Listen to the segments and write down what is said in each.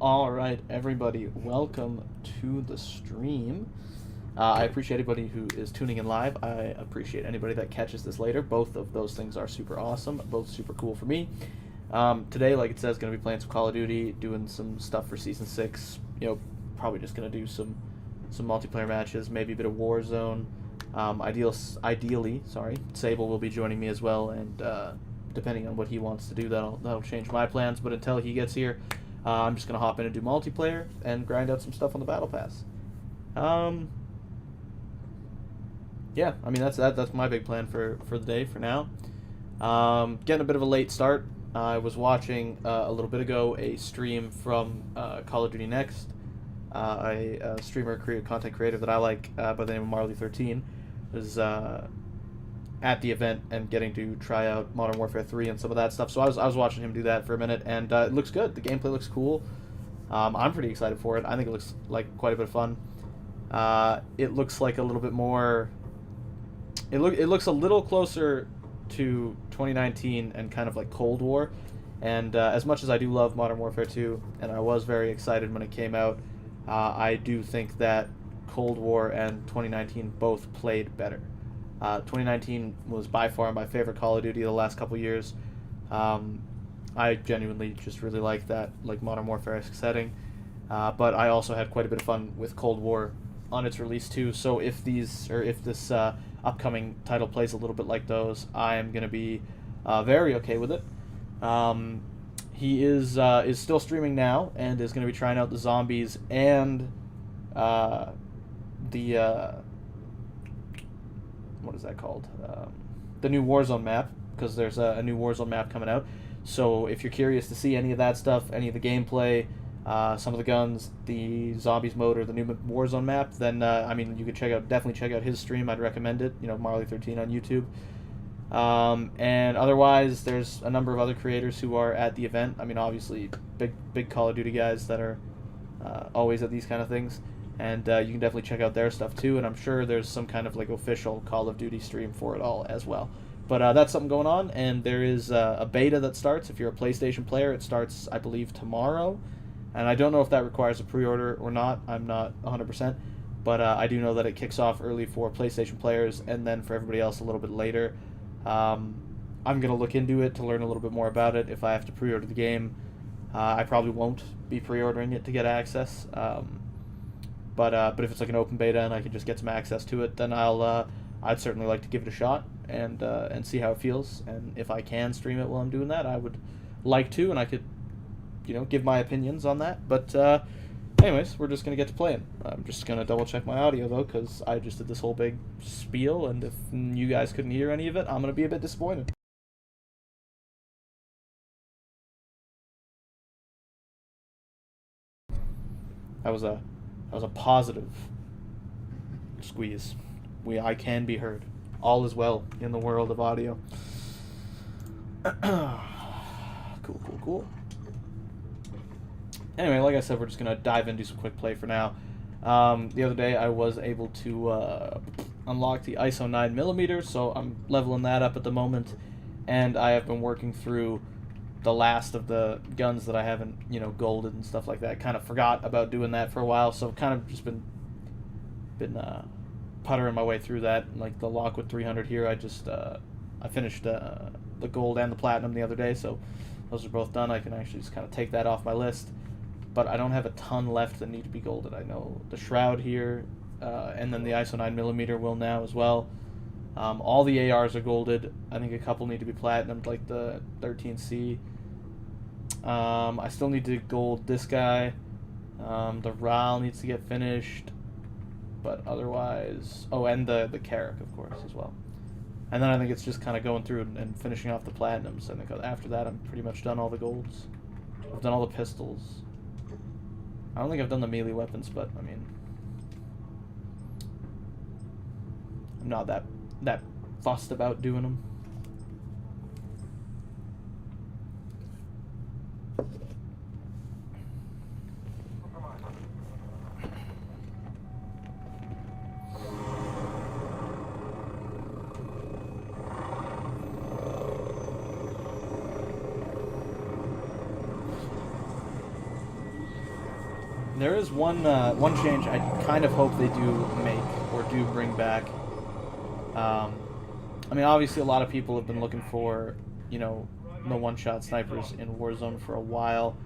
All right, everybody, welcome to the stream. I appreciate anybody who is tuning in live. I appreciate anybody that catches this later. Both of those things are super awesome, both super cool for me. Today, like it says, going to be playing some Call of Duty, doing some stuff for Season 6. Probably just going to do some multiplayer matches, maybe a bit of Warzone. Ideally, Sable will be joining me as well, and depending on what he wants to do, that'll change my plans. But until he gets here, I'm just gonna hop in and do multiplayer and grind out some stuff on the battle pass. Yeah, I mean that's my big plan for the day for now. Getting a bit of a late start. I was watching a little bit ago a stream from Call of Duty Next. A streamer, content creator that I like by the name of Marley13 was at the event and getting to try out Modern Warfare 3 and some of that stuff. So I was watching him do that for a minute, and it looks good. The gameplay looks cool. I'm pretty excited for it. I think it looks like quite a bit of fun. It looks like a little bit more. It looks a little closer to 2019 and kind of like Cold War. And as much as I do love Modern Warfare 2, and I was very excited when it came out, I do think that Cold War and 2019 both played better. 2019 was by far my favorite Call of Duty the last couple years. I genuinely just really like that Modern Warfare-esque setting. But I also had quite a bit of fun with Cold War on its release too. So if this upcoming title plays a little bit like those, I am going to be very okay with it. He is still streaming now and is going to be trying out the zombies and the what is that called? The new Warzone map, because there's a new Warzone map coming out. So if you're curious to see any of that stuff, any of the gameplay, some of the guns, the zombies mode, or the new Warzone map, then I mean you could definitely check out his stream. I'd recommend it. Marley13 on YouTube. And otherwise, there's a number of other creators who are at the event. I mean, obviously, big Call of Duty guys that are always at these kind of things. And you can definitely check out their stuff too, and I'm sure there's some kind of official Call of Duty stream for it all as well. But that's something going on, and there is a beta that starts. If you're a PlayStation player, it starts, I believe, tomorrow. And I don't know if that requires a pre-order or not. I'm not 100%. But I do know that it kicks off early for PlayStation players, and then for everybody else a little bit later. I'm going to look into it to learn a little bit more about it. If I have to pre-order the game, I probably won't be pre-ordering it to get access. But if it's like an open beta and I can just get some access to it, then I'd certainly like to give it a shot and see how it feels. And if I can stream it while I'm doing that, I would like to, and I could, give my opinions on that. But anyways, we're just gonna get to playing. I'm just gonna double check my audio though, because I just did this whole big spiel, and if you guys couldn't hear any of it, I'm gonna be a bit disappointed. That was a positive squeeze. I can be heard. All is well in the world of audio. Cool. Anyway, like I said, we're just gonna dive into some quick play for now. The other day I was able to unlock the ISO 9mm, so I'm leveling that up at the moment, and I have been working through the last of the guns that I haven't, golded and stuff like that. Kind of forgot about doing that for a while, so kind of just been puttering my way through that. Like the Lockwood 300 here, I finished the gold and the platinum the other day, so those are both done. I can actually just kind of take that off my list. But I don't have a ton left that need to be golded. I know the Shroud here, and then the ISO 9mm will now as well. All the ARs are golded. I think a couple need to be platinumed, like the 13C. I still need to gold this guy. The RAL needs to get finished. But otherwise... Oh, and the Carrack, of course, as well. And then I think it's just kind of going through and finishing off the platinums. I think after that, I'm pretty much done all the golds. I've done all the pistols. I don't think I've done the melee weapons, but, I mean... I'm not that fussed about doing them. There is one change I kind of hope they do make or do bring back. I mean, obviously, a lot of people have been looking for, you know, the one-shot snipers in Warzone for a while.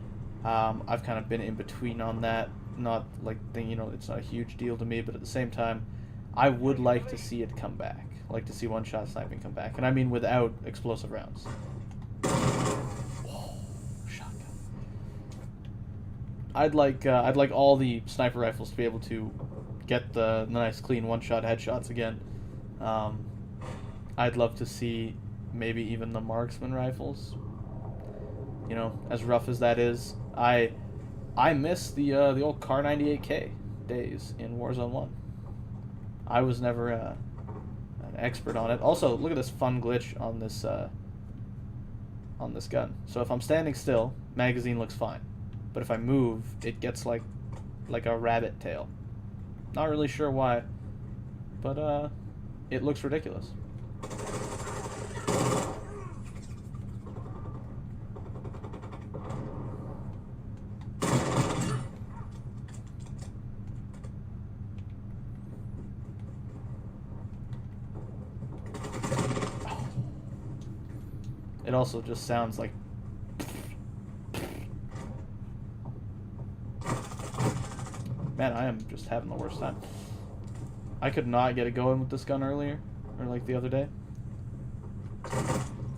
I've kind of been in between on that. Not like, you know, it's not a huge deal to me, but at the same time, I would like to see it come back. Like to see one-shot sniping come back, and I mean without explosive rounds. Whoa, shotgun. I'd like all the sniper rifles to be able to get the nice, clean one-shot headshots again. I'd love to see maybe even the marksman rifles. You know, as rough as that is, I miss the old Kar 98K days in Warzone 1. I was never an expert on it. Also, look at this fun glitch on this gun. So if I'm standing still, magazine looks fine, but if I move, it gets like a rabbit tail. Not really sure why, but it looks ridiculous. It also just sounds like... Man, I am just having the worst time. I could not get it going with this gun earlier, or like the other day.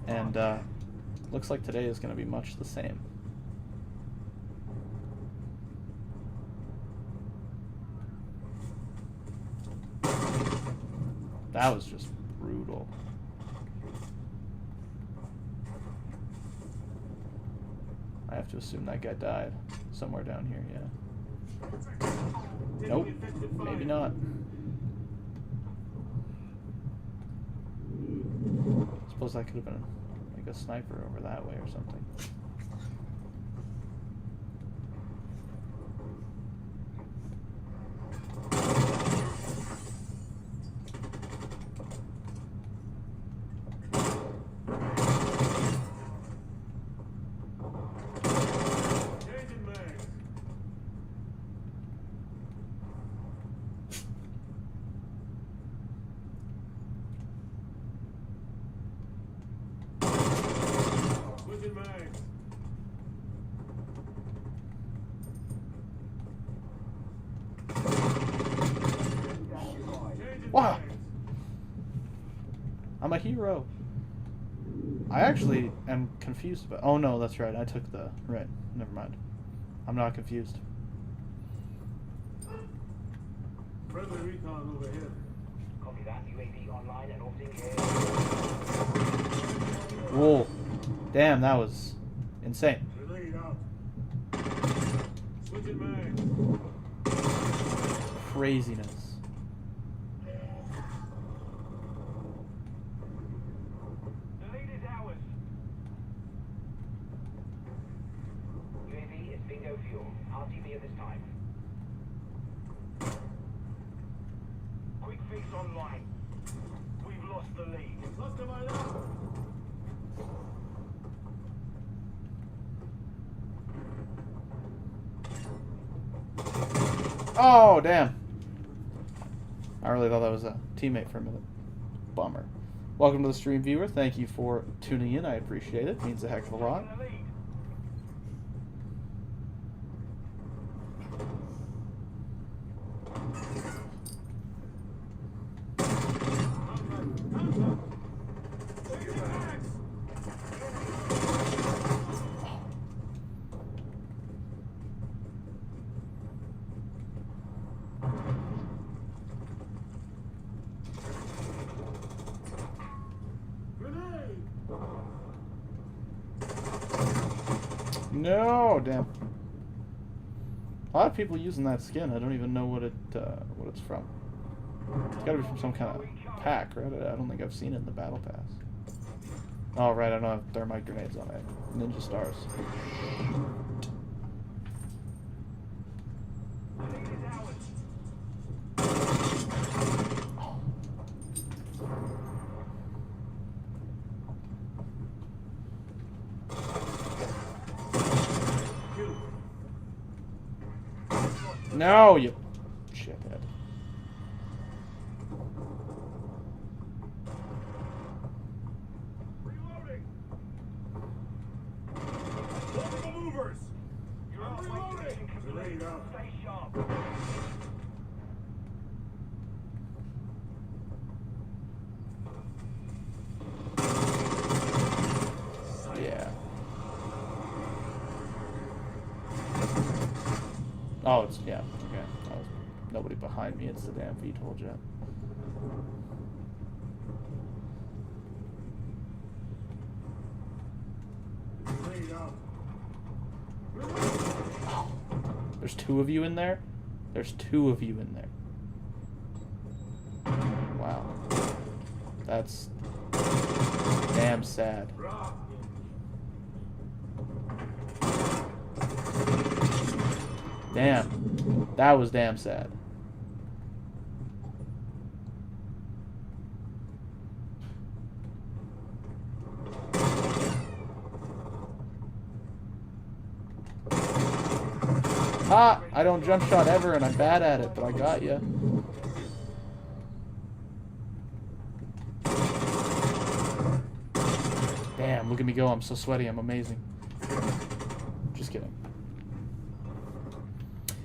And looks like today is going to be much the same. That was just brutal. I have to assume that guy died somewhere down here, yeah. Nope, maybe not. Suppose that could have been like a sniper over that way or something. Wow! I'm a hero. I actually am confused about... Oh no, that's right. I took the... Right. Never mind. I'm not confused. Friendly recon over here. Copy that. UAV online and orbiting here. Whoa. Damn, that was insane. Grenade out. Switching mags. Craziness. The lead is ours. UAV is bingo fuel. RTB at this time. Quick fix online. We've lost the lead. Lost him right now. Oh, damn. I really thought that was a teammate for a minute. Bummer. Welcome to the stream, viewer. Thank you for tuning in. I appreciate it. It means a heck of a lot. The lead. No, damn. A lot of people using that skin. I don't even know what it's from. It's got to be from some kind of pack, right? I don't think I've seen it in the battle pass. Oh, right. I don't have thermite grenades on it. Ninja stars. The lead is ours. Kill. No, you shithead. Reloading. Local movers. You're I'm halfway to reloading. mission complete. Grenade out. Stay sharp. Yeah. Oh, it's, yeah, okay. Nobody behind me, it's the damn VTOL jet. Grenade out. There's two of you in there? There's two of you in there. Wow. That's damn sad. Damn. That was damn sad. Ah! I don't jump shot ever and I'm bad at it, but I got you. Damn, look at me go. I'm so sweaty. I'm amazing. Just kidding.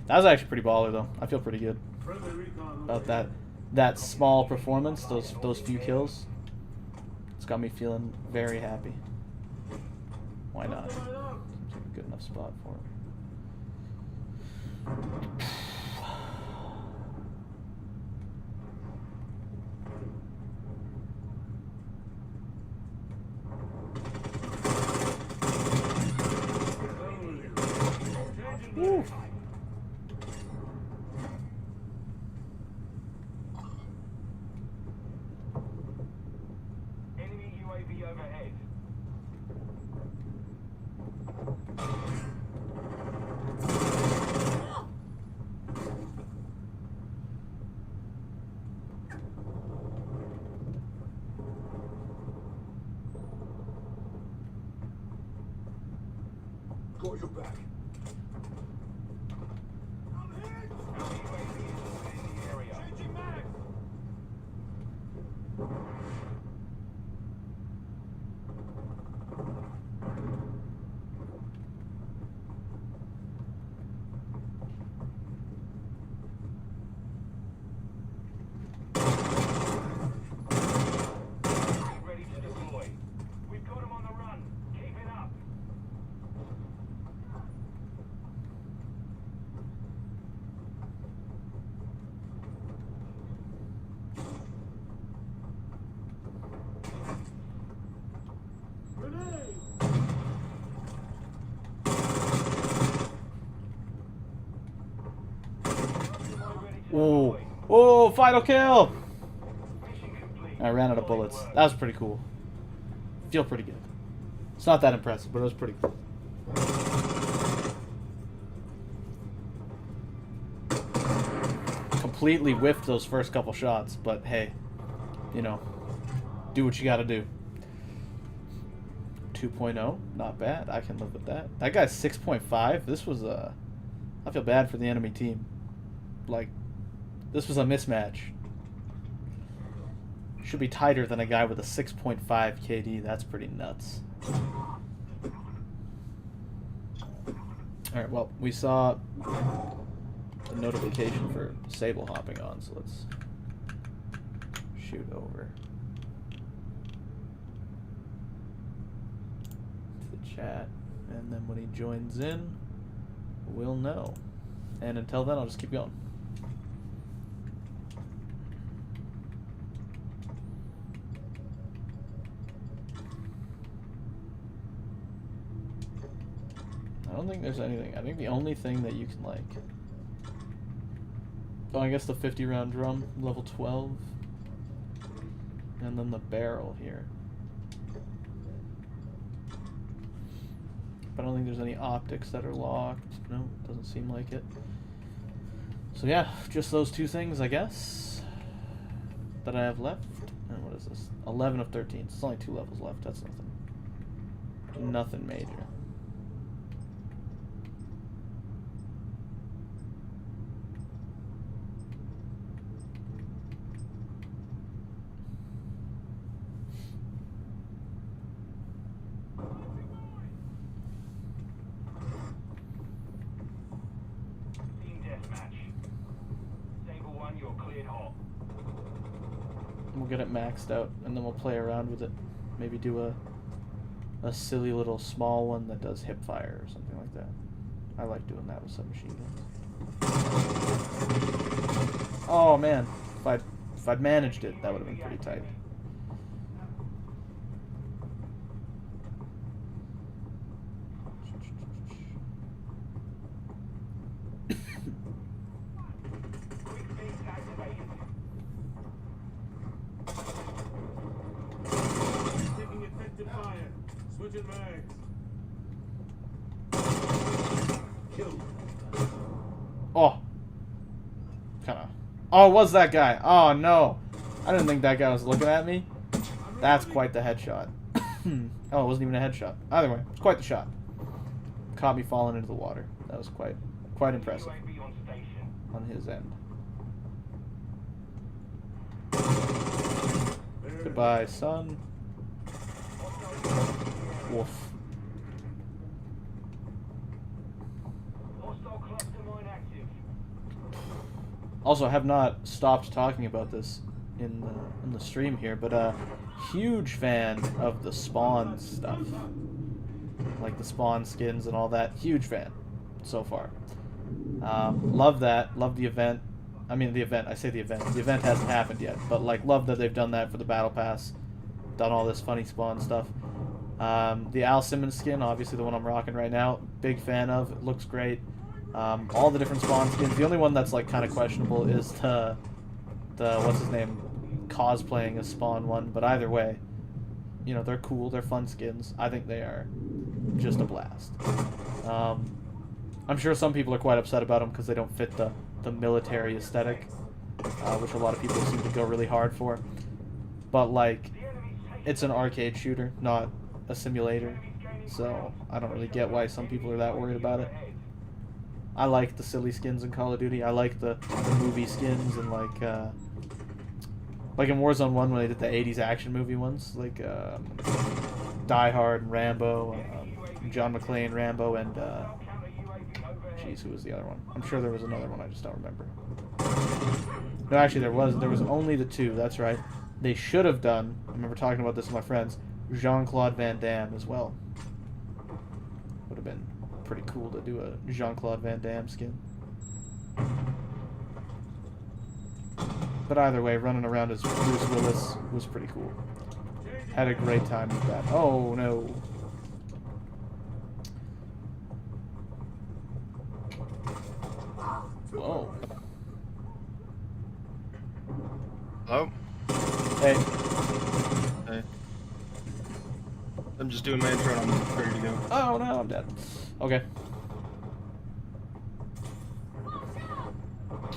That was actually pretty baller, though. I feel pretty good Friendly recon about overhead. that small performance, those few kills. It's got me feeling very happy. Why not? Seems like a good enough spot for it. Woo. Enemy UAV overhead. Got your back. Enemy UAV is orbiting the area. Changing mags. Ready to deploy. We've got them on the run. Keep it up. Grenade. Ready to Oh, deploy. oh, final kill! Mission complete. I ran out of bullets. That was pretty cool. Feel pretty good. It's not that impressive, but it was pretty cool. Completely whiffed those first couple shots, but hey, you know, do what you gotta do. 2.0, not bad. I can live with that. That guy's 6.5. This was I feel bad for the enemy team. Like, this was a mismatch. Should be tighter than a guy with a 6.5 KD. That's pretty nuts. Alright, well, we saw the notification for Sable hopping on, so let's shoot over to the chat. And then when he joins in, we'll know. And until then, I'll just keep going. I don't think there's anything. I think the only thing that you can, like... Oh, I guess the 50-round drum, level 12. And then the barrel here. But I don't think there's any optics that are locked. No, doesn't seem like it. So yeah, just those two things, I guess, that I have left. And what is this? 11 of 13. It's only 2 levels left. That's nothing. Nothing major. run, you're cleared hot. We'll get it maxed out, and then we'll play around with it. Maybe do a silly little small one that does hip fire or something like that. I like doing that with submachine guns. Oh man, if I'd managed it, that would have been pretty tight. Quick fix activated. Taking effective fire. Switching mags. Killed. Oh, kind of. Oh, it was that guy? Oh no, I didn't think that guy was looking at me. That's quite the headshot. Oh, it wasn't even a headshot. Either way, it's quite the shot. Caught me falling into the water. That was quite impressive UAV on station. on his end. There. Goodbye, son. Woof. Hostile cluster mine active. Also, I have not stopped talking about this in the stream here, but huge fan of the Spawn stuff, like the Spawn skins and all that. Huge fan so far. Love that. Love the event. I mean the event. I say the event. The event hasn't happened yet, but like love that they've done that for the battle pass. Done all this funny Spawn stuff. The Al Simmons skin, obviously the one I'm rocking right now. Big fan of. It looks great. All the different Spawn skins. The only one that's like kind of questionable is the what's his name, cosplaying a Spawn one. But either way, you know, they're cool. They're fun skins. I think they are just a blast. I'm sure some people are quite upset about them because they don't fit the military aesthetic, which a lot of people seem to go really hard for. But like, it's an arcade shooter, not a simulator, so I don't really get why some people are that worried about it. I like the silly skins in Call of Duty. I like the movie skins and like in Warzone 1 when they did the 80s action movie ones, like Die Hard and Rambo, John McClane Rambo, and jeez, who was the other one? I'm sure there was another one, I just don't remember. No, actually there was only the two, that's right. They should have done, I remember talking about this with my friends, Jean-Claude Van Damme as well. Would have been pretty cool to do a Jean-Claude Van Damme skin. But either way, running around as Bruce Willis was pretty cool. Had a great time with that. Oh no. Whoa. Hello? Hey. Hey. I'm just doing my intro and I'm ready to go. Oh no, I'm dead. Okay.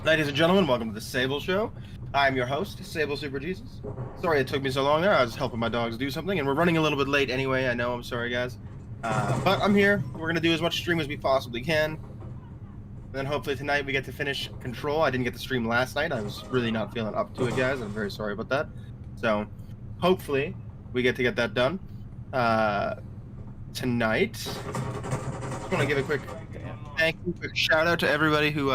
Ladies and gentlemen, welcome to the Sable Show. I'm your host, Sable Super Jesus. Sorry it took me so long there. I was helping my dogs do something, and we're running a little bit late anyway. I know, I'm sorry, guys. But I'm here. We're going to do as much stream as we possibly can. And then hopefully tonight we get to finish Control. I didn't get to stream last night. I was really not feeling up to it, guys. I'm very sorry about that. So, hopefully we get that done tonight. Just want to give a quick thank you, quick shout out to everybody who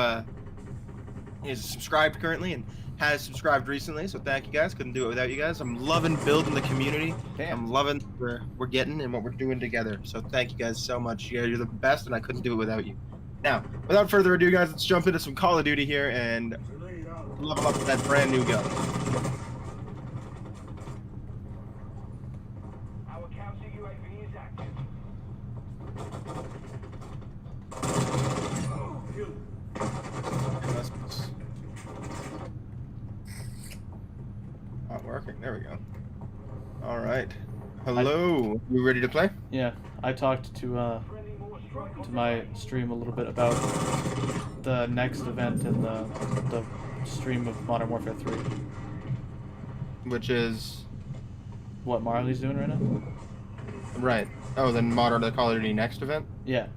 is subscribed currently and has subscribed recently. So thank you guys. Couldn't do it without you guys. I'm loving building the community. Damn. I'm loving what we're getting and what we're doing together. So thank you guys so much. You guys are the best, and I couldn't do it without you. Now, without further ado, guys, let's jump into some Call of Duty here and Grenade out. level up that brand new gun. Our counter UAV is active. Killed. Not working. There we go. All right. Hello. You ready to play? Yeah, I talked to my stream a little bit about the next event in the stream of Modern Warfare 3. Which is What Marley's doing right now? right. Oh, then Modern the Call of Duty next event. Yeah.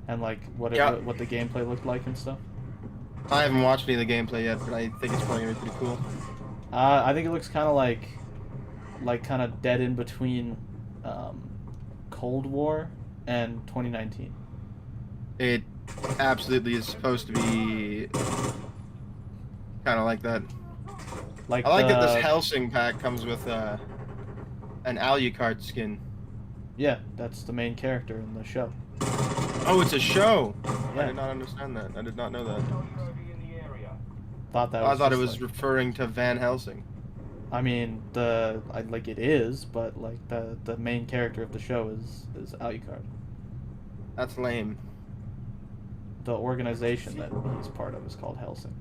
And like what Yeah. what the gameplay looked like and stuff. I haven't watched any of the gameplay yet, but I think it's probably gonna be pretty cool. I think it looks kind of like kind of dead in between Cold War and 2019. It absolutely is supposed to be Kind of like that. Like I like that this the- Helsing pack comes with an Alucard skin. Yeah, that's the main character in the show. Oh, it's a show. Yeah. I did not understand that. I did not know that. UAV in the area. Thought that I was thought it just, was like- referring to Van Helsing. I mean, like it is, but like the main character of the show is Alucard. That's lame. The organization that he's part of is called Helsing,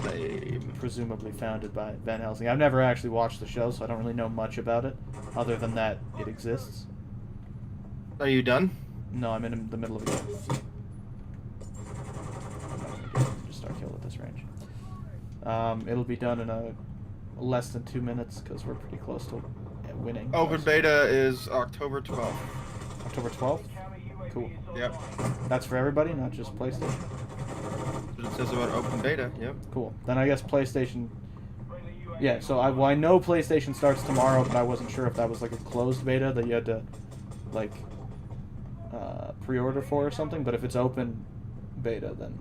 Lame. presumably founded by Van Helsing. I've never actually watched the show, so I don't really know much about it, other than that it exists. Are you done? No, I'm in the middle of a game. Just start kill at this range. It'll be done in less than 2 minutes because we're pretty close to winning. Open beta is October 12th. October 12th. Counter UAV Cool. is Yep. online. That's for everybody, not just PlayStation. That's what it says about open beta. Yep. Cool. Then I guess PlayStation. Friendly UAV Yeah. So I know PlayStation starts tomorrow, but I wasn't sure if that was like a closed beta that you had to like pre-order for or something. But if it's open beta, then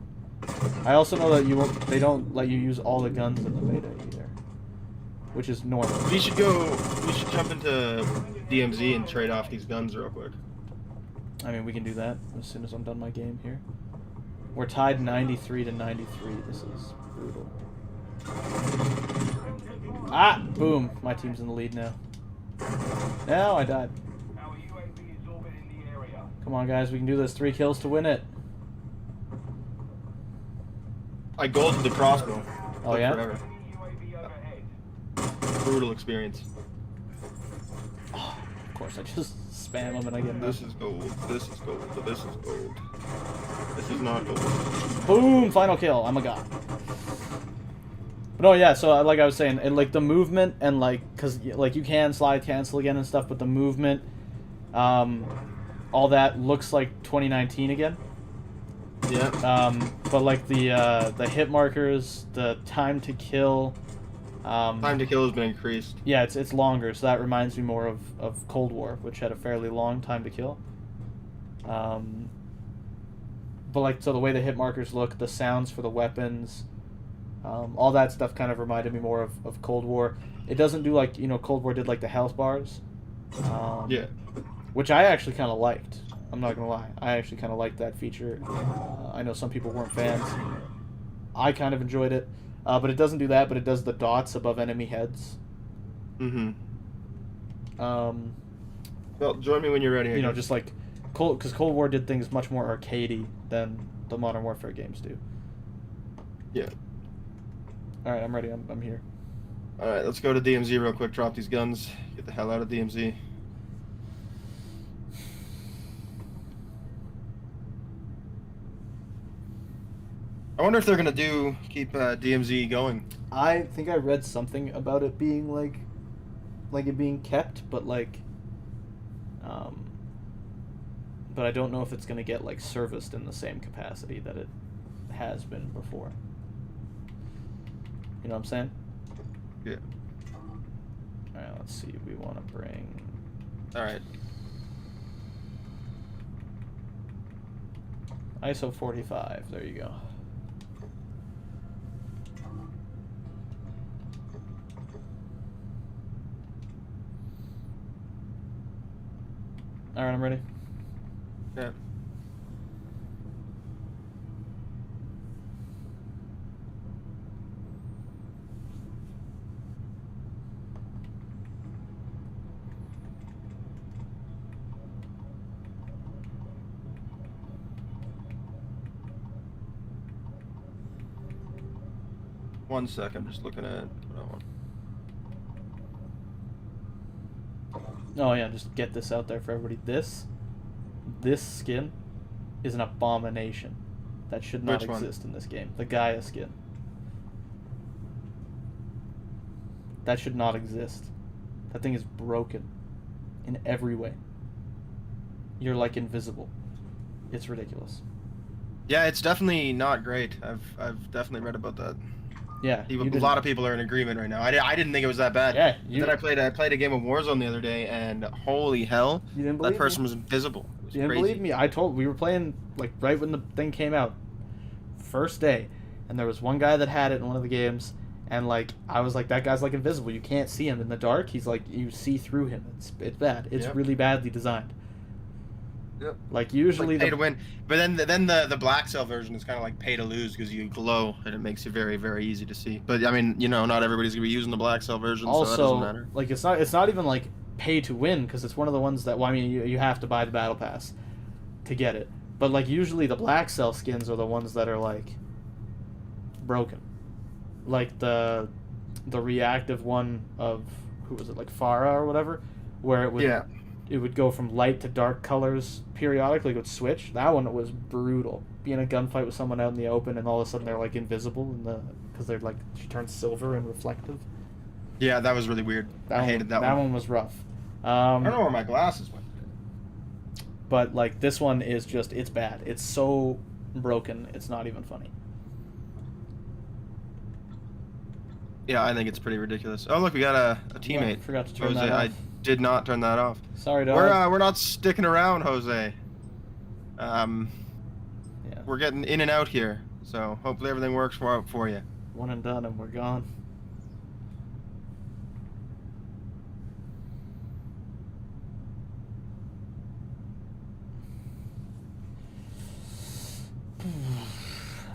I also know that they don't let you use all the guns in the beta either, which is normal. We should jump into DMZ and trade off these guns real quick. I mean, we can do that as soon as I'm done my game here. We're tied 93 to 93. This is brutal. Ah! Boom! My team's in the lead now. Now I died. Our UAV is orbiting the area. Come on, guys. We can do this. 3 kills to win it. I golded the crossbow. Oh, Took yeah? Friendly forever. UAV overhead. Brutal experience. Oh, of course, I just spam them and I get This nothing. is gold. This is gold. This is gold. This is not gold. Boom! Final kill. I'm a god. But no, yeah. So like I was saying, and like the movement and like, cause like you can slide cancel again and stuff, but the movement, all that looks like 2019 again. Yeah. But like the hit markers, the time to kill, Time to kill has been increased. yeah, it's longer. So that reminds me more of Cold War, which had a fairly long time to kill. But like so the way the hit markers look, the sounds for the weapons, all that stuff kind of reminded me more of Cold War. It doesn't do like Cold War did like the health bars. Yeah. Which I actually kind of liked. I'm not gonna lie. I actually kind of liked that feature. I know some people weren't fans. I kind of enjoyed it, but it doesn't do that. But it does the dots above enemy heads. Mm-hmm. Um, Well, join me when you're ready. I guess. just like because Cold War did things much more arcadey than the Modern Warfare games do. Yeah. All right, I'm ready. I'm here. All right, let's go to DMZ real quick. Drop these guns. Get the hell out of DMZ. I wonder if they're gonna keep DMZ going. I think I read something about it being like it being kept, but but I don't know if it's gonna get like serviced in the same capacity that it has been before. You know what I'm saying? Yeah. All right, let's see. We want to bring. All right. ISO 45. There you go. All right, I'm ready. Yeah. One sec, I'm just looking at what I want. Oh yeah, just get this out there for everybody. This skin is an abomination. That should not Which one? exist in this game. The Gaia skin. That should not exist. That thing is broken in every way. You're like invisible. It's ridiculous. Yeah, it's definitely not great. I've definitely read about that. Yeah, A lot of people are in agreement right now. I didn't think it was that bad. Yeah, Then I played a game of Warzone the other day, and holy hell, You didn't believe that person me? was invisible. It was You didn't crazy. believe me? We were playing like right when the thing came out, first day, and there was one guy that had it in one of the games, and like I was like, that guy's like invisible. You can't see him in the dark. He's like, you see through him. It's bad. It's really badly designed. Yep. Like usually pay to win, but then the black cell version is kind of like pay to lose because you glow and it makes it very, very easy to see. But I mean, you know, not everybody's gonna be using the black cell version, also, so that doesn't matter. Like it's not even like pay to win because it's one of the ones that, well, I mean, you have to buy the battle pass to get it. But like usually the black cell skins are the ones that are like broken, like the reactive one of, who was it, like Farah or whatever, where it would it would go from light to dark colors periodically. It would switch. That one was brutal. Being in a gunfight with someone out in the open and all of a sudden they're like invisible because they're like, she turns silver and reflective. Yeah, that was really weird. I hated that one. That one was rough. I don't know where my glasses went. But like this one is just, it's bad. It's so broken. It's not even funny. Yeah, I think it's pretty ridiculous. Oh look, we got a teammate. Yeah, forgot to turn Jose, that off. I did not turn that off. Sorry, dog. We're not sticking around, Jose. Yeah. We're getting in and out here, so hopefully everything works for you. One and done, and we're gone.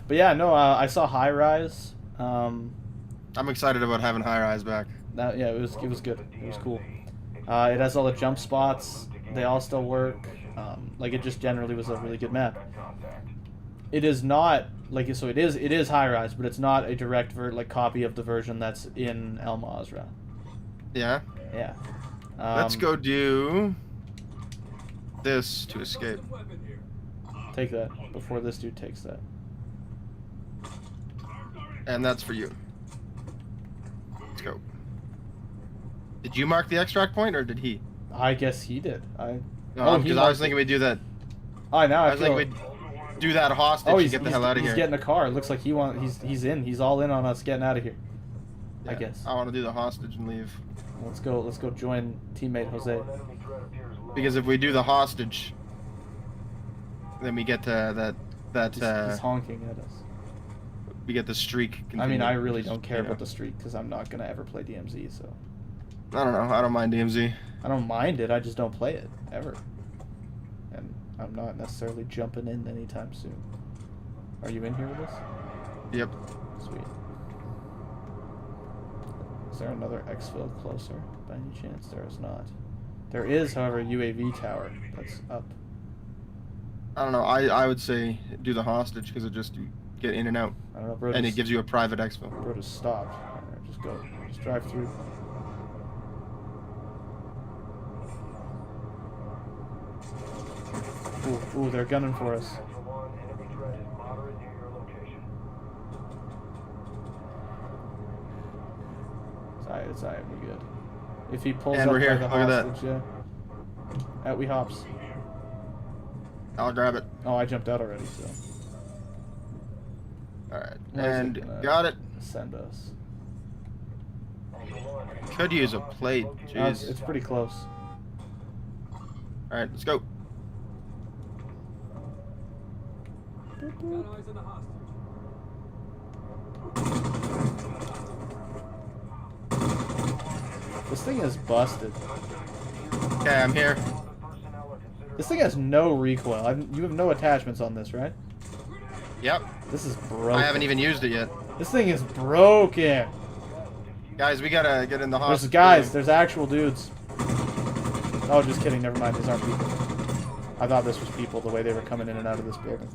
But yeah, no, I saw High Rise. I'm excited about having High Rise back. Yeah, it was good. It was cool. It has all the jump spots. They all still work. Like it just generally was a really good map. It is not like, so it is High Rise, but it's not a direct copy of the version that's in El Mazrah. Yeah. Yeah. Let's go do this to escape. Take that before this dude takes that. And that's for you. Let's go. Did you mark the extract point, or did he? I guess he did. Because I was thinking we'd do that. Oh, now I was thinking we'd do that hostage and get the hell out of here. He's getting a car. It looks like he's in. He's all in on us getting out of here. Yeah, I guess. I want to do the hostage and leave. Let's go join teammate Jose. Because if we do the hostage, then we get to that He's honking at us. We get the streak continued. I mean, I really don't care about the streak because I'm not gonna ever play DMZ. So I don't know. I don't mind DMZ. I don't mind it. I just don't play it ever. And I'm not necessarily jumping in anytime soon. Are you in here with us? Yep. Sweet. Is there another exfil closer by any chance? There is not. There is, however, a UAV tower that's up. I don't know. I would say do the hostage because it just get in and out. I don't know, bro. And it gives you a private exfil. Bro just stopped. Alright, just go. Just drive through. Ooh, they're gunning for us. It's alright, we're good. If he pulls and up we're here. by the Look at that. hostage, yeah. Out we hops. I'll grab it. Oh, I jumped out already, so. Alright. Why is And it got it. Send us. Could use a plate. Jeez. It's pretty close. Alright, let's go. This thing is busted. Okay, I'm here. This thing has no recoil. You have no attachments on this, right? Yep. This is broken. I haven't even used it yet. This thing is broken. Guys, we gotta get in the hospital. There's guys. There's actual dudes. Oh, just kidding. Never mind. These aren't people. I thought this was people the way they were coming in and out of this building.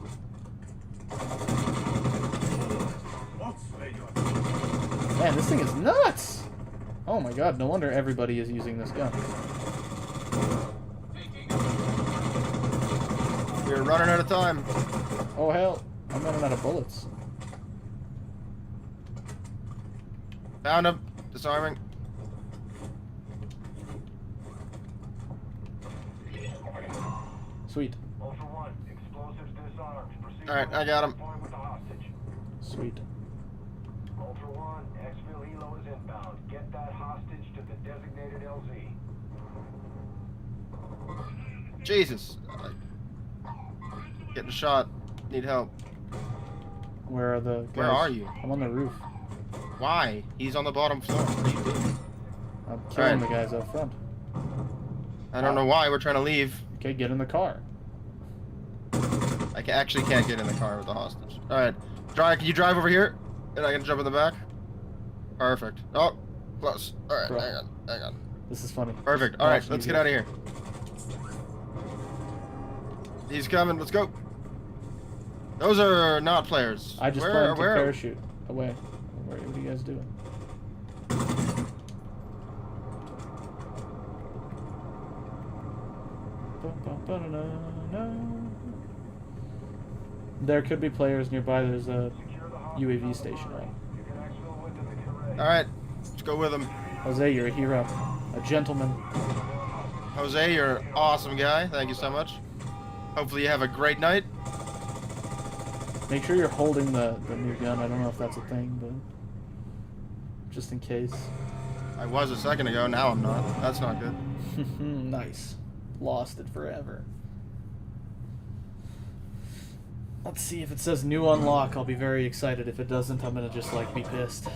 Man, this thing is nuts. Oh my god. No wonder everybody is using this gun. We're running out of time. Oh hell. I'm running out of bullets. Found him. Disarming. Sweet. Alright, I got him. Sweet. Ultra One, exfil helo is inbound. Get that hostage to the designated LZ. Jesus. Getting shot. Need help. Where are the guys? Where are you? I'm on the roof. Why? He's on the bottom floor. What are you doing? I'm killing Alright. the guys out front. I don't know why we're trying to leave. Okay, get in the car. I actually can't get in the car with the hostage. Alright. Can you drive over here? And I can jump in the back? Perfect. Oh, close. Alright, Bro. hang on. This is funny. Perfect. Alright, Watch let's me get out of here. He's coming. Let's go. Those are not players. I just planted to parachute away. What are you guys doing? There could be players nearby. There's a UAV station, right? Alright, let's go with him. Jose, you're a hero. A gentleman. Jose, you're an awesome guy. Thank you so much. Hopefully you have a great night. Make sure you're holding the new gun. I don't know if that's a thing, but just in case. I was a second ago, now I'm not. That's not good. Nice. Lost it forever. Let's see if it says new unlock. I'll be very excited. If it doesn't, I'm gonna just like be pissed.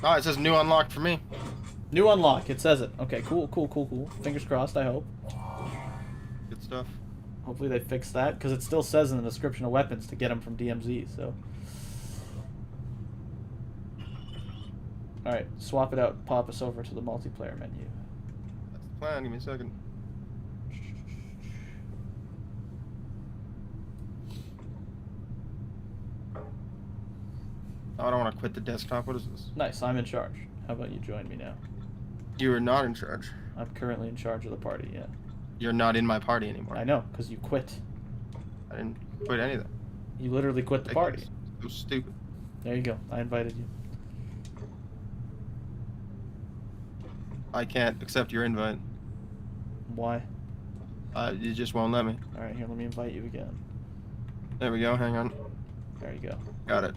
Oh, it says new unlocked for me. New unlock. It says it. Okay, cool. Fingers crossed, I hope. Good stuff. Hopefully they fix that, because it still says in the description of weapons to get them from DMZ, so. Alright, swap it out. Pop us over to the multiplayer menu. That's the plan. Give me a second. Oh, I don't want to quit the desktop. What is this? Nice, I'm in charge. How about you join me now? You are not in charge. I'm currently in charge of the party, yeah. You're not in my party anymore. I know, because you quit. I didn't quit anything. You literally quit the party. So stupid. There you go. I invited you. I can't accept your invite. Why? You just won't let me. Alright, here, let me invite you again. There we go. Hang on. There you go. Got it.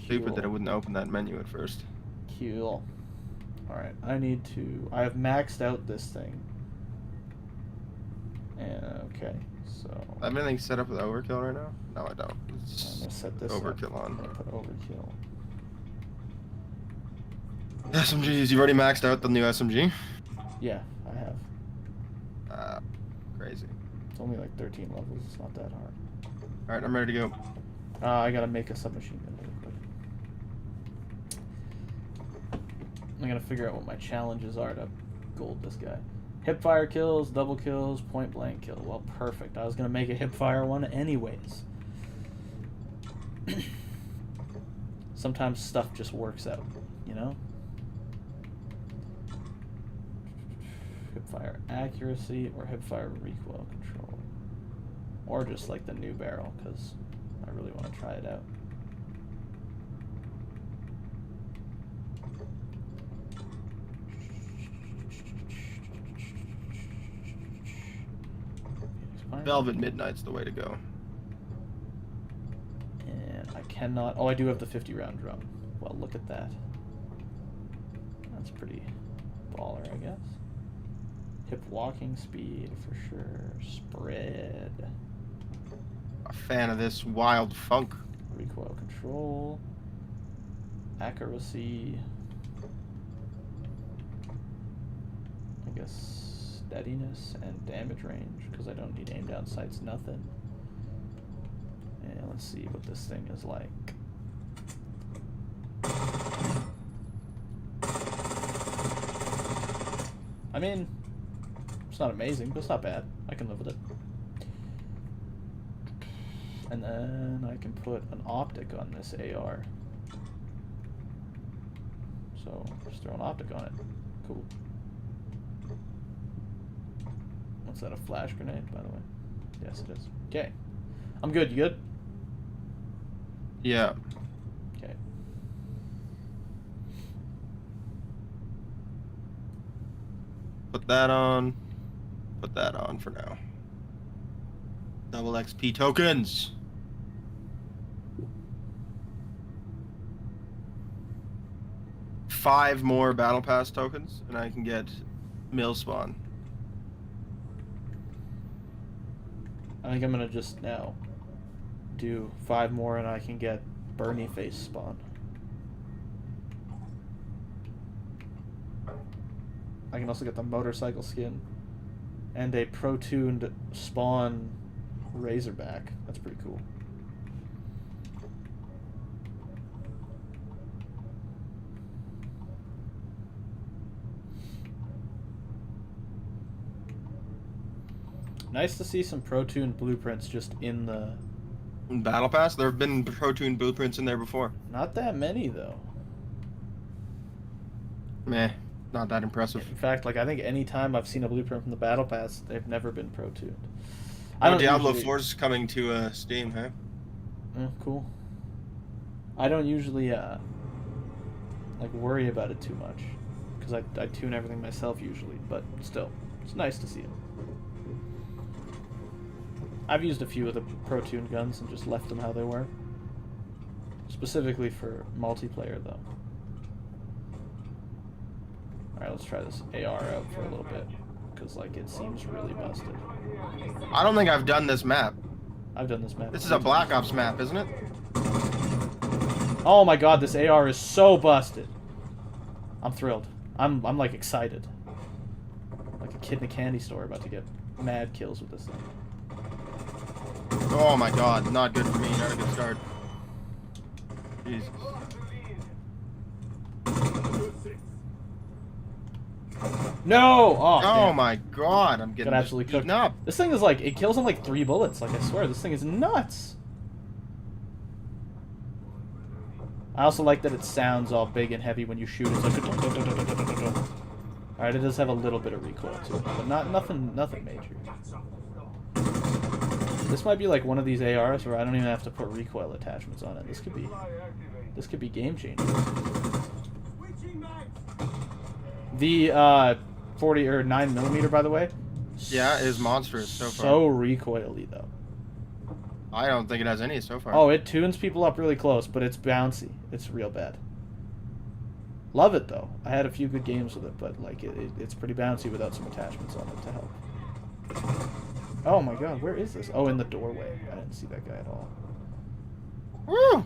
Stupid Cool. that I wouldn't open that menu at first. Cool. Alright, I have maxed out this thing. And, okay, so. I have anything set up with overkill right now? No, I don't. It's I'm gonna set this overkill up. I'm on. gonna put overkill. SMGs, you've already maxed out the new SMG? Yeah, I have. Crazy. It's only like 13 levels. It's not that hard. Alright, I'm ready to go. I gotta make a submachine gun really quick. I gotta figure out what my challenges are to gold this guy. Hipfire kills, double kills, point blank kill. Well, perfect. I was gonna make a hipfire one anyways. Sometimes stuff just works out, you know? Hipfire accuracy or hipfire recoil control. Or just like the new barrel, because I really want to try it out. Velvet Midnight's the way to go. And I cannot... Oh, I do have the 50 round drum. Well, look at that. That's pretty baller, I guess. Hip walking speed for sure. Spread. A fan of this wild funk. Recoil control. Accuracy. I guess steadiness and damage range, because I don't need aim down sights, nothing. And let's see what this thing is like. I mean, it's not amazing, but it's not bad. I can live with it. And then I can put an optic on this AR. So, just throw an optic on it. Cool. What's that, a flash grenade, by the way? Yes, it is. Okay. I'm good. You good? Yeah. Okay. Put that on. Put that on for now. Double XP tokens. Five more battle pass tokens, and I can get mill spawn. I think I'm gonna just now do 5 more and I can get Bernie face spawn. I can also get the motorcycle skin and a pro-tuned spawn Razorback. That's pretty cool. Nice to see some pro-tuned blueprints just in the... Battle Pass? There have been pro-tuned blueprints in there before. Not that many, though. Meh. Not that impressive. In fact, like, I think any time I've seen a blueprint from the Battle Pass, they've never been pro-tuned. Diablo usually... 4 is coming to Steam, huh? Cool. I don't usually, like, worry about it too much. Because I tune everything myself, usually. But still, it's nice to see it. I've used a few of the pro-tuned guns and just left them how they were. Specifically for multiplayer, though. Alright, let's try this AR out for a little bit. Because, like, it seems really busted. I don't think I've done this map. I've done this map. This is a Black Ops map, isn't it? Oh my god, this AR is so busted. I'm thrilled. I'm like, excited. Like a kid in a candy store about to get mad kills with this thing. Oh my god, not good for me, not a good start. Jesus. No! Oh, Oh damn. my god, I'm getting Got absolutely cooked. eaten up. This thing is like, it kills in like 3 bullets. Like, I swear, this thing is nuts. I also like that it sounds all big and heavy when you shoot. It's like... Alright, it does have a little bit of recoil to it, but nothing major. This might be like one of these ARs where I don't even have to put recoil attachments on it. This could be game changing. The 40 or 9mm, by the way. Yeah, it is monstrous so far. So recoily though. I don't think it has any so far. Oh, it tunes people up really close, but it's bouncy. It's real bad. Love it though. I had a few good games with it, but like it's pretty bouncy without some attachments on it to help. Oh my god, where is this? Oh, in the doorway. I didn't see that guy at all. Woo!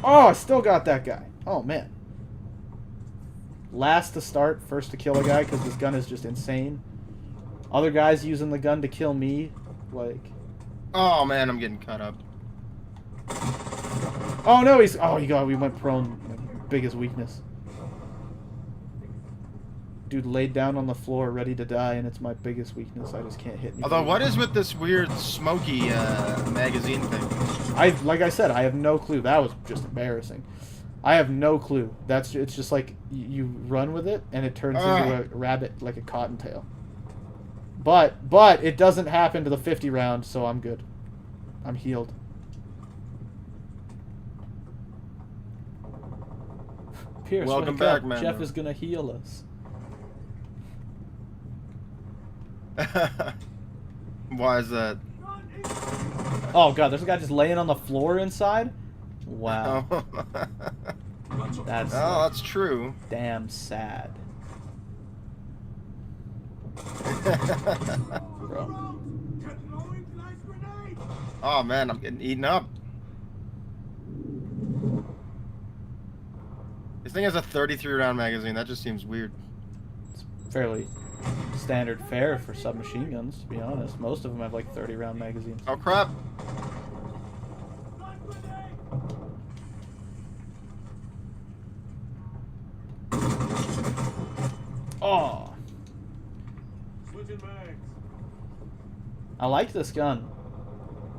Oh, I still got that guy. Oh man. Last to start, first to kill a guy because this gun is just insane. Other guys using the gun to kill me, like... Oh man, I'm getting cut up. Oh no, he's... Oh, we went prone. My biggest weakness. Dude laid down on the floor, ready to die, and it's my biggest weakness. I just can't hit anything. Although, what is with this weird smoky magazine thing? Like I said, I have no clue. That was just embarrassing. I have no clue. It's just like you run with it, and it turns into a rabbit, like a cottontail. But it doesn't happen to the 50 round, so I'm good. I'm healed. Pierce, welcome back, man. Jeff is gonna heal us. Why is that? Oh god, there's a guy just laying on the floor inside? Wow. That's true. Damn sad. Bro. Oh man, I'm getting eaten up. This thing has a 33 round magazine. That just seems weird. It's fairly standard fare for submachine guns, to be honest. Most of them have like 30 round magazines. Oh crap. Oh. I like this gun.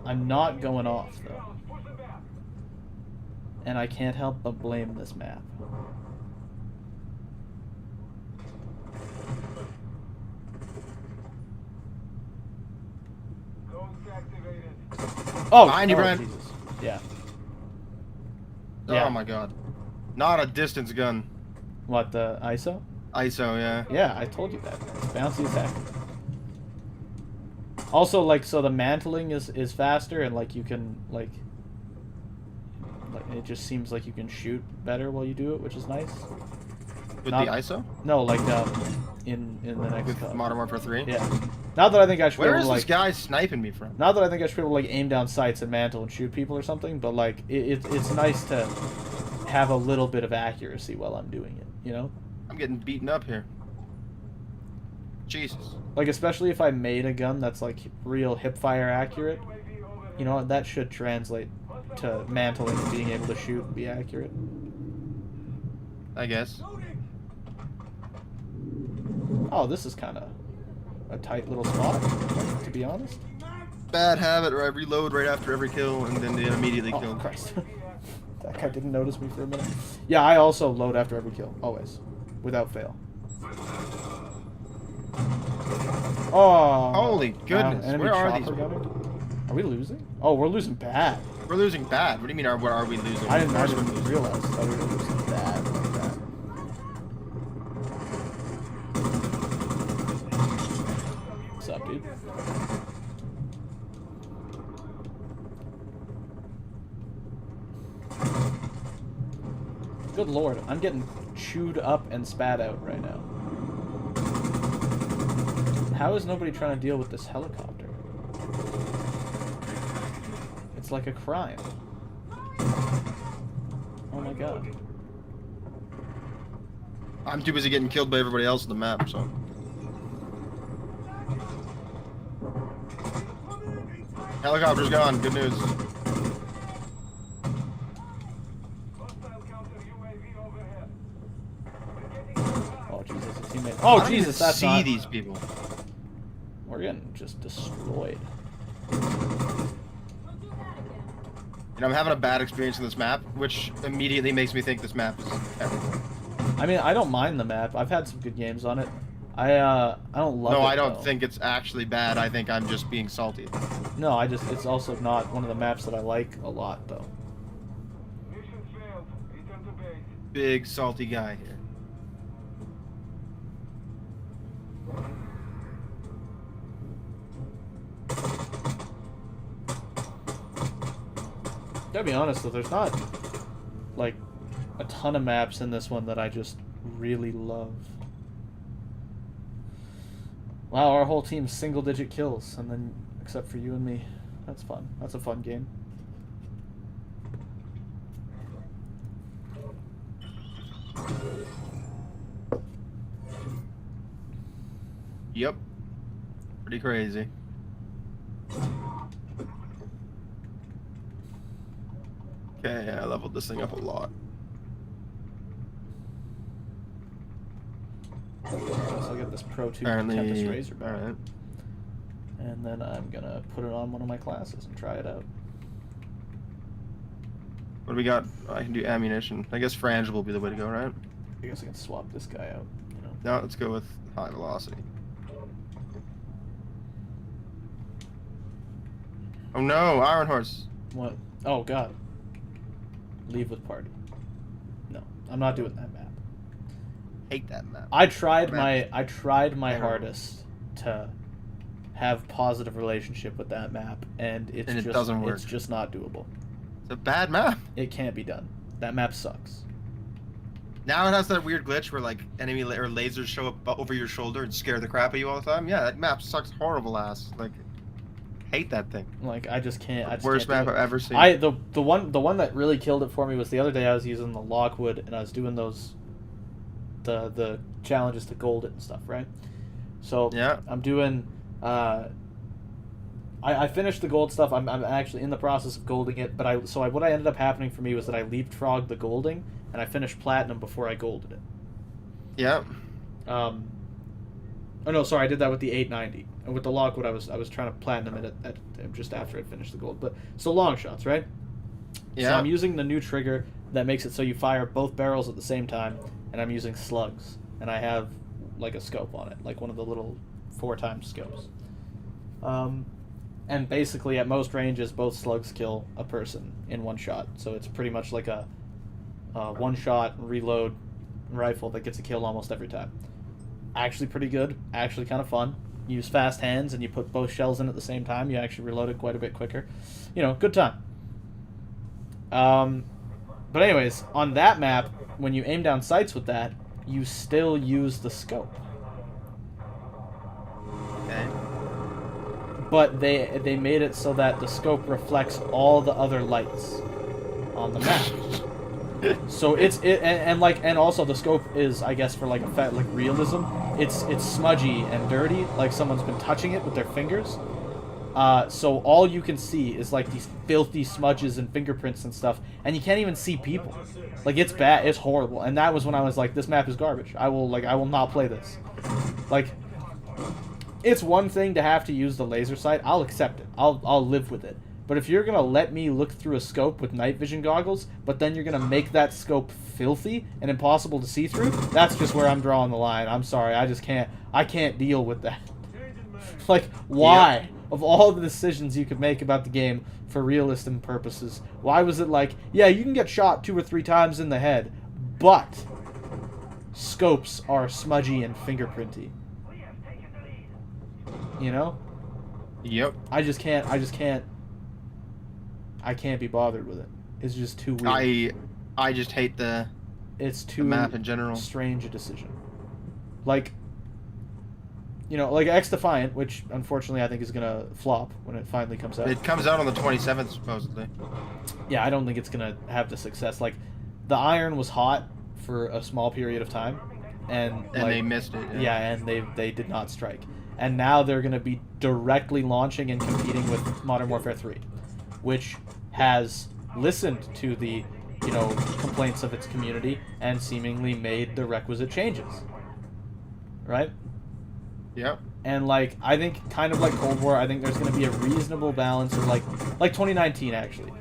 I'm not going off though. And I can't help but blame this map. Oh, behind you, Brian. Jesus. Yeah. Oh my god. Not a distance gun. What, the ISO? ISO, yeah. Yeah, I told you that. It's bouncy as heck. Also, like, so the mantling is faster, and like you can like it just seems like you can shoot better while you do it, which is nice. With the ISO? No, like in the next with COD. Modern Warfare 3? Yeah. Now that I think I should be Where able is to, this like, guy sniping me from? now that I think I should be able to, like, aim down sights and mantle and shoot people or something, but, like, it's nice to have a little bit of accuracy while I'm doing it, you know? I'm getting beaten up here. Jesus. Like, especially if I made a gun that's, like, real hipfire accurate, you know, that should translate to mantling and being able to shoot and be accurate. I guess. Oh, this is kind of a tight little spot, to be honest. Bad habit where I reload right after every kill and then they immediately Oh, kill. Christ. That guy didn't notice me for a minute. Yeah, I also load after every kill, always, without fail. Oh! Holy goodness, enemy where are chopper these? gunning. Are we losing? Oh, we're losing bad. We're losing bad. What do you mean, what are we losing? I didn't realize that we were losing bad like that. What's up, dude? Good lord, I'm getting chewed up and spat out right now. How is nobody trying to deal with this helicopter? It's like a crime. Oh my god. I'm too busy getting killed by everybody else on the map, so. Helicopter's gone. Good news. Oh Jesus, a teammate. Oh I don't Jesus, even that's see not... these people. We're getting just destroyed. You know, I'm having a bad experience in this map, which immediately makes me think this map is everything. I mean, I don't mind the map. I've had some good games on it. I don't love it. No, I don't though. think it's actually bad. I think I'm just being salty. No, it's also not one of the maps that I like a lot, though. Mission failed. Return to base. Big salty guy here. Gotta be honest, though, there's not, like, a ton of maps in this one that I just really love. Wow, our whole team's single-digit kills, and then, except for you and me. That's fun. That's a fun game. Yep. Pretty crazy. Okay, I leveled this thing up a lot. So I'll get this Pro 2 Apparently, Tempest Razorback. alright. And then I'm gonna put it on one of my classes and try it out. What do we got? I can do ammunition. I guess frangible will be the way to go, right? I guess I can swap this guy out, you know. No, let's go with high velocity. Oh no, Iron Horse. What? Oh god. Leave with party. No, I'm not doing that map. Hate that map. I tried Map. my Terrible. hardest to have positive relationship with that map, and it's And it just doesn't work. it's just not doable. It's a bad map. It can't be done. That map sucks. Now it has that weird glitch where like enemy or lasers show up over your shoulder and scare the crap out of you all the time. Yeah, that map sucks horrible ass. Like, hate that thing. Like I just can't. I just Worst can't map do I've it. ever seen. The one that really killed it for me was the other day. I was using the Lockwood and I was doing those the challenges to gold it and stuff, right? So Yeah. I'm doing. I finished the gold stuff. I'm actually in the process of golding it, but what I ended up happening for me was that I leapfrogged the golding and I finished platinum before I golded it. Yeah. Oh no, sorry, I did that with the 890. And with the Lockwood, I was trying to platinum it at just after I finished the gold. But so long shots, right? Yeah. So I'm using the new trigger that makes it so you fire both barrels at the same time, and I'm using slugs, and I have like a scope on it, like one of the little 4x scopes. And basically at most ranges, both slugs kill a person in one shot. So it's pretty much like a one-shot reload rifle that gets a kill almost every time. Actually pretty good. Actually kind of fun. You use fast hands and you put both shells in at the same time. You actually reload it quite a bit quicker. You know, good time. But anyways, on that map, when you aim down sights with that, you still use the scope. Okay. but they made it so that the scope reflects all the other lights on the map. So and also the scope is, I guess, for like effect, like realism. It's smudgy and dirty, like someone's been touching it with their fingers. So all you can see is like these filthy smudges and fingerprints and stuff, and you can't even see people. Like, it's bad, it's horrible. And that was when I was like, this map is garbage. I will not play this. Like, it's one thing to have to use the laser sight. I'll accept it. I'll live with it. But if you're gonna let me look through a scope with night vision goggles, but then you're gonna make that scope filthy and impossible to see through, that's just where I'm drawing the line. I'm sorry, I can't deal with that. Like, why? Yep. Of all the decisions you could make about the game for realism purposes, why was it like, yeah, you can get shot 2 or 3 times in the head, but scopes are smudgy and fingerprinty? You know? Yep. I can't be bothered with it. It's just too weird. I just hate the map in general. Strange a decision. Like, you know, like X Defiant, which unfortunately I think is gonna flop when it finally comes out. It comes out on the 27th supposedly. Yeah, I don't think it's gonna have the success. Like, the Iron was hot for a small period of time, and they missed it. Yeah, and they did not strike. And now they're gonna be directly launching and competing with Modern Warfare 3, which has listened to the, you know, complaints of its community and seemingly made the requisite changes. Right? Yep. And, like, I think, kind of like Cold War, I think there's going to be a reasonable balance of, like 2019, actually.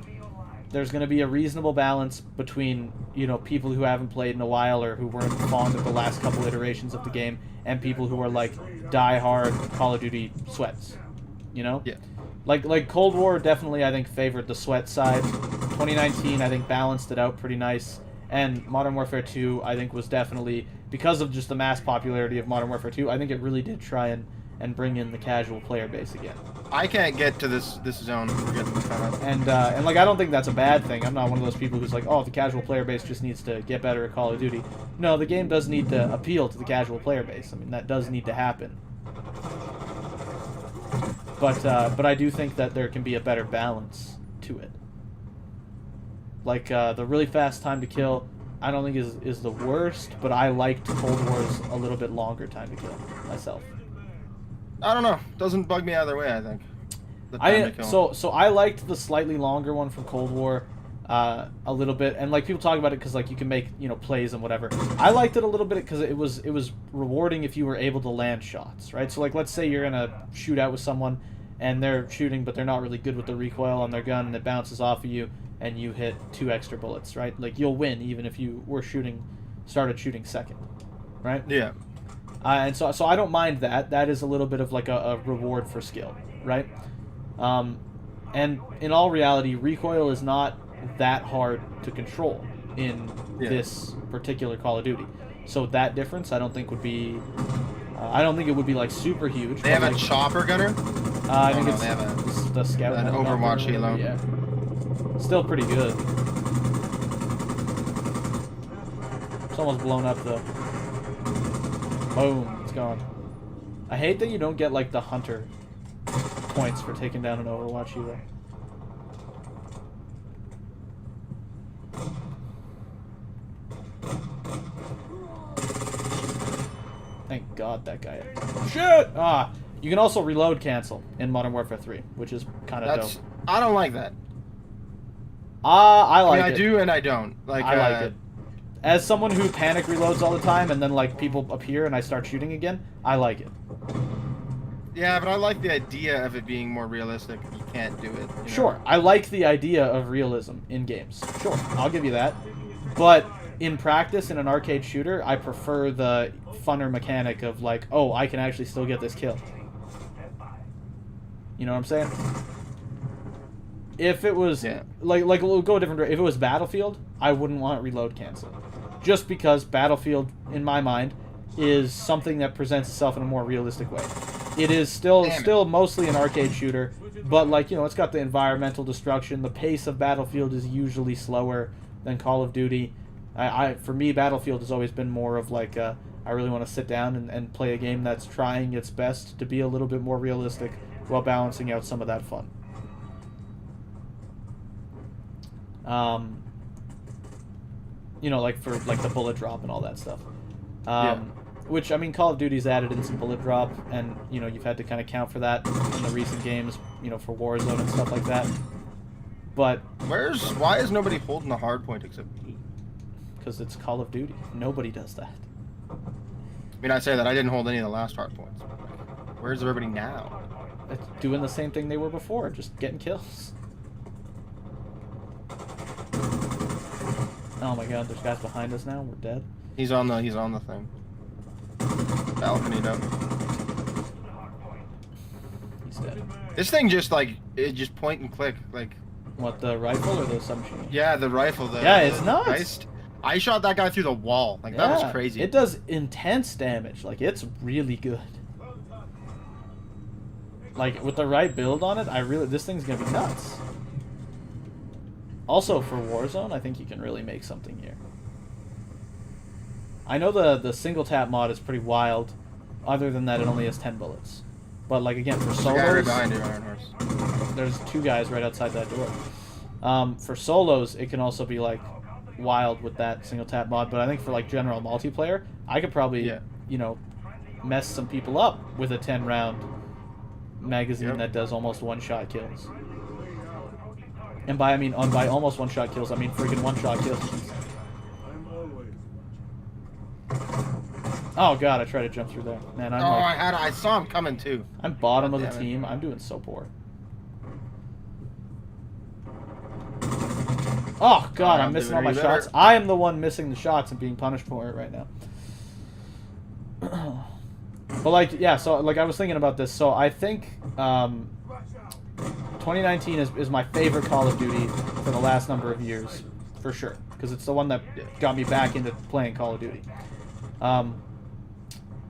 There's going to be a reasonable balance between, you know, people who haven't played in a while or who weren't fond of the last couple iterations of the game, and people who are, like, die-hard Call of Duty sweats. You know? Yeah. Like Cold War definitely, I think, favored the sweat side. 2019, I think, balanced it out pretty nice. And Modern Warfare 2, I think, was definitely, because of just the mass popularity of Modern Warfare 2, I think it really did try and bring in the casual player base again. I can't get to this zone. And like, I don't think that's a bad thing. I'm not one of those people who's like, oh, the casual player base just needs to get better at Call of Duty. No, the game does need to appeal to the casual player base. I mean, that does need to happen. But I do think that there can be a better balance to it. Like, the really fast time to kill, I don't think is the worst, but I liked Cold War's a little bit longer time to kill myself. I don't know. Doesn't bug me either way, I think. The time to kill. So I liked the slightly longer one from Cold War a little bit, and like people talk about it because like you can make, you know, plays and whatever. I liked it a little bit because it was rewarding if you were able to land shots, right? So like, let's say you're in a shootout with someone and they're shooting but they're not really good with the recoil on their gun and it bounces off of you and you hit 2 extra bullets, right? Like, you'll win even if you were started shooting second, right? Yeah. And so I don't mind that. That is a little bit of like a reward for skill, right? And in all reality, recoil is not that hard to control in this particular Call of Duty. So that difference, I don't think would be. I don't think it would be like super huge. They have like, a chopper gunner. I think it's they have the scout. An Overwatch helo. Yeah. Still pretty good. It's almost blown up though. Boom, it's gone. I hate that you don't get like the hunter points for taking down an Overwatch helo. Thank God that guy. Shit! Ah, you can also reload cancel in Modern Warfare 3, which is kind of dope. I don't like that. I like it. I do and I don't. Like, I like it. As someone who panic reloads all the time and then like people appear and I start shooting again, I like it. Yeah, but I like the idea of it being more realistic. You can't do it. You know? Sure, I like the idea of realism in games. Sure, I'll give you that. But in practice, in an arcade shooter, I prefer the funner mechanic of like, oh, I can actually still get this kill. You know what I'm saying? If it was like we'll go a different way. If it was Battlefield, I wouldn't want reload cancel, just because Battlefield, in my mind, is something that presents itself in a more realistic way. It is still mostly an arcade shooter, but like, you know, it's got the environmental destruction. The pace of Battlefield is usually slower than Call of Duty. For me, Battlefield has always been more of like I really want to sit down and play a game that's trying its best to be a little bit more realistic while balancing out some of that fun. You know, like for like the bullet drop and all that stuff. Which, I mean, Call of Duty's added in some bullet drop, and, you know, you've had to kind of count for that in the recent games, you know, for Warzone and stuff like that. But... Why is nobody holding the hard point except me? Because it's Call of Duty. Nobody does that. I mean, I say that. I didn't hold any of the last hard points. Where's everybody now? It's doing the same thing they were before, just getting kills. Oh my god, there's guys behind us now. We're dead. He's on the thing. Balcony up. He's dead. This thing just just point and click, like. What, the rifle or the submachine? Yeah, the rifle. Yeah, it's nuts. Heist. I shot that guy through the wall. Like, that was crazy. It does intense damage. Like, it's really good. Like, with the right build on it, this thing's gonna be nuts. Also, for Warzone, I think you can really make something here. I know the single tap mod is pretty wild. Other than that, it only has 10 bullets. But, like, again, for solos... There's 2 guys right outside that door. For solos, it can also be, like, wild with that single tap mod. But I think for, like, general multiplayer, I could probably, you know, mess some people up with a 10-round magazine that does almost one-shot kills. And by almost one-shot kills, I mean freaking one-shot kills. Oh god, I tried to jump through there. Man, I saw him coming too. I'm bottom of the team. I'm doing so poor. Oh god, I'm missing all my shots. I am the one missing the shots and being punished for it right now. But like, yeah, so like I was thinking about this. So I think 2019 is my favorite Call of Duty for the last number of years, for sure, because it's the one that got me back into playing Call of Duty.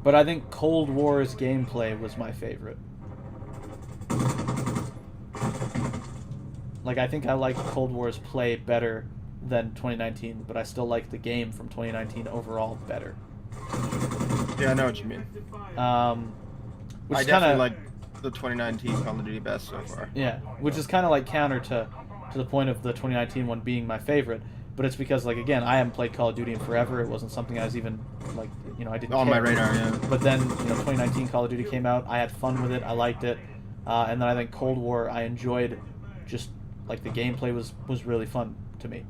But I think Cold War's gameplay was my favorite. Like, I think I like Cold War's play better than 2019, but I still like the game from 2019 overall better. Yeah, I know what you mean. Which I definitely like the 2019 Call of Duty best so far. Yeah, which is kind of like counter to the point of the 2019 one being my favorite. But it's because, like, again, I haven't played Call of Duty in forever. It wasn't something I was even, like, you know, I didn't on care. my radar, yeah. But then, you know, 2019 Call of Duty came out. I had fun with it. I liked it. And then I think Cold War, I enjoyed just, like, the gameplay was really fun to me.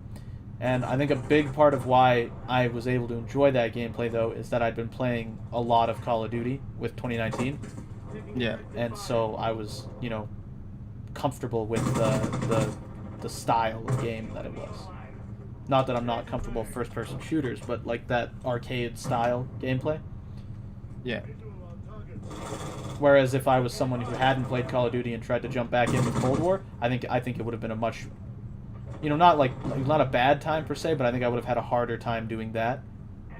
And I think a big part of why I was able to enjoy that gameplay, though, is that I'd been playing a lot of Call of Duty with 2019. Yeah. And so I was, you know, comfortable with the style of game that it was. Not that I'm not comfortable with first-person shooters, but like that arcade-style gameplay. Yeah. Whereas if I was someone who hadn't played Call of Duty and tried to jump back into Cold War, I think it would have been a much, you know, not a bad time per se, but I think I would have had a harder time doing that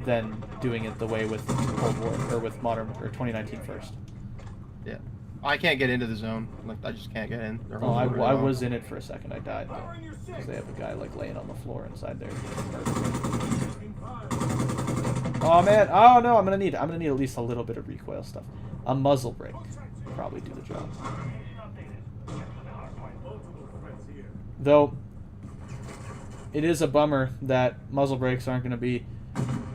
than doing it the way with Cold War or with Modern or 2019 first. Yeah. I can't get into the zone. Like, I just can't get in. Oh, I was in it for a second. I died though, because they have a guy like laying on the floor inside there. Oh man! Oh no! I'm gonna need at least a little bit of recoil stuff. A muzzle brake probably do the job. Though it is a bummer that muzzle brakes aren't gonna be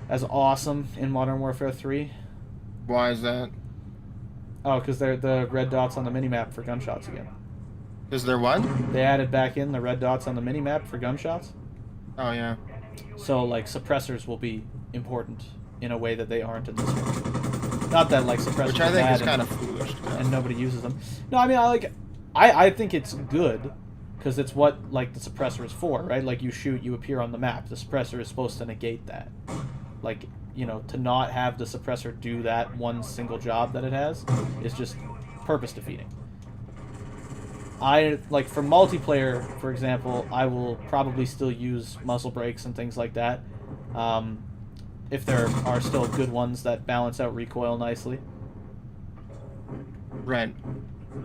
as awesome in Modern Warfare 3. Why is that? Oh, because they're the red dots on the minimap for gunshots again. Is there one? They added back in the red dots on the minimap for gunshots. Oh, yeah. So, like, suppressors will be important in a way that they aren't in this one. Not that, like, suppressors Which I think are is bad kind of foolish. and nobody uses them. No, I mean, I think it's good, because it's what, like, the suppressor is for, right? Like, you shoot, you appear on the map. The suppressor is supposed to negate that. Like, you know, to not have the suppressor do that one single job that it has is just purpose defeating. Like, for multiplayer, for example, I will probably still use muzzle brakes and things like that. If there are still good ones that balance out recoil nicely. Right.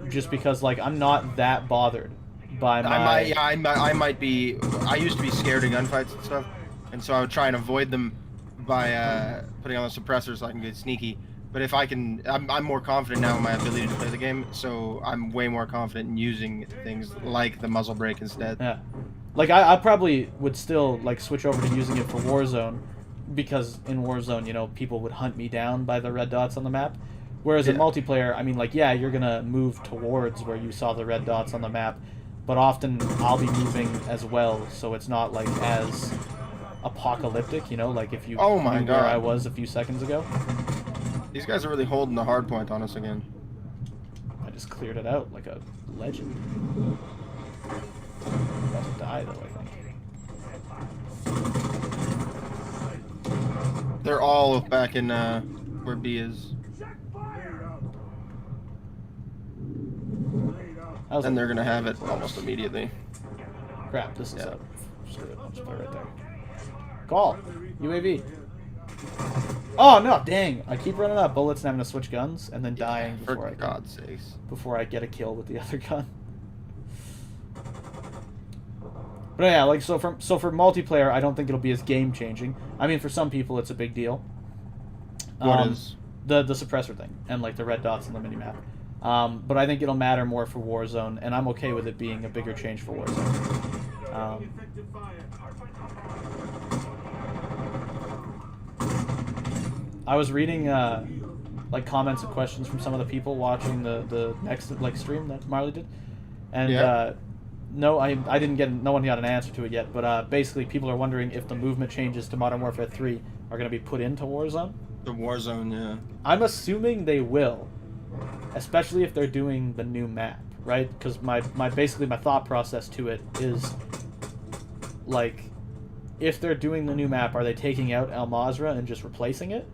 Just because, like, I'm not that bothered by my... I might be... I used to be scared of gunfights and stuff, and so I would try and avoid them by putting on the suppressor so I can get sneaky. But if I can, I'm more confident now in my ability to play the game, so I'm way more confident in using things like the muzzle brake instead. Yeah. Like, I probably would still, like, switch over to using it for Warzone, because in Warzone, you know, people would hunt me down by the red dots on the map. Whereas in multiplayer, I mean, like, yeah, you're gonna move towards where you saw the red dots on the map, but often I'll be moving as well, so it's not, like, as apocalyptic, you know, like if you Oh my knew God. where I was a few seconds ago. These guys are really holding the hard point on us again. I just cleared it out like a legend. I'm about to die, though, I think. They're all back in where B is. And they're gonna have it almost immediately. Crap, this is up. Screw it, I'll just put it right there. Call! UAV! Oh no, dang! I keep running out of bullets and having to switch guns and then dying For God's sakes. before I get a kill with the other gun. But yeah, like so for multiplayer, I don't think it'll be as game changing. I mean, for some people, it's a big deal. What is? The suppressor thing and like the red dots on the minimap. But I think it'll matter more for Warzone, and I'm okay with it being a bigger change for Warzone. I was reading like comments and questions from some of the people watching the next like stream that Marley did, and no, I didn't get, no one got an answer to it yet. But basically, people are wondering if the movement changes to Modern Warfare 3 are going to be put into Warzone. The Warzone, yeah. I'm assuming they will, especially if they're doing the new map, right? Because my basically my thought process to it is like, if they're doing the new map, are they taking out Al Mazrah and just replacing it?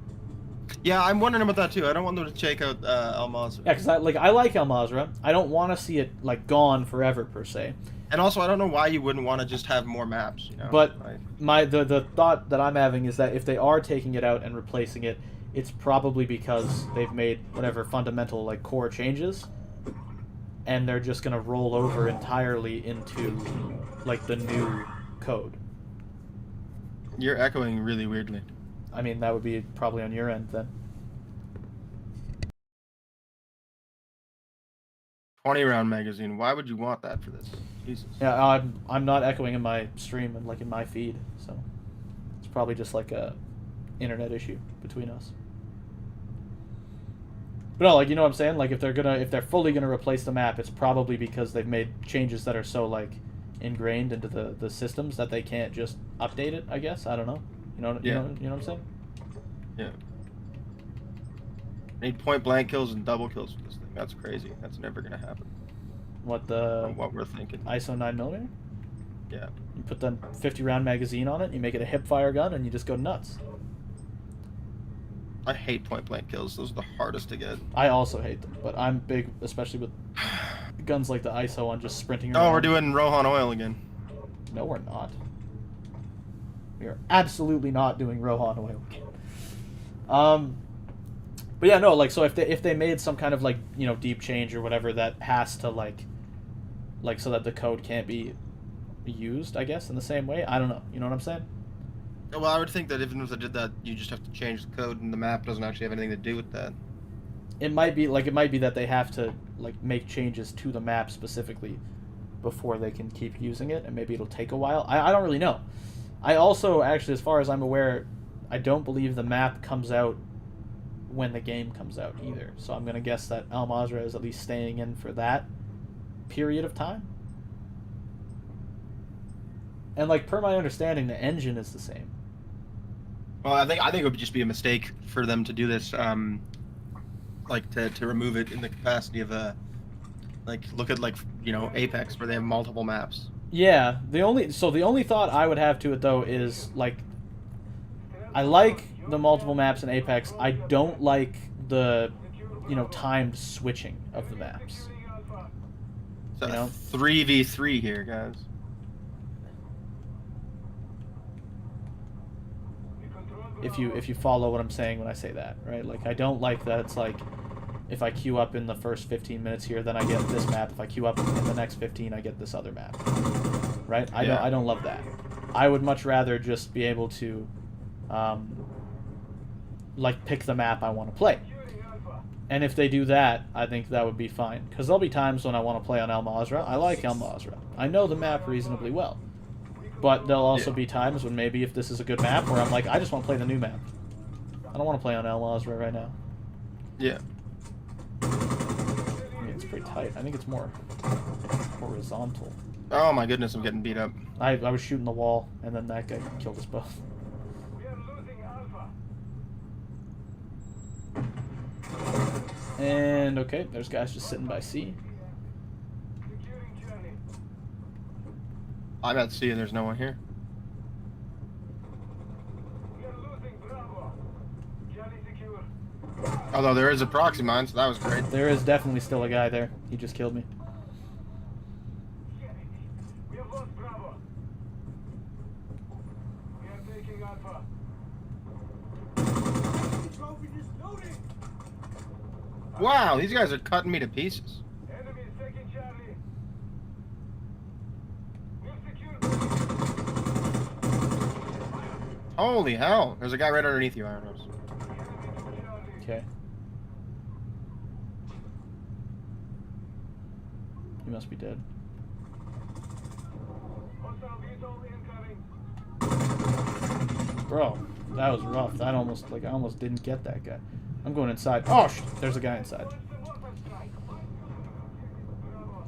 Yeah, I'm wondering about that too. I don't want them to take out Al Mazrah. Yeah, because I like Al Mazrah. I don't want to see it like gone forever per se. And also, I don't know why you wouldn't want to just have more maps. You know. But like, the thought that I'm having is that if they are taking it out and replacing it, it's probably because they've made whatever fundamental like core changes, and they're just gonna roll over entirely into like the new code. You're echoing really weirdly. I mean, that would be probably on your end then. 20-round magazine. Why would you want that for this? Jesus. Yeah, I'm not echoing in my stream and like in my feed, so it's probably just like a internet issue between us. But no, like, you know what I'm saying? Like, if they're fully gonna replace the map, it's probably because they've made changes that are so like ingrained into the systems that they can't just update it. I guess, I don't know. You know what I'm saying? Yeah. Need point blank kills and double kills with this thing. That's crazy. That's never gonna happen. What we're thinking. ISO 9mm? Yeah. You put the 50-round magazine on it, you make it a hip fire gun, and you just go nuts. I hate point blank kills. Those are the hardest to get. I also hate them, but I'm big, especially with guns like the ISO on just sprinting around. Oh, we're doing Rohan Oil again. No, we're not. We are absolutely not doing Rohan Oil. But yeah, no, like, so if they made some kind of like, you know, deep change or whatever that has to like so that the code can't be used, I guess, in the same way. I don't know. You know what I'm saying? Well, I would think that even if they did that, you just have to change the code, and the map doesn't actually have anything to do with that. It might be that they have to like make changes to the map specifically before they can keep using it, and maybe it'll take a while. I don't really know. I also, actually, as far as I'm aware, I don't believe the map comes out when the game comes out either. So I'm gonna guess that Al Mazrah is at least staying in for that period of time. And like, per my understanding, the engine is the same. Well, I think it would just be a mistake for them to do this, like to remove it in the capacity of like, look at, like, you know, Apex, where they have multiple maps. Yeah, the only thought I would have to it though is like, I like the multiple maps in Apex. I don't like the, you know, timed switching of the maps. So you know? 3v3 here, guys. If you follow what I'm saying when I say that, right? Like, I don't like that it's like, if I queue up in the first 15 minutes here, then I get this map. If I queue up in the next 15, I get this other map. Right? I don't love that. I would much rather just be able to like pick the map I want to play. And if they do that, I think that would be fine. Because there'll be times when I want to play on El Mazrah. I like El Mazrah. I know the map reasonably well. But there'll also be times when maybe if this is a good map where I'm like, I just want to play the new map. I don't want to play on El Mazrah right now. Yeah. I mean, it's pretty tight. I think it's more horizontal. Oh my goodness, I'm getting beat up. I was shooting the wall, and then that guy killed us both. We are losing Alpha. And, okay, there's guys just sitting by C. Securing Charlie. I'm at C and there's no one here. We are losing Bravo. Charlie secure. Although there is a proxy mine, so that was great. There is definitely still a guy there. He just killed me. We have lost Bravo. We are taking Alpha. Trophy is loading. Wow, these guys are cutting me to pieces. Enemy is taking Charlie. We've secured. Holy hell. There's a guy right underneath you, Iron Rose. Enemy to Charlie. Okay. He must be dead. Hostile vehicle incoming. Bro, that was rough. That almost, I almost didn't get that guy. I'm going inside. Oh, there's a guy inside.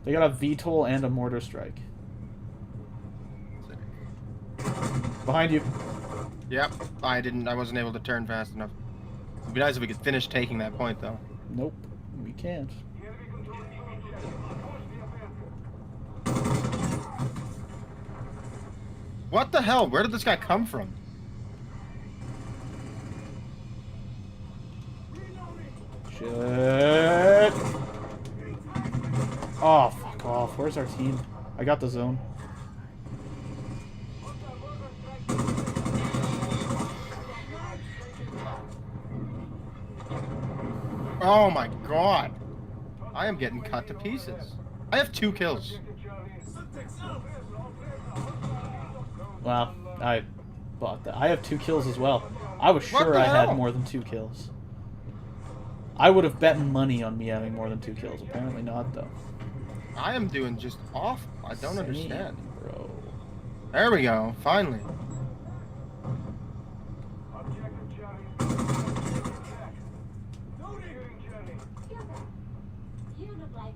They got a VTOL and a mortar strike. Behind you. Yep, I wasn't able to turn fast enough. It'd be nice if we could finish taking that point, though. Nope, we can't. The enemy controls the objective. Push the offensive. What the hell? Where did this guy come from? Shit. Oh, fuck off. Where's our team? I got the zone. Oh my god. I am getting cut to pieces. I have 2 kills. Wow, I bought that. I have 2 kills as well. I was What sure the I had hell? more than 2 kills. I would have bet money on me having more than 2 kills. Apparently not, though. I am doing just awful. I don't understand. Bro. There we go. Finally. Objective Charlie. Securing Charlie. You look like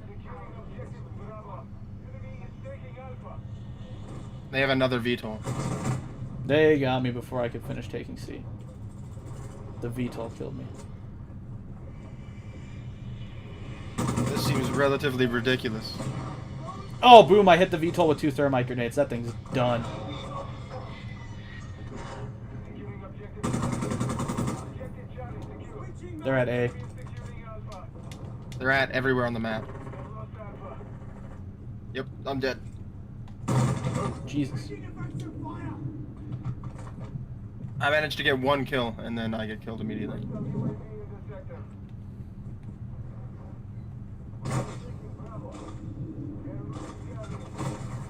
Securing objective Bravo. Enemy is taking Alpha. They have another VTOL. They got me before I could finish taking C. The VTOL killed me. This seems relatively ridiculous. Oh, boom, I hit the VTOL with 2 thermite grenades. That thing's done. Securing objective. Objective Charlie secure. They're at A. Securing Alpha. They're at everywhere on the map. We have lost Alpha. Yep, I'm dead. Jesus. I managed to get 1 kill, and then I get killed immediately. UAV in the sector.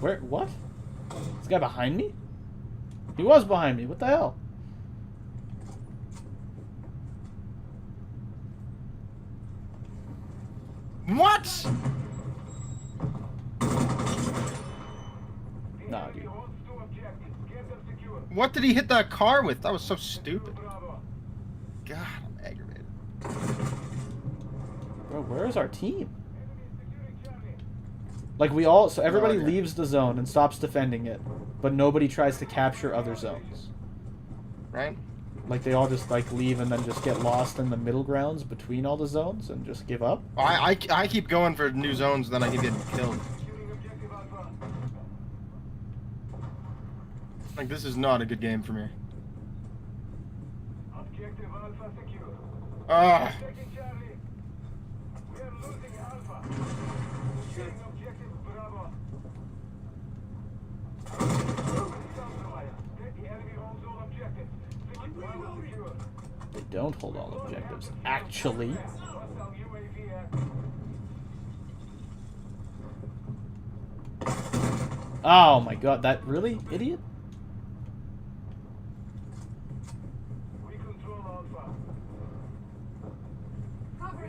Where? What? This guy behind me? He was behind me. What the hell? What? Nah, dude. Holds 2 objectives. Get them secure. What did he hit that car with? That was so stupid. Bravo. God, I'm aggravated. Bro, where is our team? Enemy is securing Charlie. Like, we all... So everybody Okay. leaves the zone and stops defending it, but nobody tries to capture other zones. Right? Like, they all just, like, leave and then just get lost in the middle grounds between all the zones and just give up. I keep going for new zones, then I keep getting killed. Securing objective Alpha. Like, this is not a good game for me. Objective Alpha secure. Ah, Taking Charlie. We are losing Alpha. Securing objective Bravo. The enemy holds all objectives. Bravo secure. They don't hold all objectives. Actually. Hostile UAV active. Oh my god, that really? Idiot? We control Alpha. cover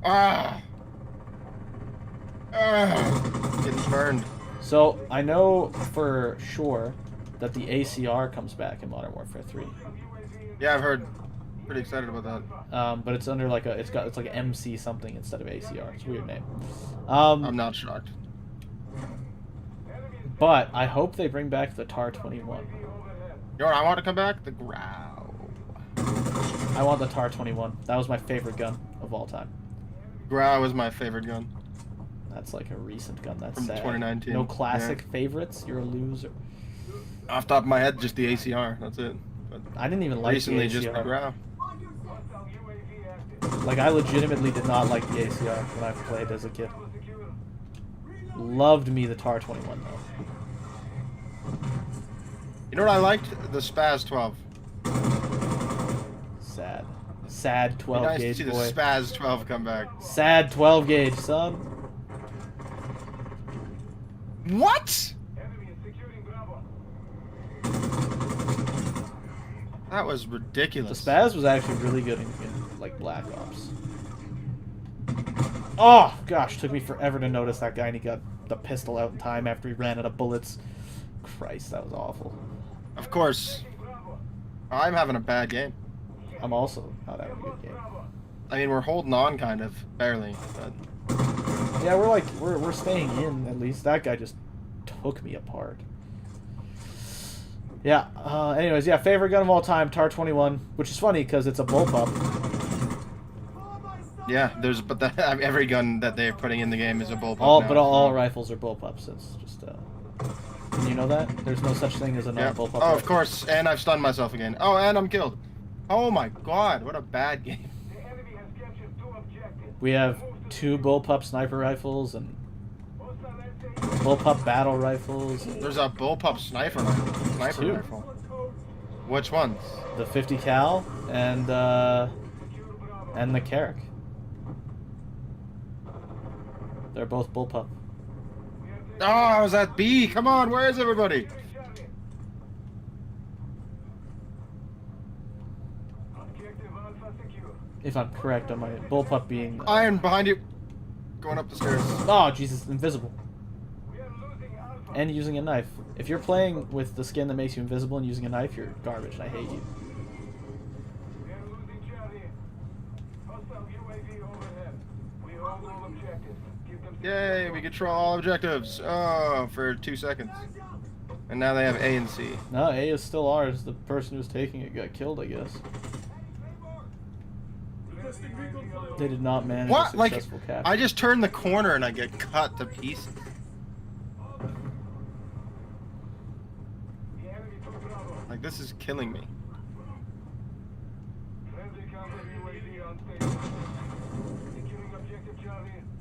Ah! Ah! Getting burned. So I know for sure that the ACR comes back in Modern Warfare 3. Yeah, I've heard. Pretty excited about that. But it's under like it's like an MC something instead of ACR. It's a weird name. I'm not shocked. But I hope they bring back the TAR-21. You know what I want to come back? The Growl. I want the TAR-21. That was my favorite gun of all time. Growl was my favorite gun. That's like a recent gun. That's From sad. 2019. No classic favorites. You're a loser. Off the top of my head, just the ACR. That's it. But I didn't even like recently, the ACR. just the Growl. Like, I legitimately did not like the ACR when I played as a kid. Loved me the TAR-21 though. You know what I liked? The Spaz 12. Sad. Sad 12 Nice to gauge see boy. the Spaz 12 come back. Sad 12 gauge, son. What? That was The ridiculous. Spaz was actually really good in like Black Ops. Oh gosh, took me forever to notice that guy, and he got the pistol out in time after he ran out of bullets. Christ, that was awful. Of course. I'm having a bad game. I'm also not having a good game. I mean, we're holding on, kind of, barely. But Yeah, we're staying in at least. That guy just took me apart. Yeah. Anyways, yeah, favorite gun of all time, TAR-21, which is funny because it's a bullpup. yeah, but every gun that they're putting in the game is a bullpup. But all rifles are bullpups. It's just. Can you know that? There's no such thing as a Yeah. non-bullpup. Oh, of course. And I've stunned myself again. Oh, and I'm killed. Oh my god, what a bad game. We have 2 bullpup sniper rifles and bullpup battle rifles. There's a bullpup sniper Two. rifle. Which ones? The 50 cal and the Carrick. They're both bullpup. Oh, I was at B. Come on, where is everybody? If I'm correct on my bullpup being. Iron behind you. Going up the stairs. Oh Jesus, invisible. And using a knife. If you're playing with the skin that makes you invisible and using a knife, you're garbage, and I hate you. Yay, we control all objectives. Oh, for 2 seconds. And now they have A and C. No, A is still ours. The person who's taking it got killed, I guess. They did not manage What? a Like, successful capture. I just turn the corner and I get cut to pieces. Like, this is killing me.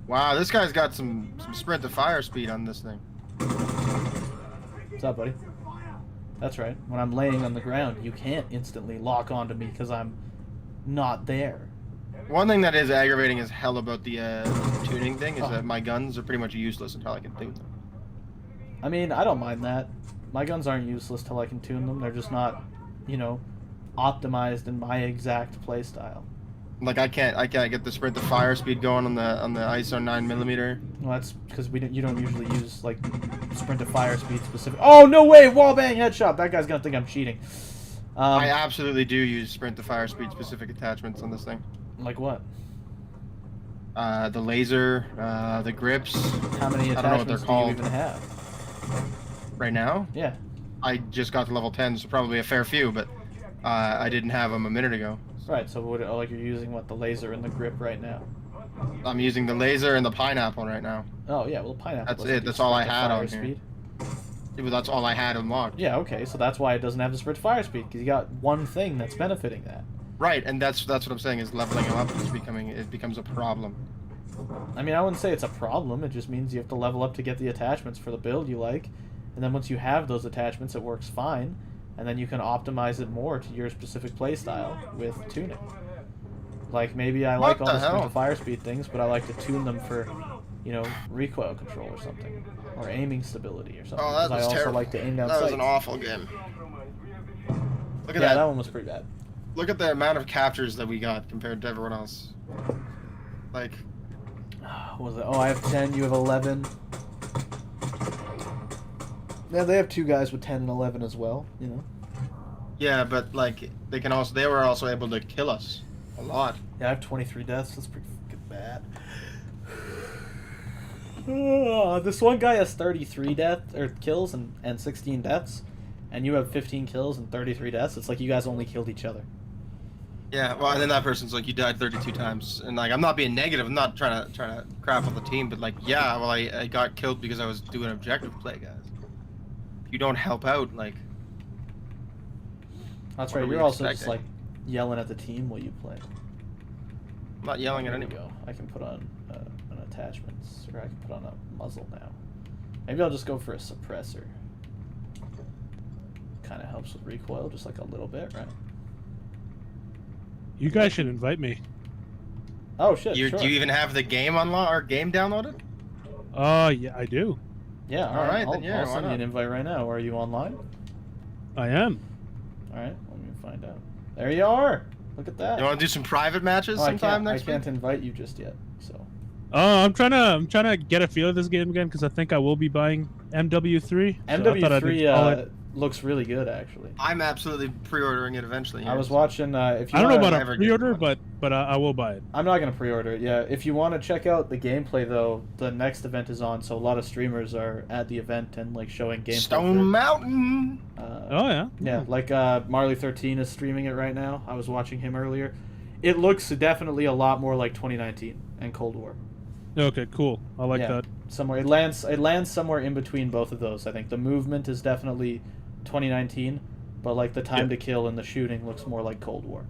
Wow, this guy's got some sprint to fire speed on this thing. What's up, buddy? That's right. When I'm laying on the ground, you can't instantly lock onto me because I'm not there. One thing that is aggravating as hell about the tuning thing is that my guns are pretty much useless until I can tune them. I mean, I don't mind that. My guns aren't useless till I can tune them. They're just not, optimized in my exact playstyle. Like I can't get the sprint to fire speed going on the ISO 9mm. Well, that's because you don't usually use like sprint to fire speed specific. Oh no way! Wallbang headshot. That guy's gonna think I'm cheating. I absolutely do use sprint to fire speed specific attachments on this thing. Like what? The laser, the grips. How many I don't know what they're attachments do you called. even have? Right now, Yeah. I just got to level 10, so probably a fair few, but I didn't have them a minute ago. Right. So you're using the laser and the grip right now? I'm using the laser and the pineapple right now. Oh yeah. Well, pineapple. That's doesn't it. do That's all I sprint to had fire on here. speed. Yeah, but that's all I had unlocked. Yeah. Okay. So that's why it doesn't have the sprint to fire speed because you got one thing that's benefiting that. Right, and that's what I'm saying is leveling them up becomes a problem. I mean, I wouldn't say it's a problem. It just means you have to level up to get the attachments for the build you like. And then once you have those attachments, it works fine. And then you can optimize it more to your specific playstyle with tuning. Like, maybe I like all the sprint to fire speed things, but I like to tune them for, recoil control or something. Or aiming stability or something. Oh, that 'cause was I also terrible. like to aim down That was sights. an awful game. Look at Yeah, that. that one was pretty bad. Look at the amount of captures that we got compared to everyone else. Like, What was it? Oh, I have 10. You have 11. Yeah, they have two guys with 10 and 11 as well. You know. yeah, but like they were also able to kill us a lot. Yeah, I have 23 deaths. That's pretty fucking bad. This one guy has 33 deaths or kills and 16 deaths, and you have 15 kills and 33 deaths. It's like you guys only killed each other. Yeah, well, and then that person's like, you died 32 times, and like, I'm not being negative. I'm not trying to crap on the team, but like, yeah, well, I got killed because I was doing objective play, guys. If you don't help out, like, That's what right. are we You're also just expecting? like yelling at the team while you play. I'm not yelling at There we anyone. go. I can put on an attachments, or I can put on a muzzle now. Maybe I'll just go for a suppressor. Kind of helps with recoil, just like a little bit, right? You guys should invite me. Oh shit! Sure. Do you even have the game game downloaded? Yeah, I do. Yeah. All right, I'll, then, yeah, I'll why send you not? an invite right now. Are you online? I am. All right. Let me find out. There you are. Look at that. You want to do some private matches Oh, sometime I next can't week? invite you just yet. So. I'm trying to get a feel of this game again because I think I will be buying MW3. so I thought I'd install it. MW3 looks really good actually. I'm absolutely pre-ordering it eventually. I was watching. If you I don't know wanna- about never a get pre-order, one. but I will buy it. I'm not gonna pre-order it. Yeah, if you want to check out the gameplay though, the next event is on, so a lot of streamers are at the event and like showing gameplay. Stone Mountain. Oh yeah. Yeah, like Marley13 is streaming it right now. I was watching him earlier. It looks definitely a lot more like 2019 and Cold War. Okay, cool. I like Yeah, that. somewhere it lands somewhere in between both of those. I think the movement is definitely 2019, but like the time Yeah. to kill and the shooting looks more like Cold War.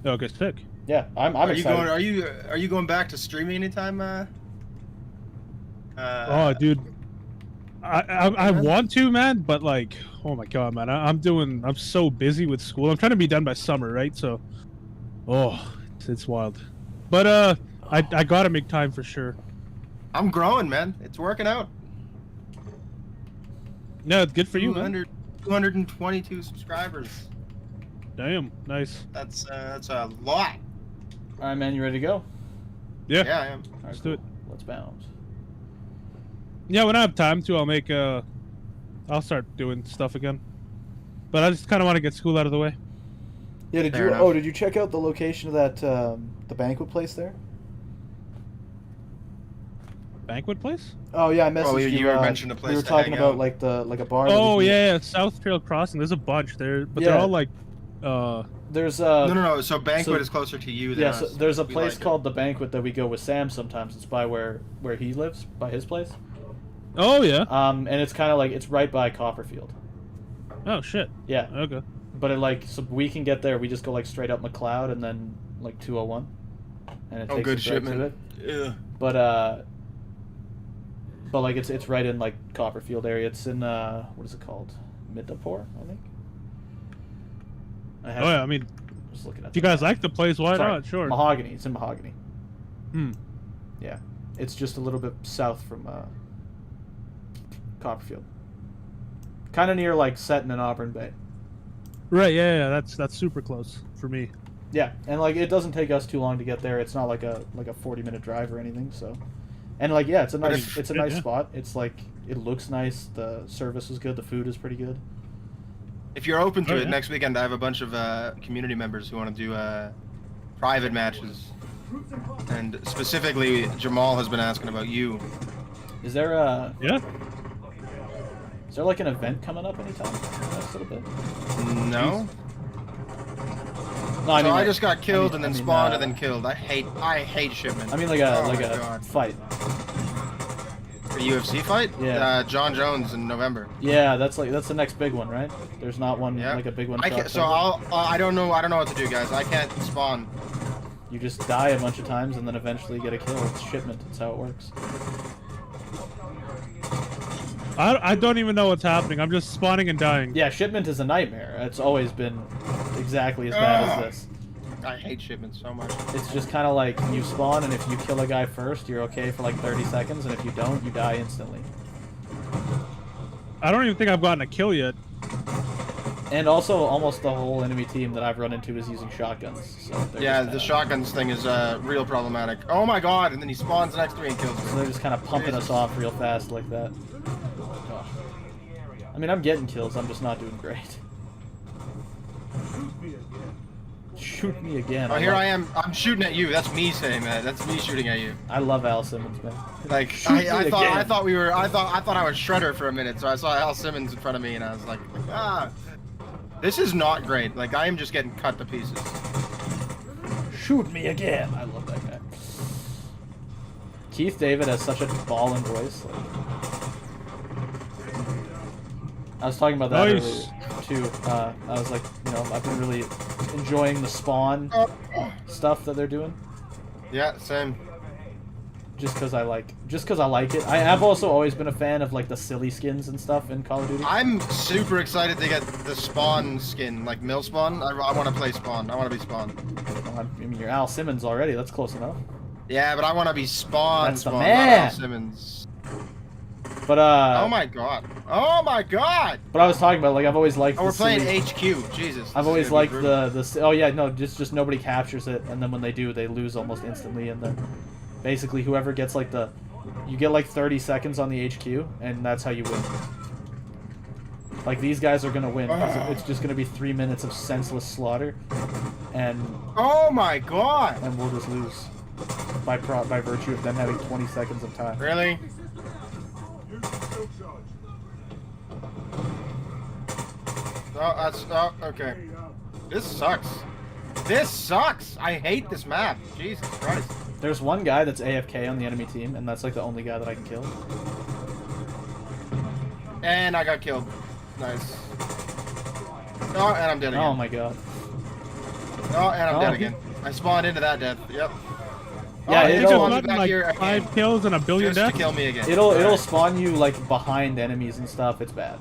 Okay, sick. Yeah, I'm Are you excited. going? Are you going back to streaming anytime? Oh, dude. I want to, man, but like, oh my god, man, I'm so busy with school. I'm trying to be done by summer, right? So, it's wild. But I gotta make time for sure. I'm growing, man. It's working out. No, it's good for you, man. 222 subscribers. Damn, nice. That's a lot. All right, man, you ready to go? Yeah, Yeah, I am. All right, let's do it. Let's bounce. Yeah, when I have time to, I'll start doing stuff again. But I just kind of want to get school out of the way. Yeah, did Fair you? enough. Oh, did you check out the location of that the banquet place there? Banquet place? Oh yeah, I messaged Oh, you. you mentioned a place We were to talking hang about out. like a bar. that Oh we- yeah, South Trail Crossing. There's a bunch there, but Yeah. they're all like, There's No. So banquet so- is closer to you than yeah, us. so there's a We place like it. called the Banquet that we go with Sam sometimes. It's by where he lives, by his place. oh yeah. And it's kind of like it's right by Copperfield. Oh shit. Yeah, Okay. but it like so we can get there. We just go like straight up McLeod and then like 201, and it Oh, takes good us right to shipment. it. Yeah. But like it's right in like Copperfield area. It's in what is it called? Midnapore, I think. Oh yeah. I mean, Just looking at. if you the guys map. like the place, why Sorry, not? Sure. Mahogany. It's in Mahogany. Hmm. Yeah, it's just a little bit south from Copperfield. Kind of near like Seton and Auburn Bay. Right. Yeah. That's super close for me. Yeah, and like it doesn't take us too long to get there. It's not like a 40-minute drive or anything. So, and like yeah, it's a But nice if- it's a nice yeah. spot. It's like it looks nice. The service is good. The food is pretty good. If you're open to Oh, it, yeah. next weekend I have a bunch of community members who want to do private matches. And specifically, Jamal has been asking about you. Is there Yeah. like an event coming up anytime? in the next little bit? No? No, I So mean I like- just got killed and then I mean, spawned and then killed. I hate shipment. I mean like Oh a my God. fight. A UFC fight? Yeah. John Jones in November. Yeah, that's the next big one, right? There's not one Yeah. like a big one. I for can't, so October? I don't know what to do, guys. I can't spawn. You just die a bunch of times and then eventually get a kill. It's shipment. It's how it works. I don't even know what's happening. I'm just spawning and dying. Yeah, shipment is a nightmare. It's always been exactly as bad Ugh. as this. I hate shipment so much. It's just kind of like you spawn, and if you kill a guy first, you're okay for like 30 seconds, and if you don't, you die instantly. I don't even think I've gotten a kill yet. And also, almost the whole enemy team that I've run into is using shotguns. So they're Yeah, just the kinda- shotguns thing is real problematic. Oh my god! And then he spawns next to me and kills So me. they're just kind of pumping us off real fast like that. Ugh. I mean, I'm getting kills. I'm just not doing great. Shoot me again. Oh, here I am. I'm shooting at you. That's me saying that. That's me shooting at you. I love Al Simmons, man. Like Shoot me I thought again. I thought we were I thought I was Shredder for a minute, so I saw Al Simmons in front of me and I was like, ah, this is not great. Like I am just getting cut to pieces. Shoot me again. I love that guy. Keith David has such a ballin' voice. Like, I was talking about that Nice. earlier too. I was like, you know, I've been really enjoying the Spawn stuff that they're doing, Yeah, same. just because I like it. I have also always been a fan of like the silly skins and stuff in Call of Duty. I'm super excited to get the Spawn skin, like Mill Spawn. I want to play Spawn. I want to be Spawn. I mean, you're Al Simmons already. That's close enough. Yeah, but I want to be Spawn. That's the Spawn, man. not Al Simmons. But Oh my god. Oh my god. But I was talking about like I've always liked. Oh, we're the playing silly- HQ. Jesus. I've this always is gonna be liked brutal. the oh yeah, no, just nobody captures it, and then when they do, they lose almost instantly, and then basically whoever gets like you get like 30 seconds on the HQ, and that's how you win. Like these guys are gonna win. 'Cause it's just gonna be 3 minutes of senseless slaughter, and Oh my god. we'll just lose by virtue of them having 20 seconds of time. Really? Oh, that's okay. This sucks. This sucks. I hate this map. Jesus Christ. There's one guy that's AFK on the enemy team, and that's like the only guy that I can kill. And I got killed. Nice. Oh, and I'm dead again. Oh my god. Oh, and I'm Oh. dead again. I spawned into that death. Yep. Yeah, oh, it You it just just all- spawned gotten back like here again. 5 kills and a billion Just to deaths? kill me again. It'll Alright. spawn you like behind enemies and stuff. It's bad.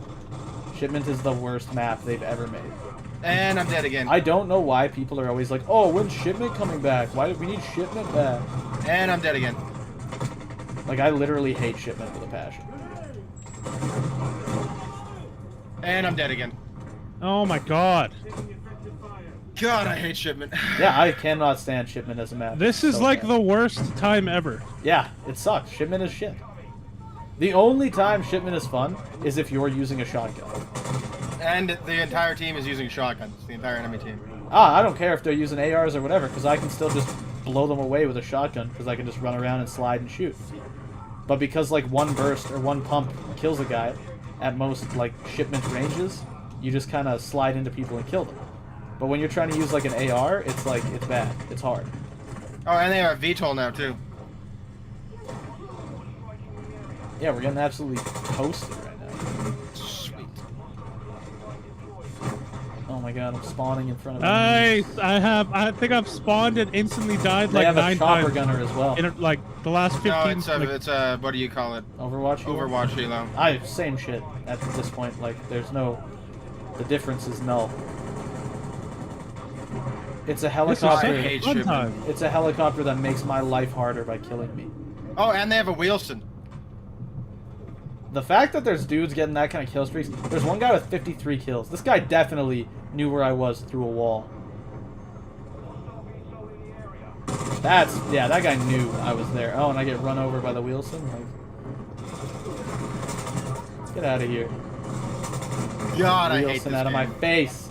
Shipment is the worst map they've ever made. And I'm dead again. I don't know why people are always like, "Oh, when's Shipment coming back? Why do we need Shipment back?" And I'm dead again. Like I literally hate Shipment with a passion. And I'm dead again. Oh my god. God, I hate shipment. Yeah, I cannot stand Shipment as a map. This It's is so like bad. the worst time ever. Yeah, it sucks. Shipment is shit. The only time Shipment is fun is if you're using a shotgun. And the entire team is using shotguns. The entire enemy team. I don't care if they're using ARs or whatever, because I can still just blow them away with a shotgun, because I can just run around and slide and shoot. But because like one burst or one pump kills a guy at most like Shipment ranges, you just kind of slide into people and kill them. But when you're trying to use like an AR, it's like it's bad. It's hard. Oh, and they have VTOL now too. Yeah, we're getting absolutely toasted right now. Sweet. Oh my god, I'm spawning in front of them. Nice. I think I've spawned and instantly died They like have a 9 chopper times. gunner as well. In like the last 15. No, it's like, what do you call it? Overwatch. Hero? Overwatch Halo. Same shit at this point. Like, there's no. The difference is null. It's a this is helicopter. such hate a fun shipment. time. It's a helicopter that makes my life harder by killing me. Oh, and they have a Wheelson. The fact that there's dudes getting that kind of kill streaks. There's one guy with 53 kills. This guy definitely knew where I was through a wall. Yeah, that guy knew I was there. Oh, and I get run over by the Wheelson. Like, let's get out of here. God, I hate Wheelson this out of my game. face.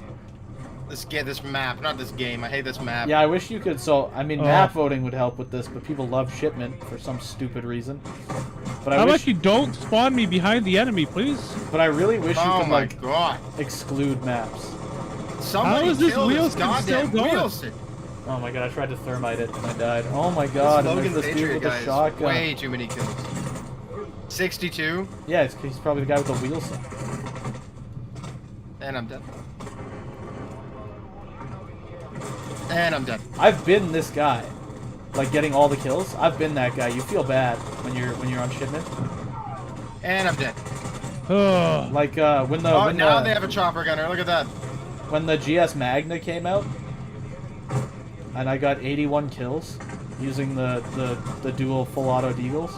This map, not this game. I hate this map. Yeah, I wish you could. So, I mean, Oh. map voting would help with this, but people love Shipment for some stupid reason. But How I about wish, you don't spawn me behind the enemy, please? but I really wish you Oh could my like god. exclude maps. Somebody How is this kill this Wheelson goddamn still going? Wheelson. Oh my god, I tried to thermite it and I died. Oh my god, and Logan there's this dude Patriot with a guy shotgun. way too many kills. 62, Yeah, he's probably the guy with the Wheelson. and I'm dead. And I'm dead. I've been this guy, like getting all the kills. I've been that guy. You feel bad when you're on Shipment. And I'm dead. Ugh. Like when Oh, when now the, they have a chopper gunner. Look at that. when the GS Magna came out, and I got 81 kills using the dual full auto deagles.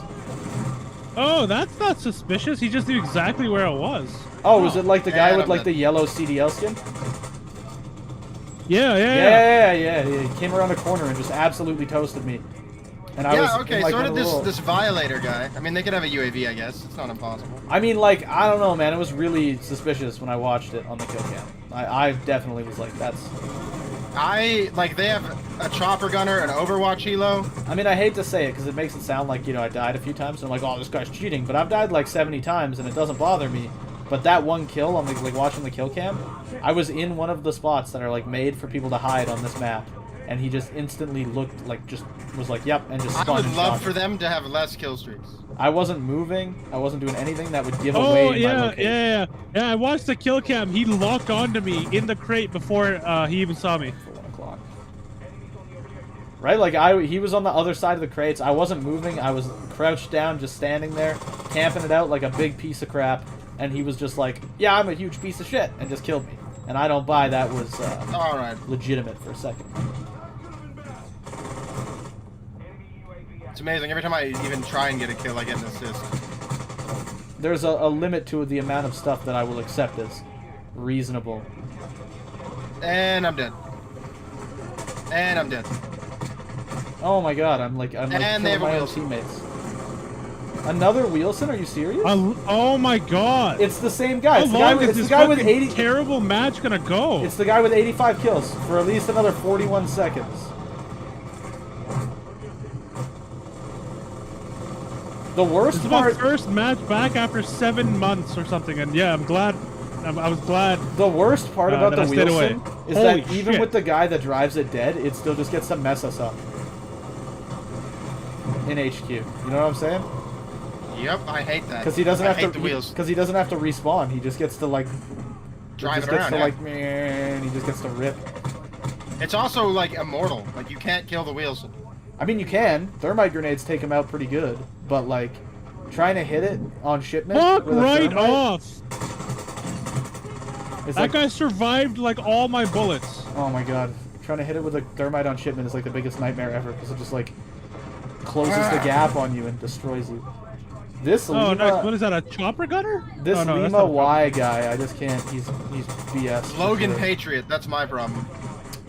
Oh, that's not suspicious. He just knew exactly where it was. Oh, was it like the guy And with I'm like dead. the yellow CDL skin? Yeah, yeah, yeah. Yeah. He came around the corner and just absolutely toasted me. And I was Yeah, in, okay, like, so one did of the little- this Violator guy. I mean, they could have a UAV, I guess. It's not impossible. I mean, like, I don't know, man. It was really suspicious when I watched it on the kill cam. I definitely was like, that's... They have a chopper gunner, an Overwatch helo. I mean, I hate to say it because it makes it sound like, you know, I died a few times and I'm like, oh, this guy's cheating. But I've died like 70 times and it doesn't bother me. But that one kill on the, like, watching the kill cam, I was in one of the spots that are, like, made for people to hide on this map. And he just instantly looked like, just was like, yep, and just I spun would and love shot for me. them to have less kill streaks. I wasn't moving. I wasn't doing anything that would give Oh, away my yeah, location. yeah. I watched the kill cam. He locked onto me in the crate before he even saw me. For 1 o'clock. Right, like he was on the other side of the crates. I wasn't moving. I was crouched down, just standing there, camping it out like a big piece of crap. And he was just like, "Yeah, I'm a huge piece of shit," and just killed me. And I don't buy that was All right. legitimate for a second. It's amazing. Every time I even try and get a kill, I get an assist. There's a limit to the amount of stuff that I will accept as reasonable. And I'm dead. And I'm dead. Oh my god, I'm like And killing they have a my own Wilson. teammates. Another Wilson? Are you serious? Oh my god. It's the same guy. How It's the guy long with, is it's the this guy with fucking 80. terrible match gonna go? It's the guy with 85 kills for at least another 41 seconds. The worst This is my part. first match back after 7 months or something, and yeah, I'm glad. I was glad. The worst part about that the I stayed Wilson away. is Holy that even shit. with the guy that drives it dead, it still just gets to mess us up in HQ. You know what I'm saying? Yep, I hate that. Because he doesn't I have hate to. the wheels. Because he doesn't have to respawn. He just gets to like. Drive just it gets around. to Yeah. like. Meh, and he just gets to rip. It's also like immortal. Like you can't kill the wheels. I mean, you can. Thermite grenades take him out pretty good, but like, trying to hit it on shipment. Fuck with a right thermite, off. It's That like, guy survived like all my bullets. oh my god, trying to hit it with a thermite on shipment is like the biggest nightmare ever because it just like closes the gap on you and destroys you. This Oh, Lima, nice. What is that? A chopper gunner? this oh, no, that's Lima not a Y guy, I just can't. He's BS. for Logan sure. Patriot. That's my problem.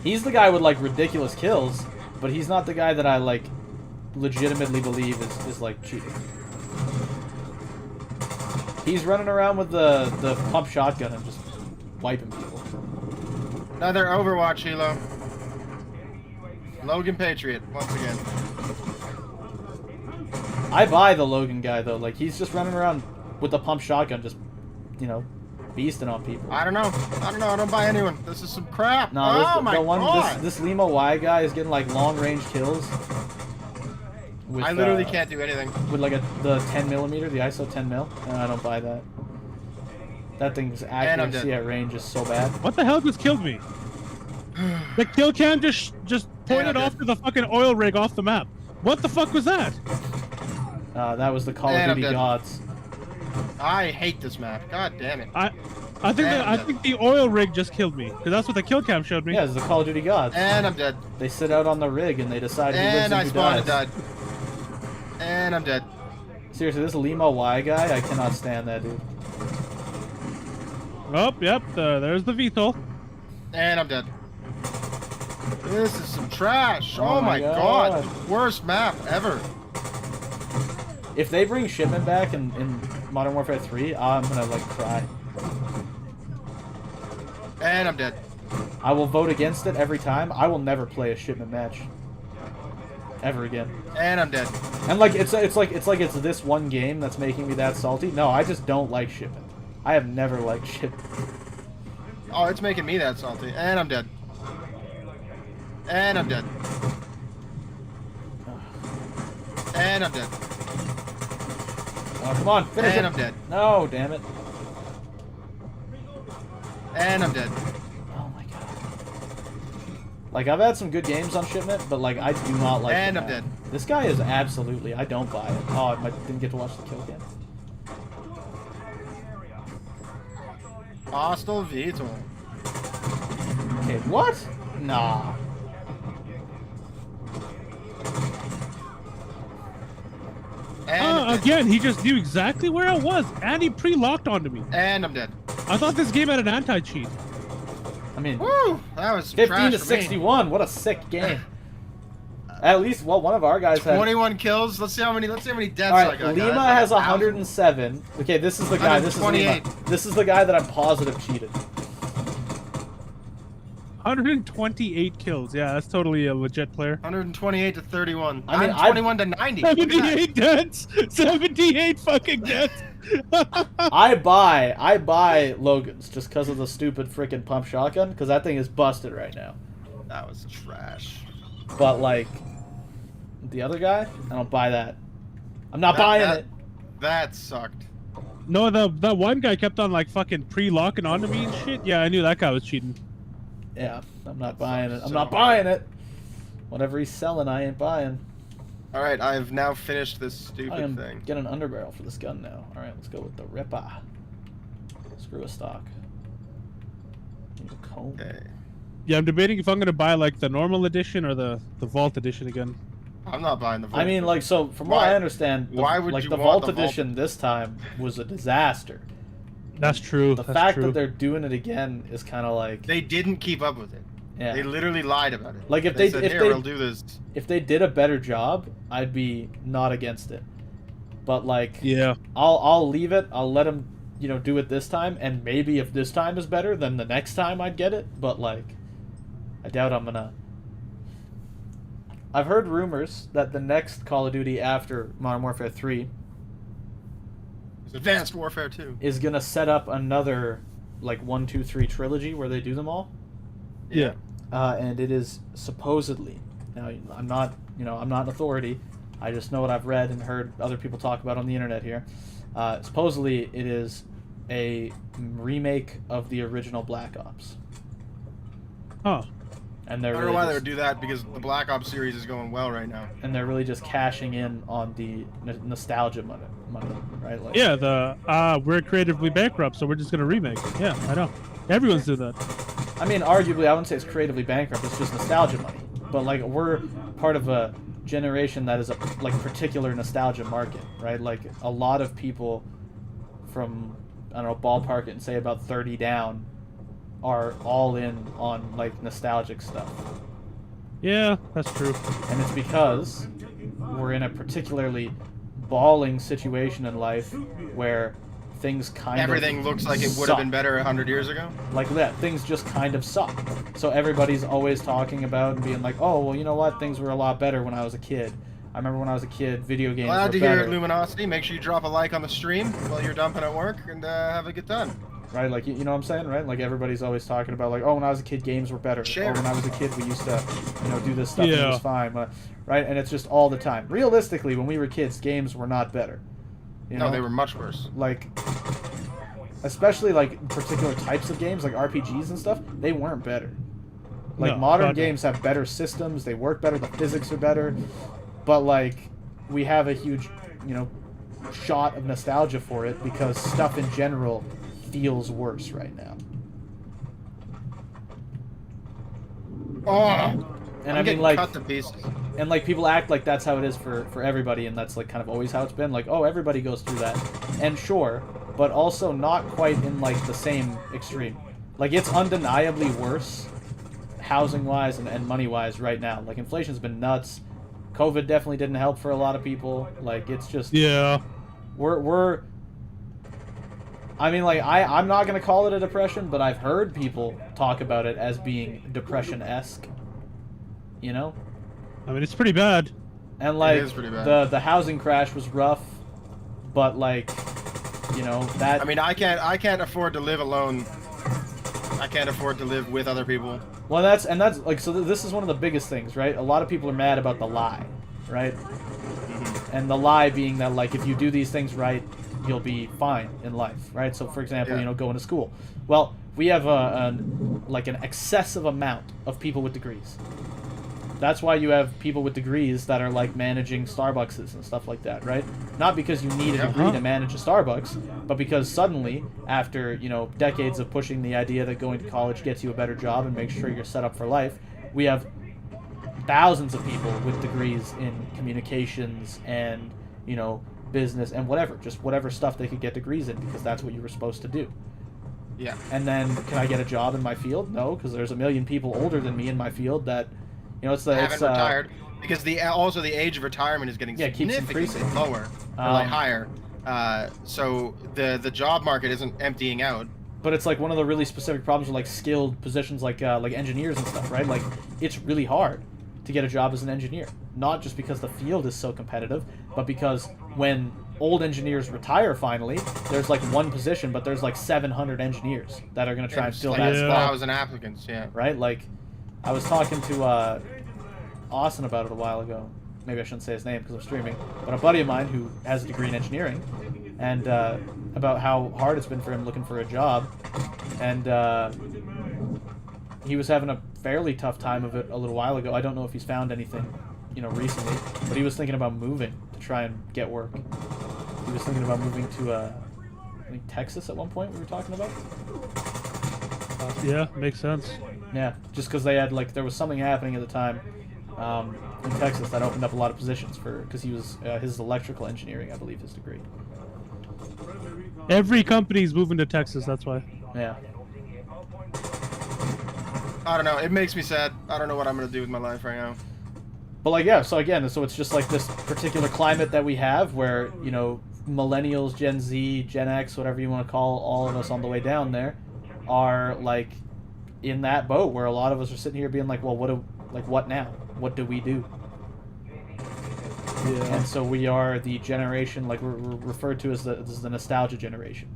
He's the guy with like ridiculous kills, but he's not the guy that I like legitimately believe is like cheating. He's running around with the pump shotgun and just wiping people. Another Overwatch helo. Logan Patriot once again. I buy the Logan guy though. Like he's just running around with the pump shotgun, just beasting on people. I don't know. I don't buy anyone. This is some crap. No, this, oh my god. this Lima Y guy is getting like long range kills. With, I literally can't do anything. With like the 10mm, the ISO 10 mil, and I don't buy that. That thing's I'm accuracy dead. at range is so bad. What the hell just killed me? The kill cam just pointed I'm off dead. to the fucking oil rig off the map. What the fuck was that? That was the Call And of I'm Duty dead. gods. I hate this map. God damn it. I think And I'm I dead. think the oil rig just killed me because that's what the kill cam showed me. Yeah, it's the Call of Duty gods. And I'm dead. They sit out on the rig and they decide who lives And and I who spawned and dies. died. And I'm dead. Seriously, this Lima Y guy, I cannot stand that dude. Oh, yep. There's the VTOL. And I'm dead. This is some trash. Oh Oh, my my god. God. Worst map ever. If they bring shipment back in Modern Warfare 3, I'm gonna like cry. And I'm dead. I will vote against it every time. I will never play a shipment match. Ever again. And I'm dead. And like it's this one game that's making me that salty. No, I just don't like shipment. I have never liked shipment. Oh, it's making me that salty. And I'm dead. And I'm dead. And I'm dead. Oh, come on, finish And it. I'm dead. No, damn it. And I'm dead. Oh my god. Like I've had some good games on shipment, but like I do not like. And the I'm map. dead. This guy is absolutely. I don't buy it. Oh, I didn't get to watch the kill cam. Hostile VTOL. Okay, what? Nah. And Oh, I'm Again, he just knew exactly where I was, and he pre-locked onto me. And I'm dead. I thought this game had an anti-cheat. I mean, Woo! That was 15 trash to for me. 61. What a sick game. At least, well, one of our guys had. 21 kills. Let's see how many deaths All I right, got. Lima guys. has Like 107. Okay, this is the guy. This is Lima. 128. This is the guy that I'm positive cheated. 128 kills. Yeah, that's totally a legit player. 128 to 31. I mean, I'm 21 to 90. Look at that. 78 deaths. 78 fucking deaths. I buy Logan's just because of the stupid freaking pump shotgun, because that thing is busted right now. That was trash. But like the other guy, I don't buy that. I'm not buying it. That sucked. No, that one guy kept on like fucking pre-locking onto me and shit. Yeah, I knew that guy was cheating. Yeah, I'm not That buying it. sucks I'm so not buying it. Whatever he's selling, I ain't buying. All right, I've now finished this I stupid am thing. get an underbarrel for this gun now. All right, let's go with the Ripper. Screw a stock. Need a comb. Okay. Yeah, I'm debating if I'm gonna buy like the normal edition or the Vault edition again. I'm not buying the Vault. I mean, like, so from what Why- I understand, why would like you the want Vault the Vault edition this time was a disaster. That's true. The That's fact true. that they're doing it again is kind of like, They didn't keep up with it. yeah. They literally lied about it. Like, if they they- said, if here, they- we'll do this. If they did a better job, I'd be not against it. But like, Yeah. I'll leave it. I'll let them, do it this time, and maybe if this time is better, then the next time I'd get it. But like, I doubt I'm gonna. I've heard rumors that the next Call of Duty after Modern Warfare 3 It's Advanced Warfare 2. is gonna set up another like 1, 2, 3 trilogy where they do them all. Yeah. And it is supposedly, now I'm not an authority, I just know what I've read and heard other people talk about on the internet here. Supposedly it is a remake of the original Black Ops, Huh. and I they're don't know really why they just, would do that because the Black Ops series is going well right now. and they're really just cashing in on the nostalgia money, right? Like, Yeah, we're creatively bankrupt, so we're just gonna remake it. Yeah, I know. Everyone's doing that. I mean, arguably, I wouldn't say it's creatively bankrupt. It's just nostalgia money. But like, we're part of a generation that is a like particular nostalgia market, right? Like, a lot of people from, I don't know, ballpark it and say about 30 down are all in on like nostalgic stuff, Yeah, that's true. and it's because we're in a particularly balling situation in life where things kind Everything of looks like it would have been suck. better 100 years ago. Like that, things just kind of suck. So everybody's always talking about and being like, oh, well, you know what? Things were a lot better when I was a kid. I remember when I was a kid, video games Glad were to hear better. it, Luminosity. Make sure you drop a like on the stream while you're dumping at work and have a good time. Right? Like, you know what I'm saying, right? Like, everybody's always talking about, like, oh, when I was a kid, games were better. Share. Or when I was a kid, we used to, do this stuff and it Yeah. was fine. Right? And it's just all the time. Realistically, when we were kids, games were not better. You No, know? they were much worse. Like, especially, like, particular types of games, like RPGs and stuff, they weren't better. Like, No, modern God, no. games have better systems, they work better, the physics are better, but, like, we have a huge, shot of nostalgia for it because stuff in general feels worse right now. Oh, And I'm I mean, getting like, cut to pieces. and like people act like that's how it is for everybody, and that's like kind of always how it's been. Like, oh, everybody goes through that, and sure, but also not quite in like the same extreme. Like, it's undeniably worse, housing wise and money wise right now. Like, inflation's been nuts. COVID definitely didn't help for a lot of people. Like, it's just Yeah. we're. I mean, like, I'm not gonna call it a depression, but I've heard people talk about it as being depression-esque. You know? I mean, it's pretty bad. And like is pretty bad. the housing crash was rough, but like, that. I mean, I can't afford to live alone. I can't afford to live with other people. well, that's like, so this is one of the biggest things, right? A lot of people are mad about the lie, right? And the lie being that, like, if you do these things right, you'll be fine in life, right? So, for example, Yeah. going to school. Well, we have an excessive amount of people with degrees. That's why you have people with degrees that are like managing Starbucks and stuff like that, right? Not because you need a Yeah. degree to manage a Starbucks, but because suddenly, after decades of pushing the idea that going to college gets you a better job and makes sure you're set up for life, we have thousands of people with degrees in communications and business, and whatever, just whatever stuff they could get degrees in, because that's what you were supposed to do. Yeah. And then, can I get a job in my field? No, because there's a million people older than me in my field that, you know, Haven't retired, because also the age of retirement is getting keeps significantly increasing. lower, or like higher. So the job market isn't emptying out. But it's like one of the really specific problems with like skilled positions like engineers and stuff, right? Like, it's really hard to get a job as an engineer. Not just because the field is so competitive, but because when old engineers retire finally, there's like one position, but there's like 700 engineers that are going to try and fill like that spot. 1,000 applicants, yeah. Right? Like, I was talking to Austin about it a while ago. Maybe I shouldn't say his name because I'm streaming. But a buddy of mine who has a degree in engineering, and about how hard it's been for him looking for a job, and he was having a fairly tough time of it a little while ago. I don't know if he's found anything, you know, recently, but he was thinking about moving to try and get work. He was thinking about moving to I think Texas at one point. We were talking about. Yeah, makes sense. Yeah, just because they had like there was something happening at the time in Texas that opened up a lot of positions for because he was his electrical engineering, I believe, his degree. Every company's moving to Texas, that's why. Yeah. I don't know. It makes me sad. I don't know what I'm gonna do with my life right now. But like, yeah, so again, so it's just like this particular climate that we have where, you know, millennials, Gen Z, Gen X, whatever you want to call all of us on the way down there, are like in that boat where a lot of us are sitting here being like, well, what now? What do we do? Yeah. And so we are the generation, like we're referred to as the nostalgia generation.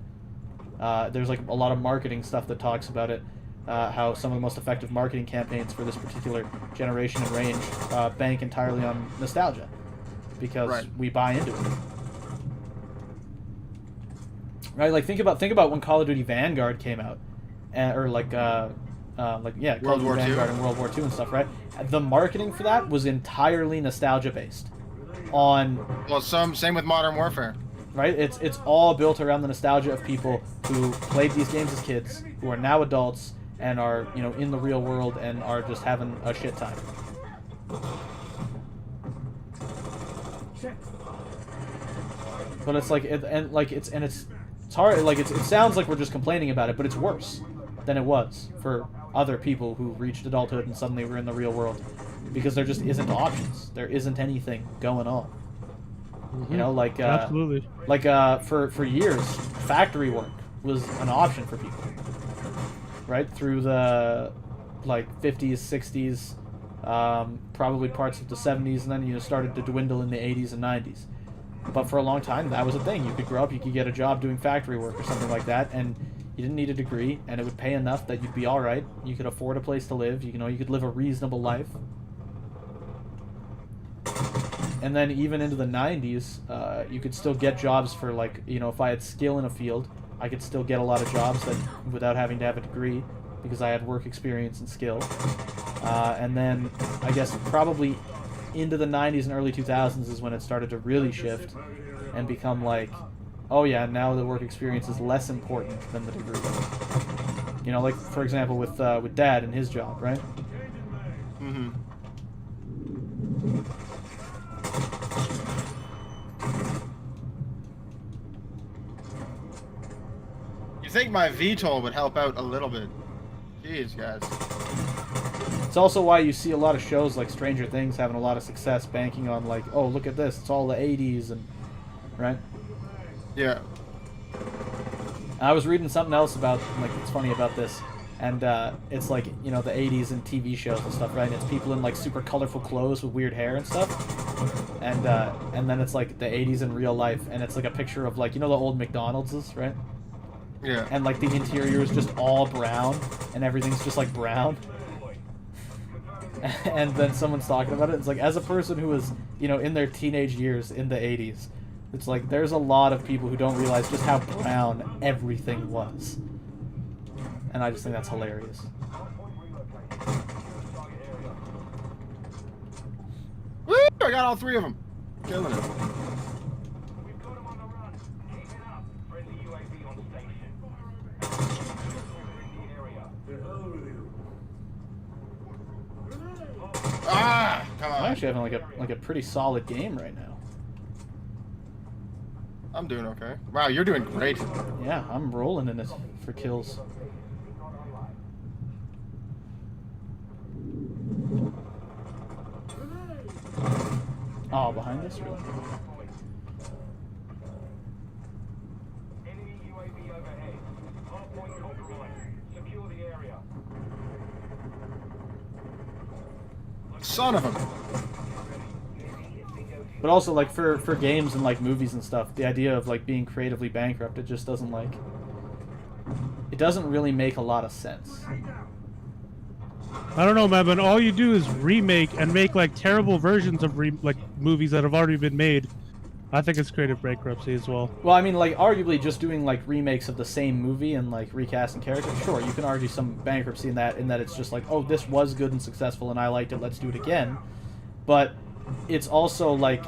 There's like a lot of marketing stuff that talks about it, how some of the most effective marketing campaigns for this particular generation and range bank entirely on nostalgia, because we buy into it. Right, like think about when Call of Duty Vanguard came out, or like Call of Duty Vanguard and World War II and stuff. Right, the marketing for that was entirely nostalgia based. Same with Modern Warfare. Right, it's all built around the nostalgia of people who played these games as kids, who are now adults and are, you know, in the real world and are just having a shit time. But it's like it's hard. Like it sounds like we're just complaining about it, but it's worse than it was for other people who reached adulthood and suddenly were in the real world, because there just isn't options. There isn't anything going on. Mm-hmm. You know, like absolutely. Like for years, factory work was an option for people. Right through the like 50s, 60s, probably parts of the 70s, and then, you know, started to dwindle in the 80s and 90s. But for a long time, that was a thing. You could grow up, you could get a job doing factory work or something like that, and you didn't need a degree, and it would pay enough that you'd be all right. You could afford a place to live. You know, you could live a reasonable life. And then even into the 90s, you could still get jobs for, like, you know, if I had skill in a field, I could still get a lot of jobs that without having to have a degree, because I had work experience and skill. And then I guess probably into the 90s and early 2000s is when it started to really shift and become like, oh yeah, now the work experience is less important than the degree. You know, like for example with Dad and his job, right? Mm-hmm. You think my VTOL would help out a little bit? Jeez, guys. It's also why you see a lot of shows like Stranger Things having a lot of success banking on like, oh, look at this, it's all the 80s, and right? Yeah. I was reading something else about, like, it's funny about this, and it's like, you know, the 80s and TV shows and stuff, right? And it's people in like super colorful clothes with weird hair and stuff, and then it's like the 80s in real life, and it's like a picture of, like, you know, the old McDonald's, right? Yeah. And like the interior is just all brown, and everything's just like brown. And then someone's talking about it. It's like, as a person who was, you know, in their teenage years in the 80s, it's like there's a lot of people who don't realize just how brown everything was. And I just think that's hilarious. Woo! I got all three of them. Killing it. Ah, come on. I'm actually having like a pretty solid game right now. I'm doing okay. Wow, you're doing great. Yeah, I'm rolling in it for kills. Oh, behind us, really? Enemy UAV overhead. Hardpoint compromised. Secure the area. Son of a... But also, like, for games and, like, movies and stuff, the idea of, like, being creatively bankrupt, it just doesn't, like... It doesn't really make a lot of sense. I don't know, man, but all you do is remake and make like terrible versions of like movies that have already been made. I think it's creative bankruptcy as well. Well, I mean, like, arguably just doing, like, remakes of the same movie and, like, recasting characters, sure, you can argue some bankruptcy in that it's just like, oh, this was good and successful and I liked it, let's do it again. But it's also, like,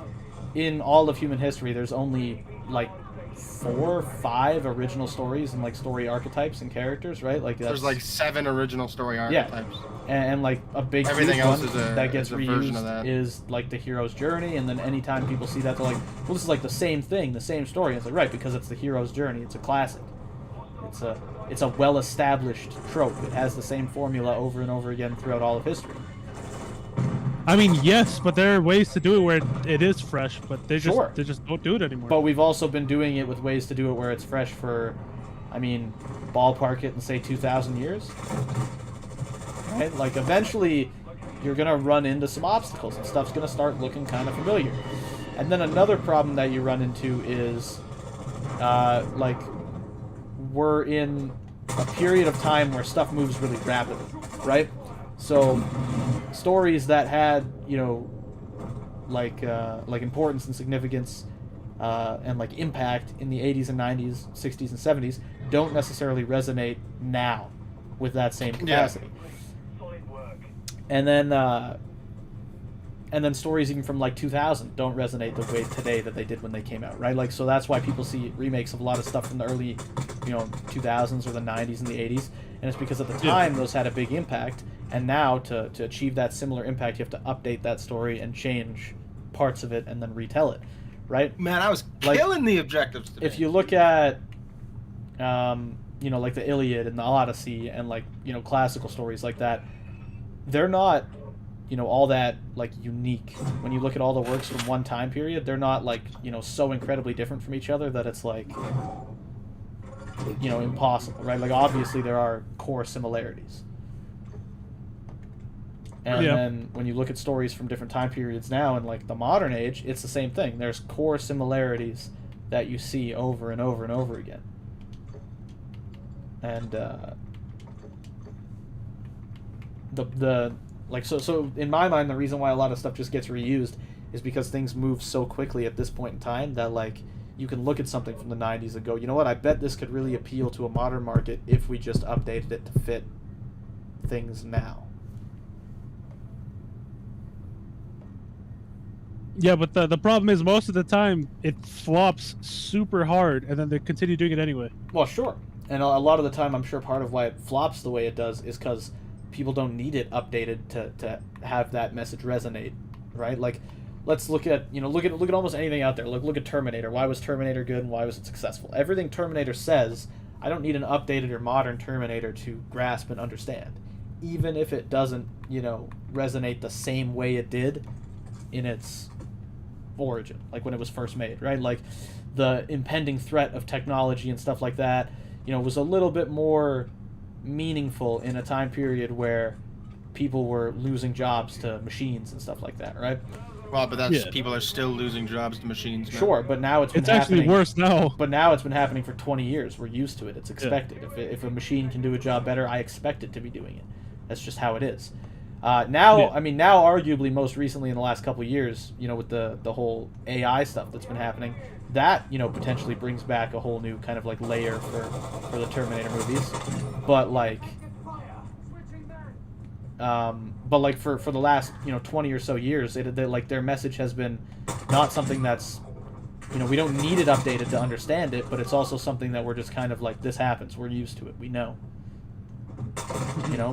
in all of human history, there's only, like, 4 or 5 original stories and, like, story archetypes and characters, right? Like, There's like 7 original story archetypes. And like a big Everything huge else one is a- that gets is a version of reused that. is like the hero's journey, and then anytime people see that, they're like, well, this is like the same thing, the same story. And it's like, right, because it's the hero's journey. It's a classic. It's a well-established trope. It has the same formula over and over again throughout all of history. I mean, yes, but there are ways to do it where it is fresh, but they just Sure. they just don't do it anymore. But we've also been doing it with ways to do it where it's fresh for, I mean, ballpark it and say 2,000 years. Right? Like, eventually, you're going to run into some obstacles, and stuff's going to start looking kind of familiar. And then another problem that you run into is, like, we're in a period of time where stuff moves really rapidly, right? So, stories that had, you know, like importance and significance and, like, impact in the 80s and 90s, 60s and 70s don't necessarily resonate now with that same capacity. Solid work. And then stories even from like 2000 don't resonate the way today that they did when they came out, right? Like, so that's why people see remakes of a lot of stuff from the early, 2000s or the 90s and the 80s, and it's because at the time those had a big impact, and now to achieve that similar impact, you have to update that story and change parts of it and then retell it, right? Man, I was Like, killing the objectives today. If you look at, like the Iliad and the Odyssey and, like, classical stories like that, they're not, all that, like, unique. When you look at all the works from one time period, they're not, like, so incredibly different from each other that it's, like, impossible, right? Like, obviously there are core similarities. And then when you look at stories from different time periods now in, like, the modern age, it's the same thing. There's core similarities that you see over and over and over again. And so in my mind, the reason why a lot of stuff just gets reused is because things move so quickly at this point in time that, like, you can look at something from the 90s and go, you know what, I bet this could really appeal to a modern market if we just updated it to fit things now. Yeah, but the problem is most of the time it flops super hard, and then they continue doing it anyway. Well, sure. And a lot of the time, I'm sure part of why it flops the way it does is because people don't need it updated to have that message resonate, right? Like, let's look at look at almost anything out there. Look at Terminator. Why was Terminator good and why was it successful? Everything Terminator says, I don't need an updated or modern Terminator to grasp and understand, even if it doesn't resonate the same way it did in its origin, like when it was first made, right? Like, the impending threat of technology and stuff like that, was a little bit more meaningful in a time period where people were losing jobs to machines and stuff like that, right? Well, but that's people are still losing jobs to machines. Man. Sure, but now it's been actually happening, worse now. But now it's been happening for 20 years. We're used to it. It's expected. If a machine can do a job better, I expect it to be doing it. That's just how it is. Now, I mean, now arguably most recently in the last couple of years, with the whole AI stuff that's been happening, that, potentially brings back a whole new kind of, like, layer for the Terminator movies. But, like, for the last, 20 or so years, like, their message has been not something that's, we don't need it updated to understand it, but it's also something that we're just kind of like, this happens, we're used to it, we know.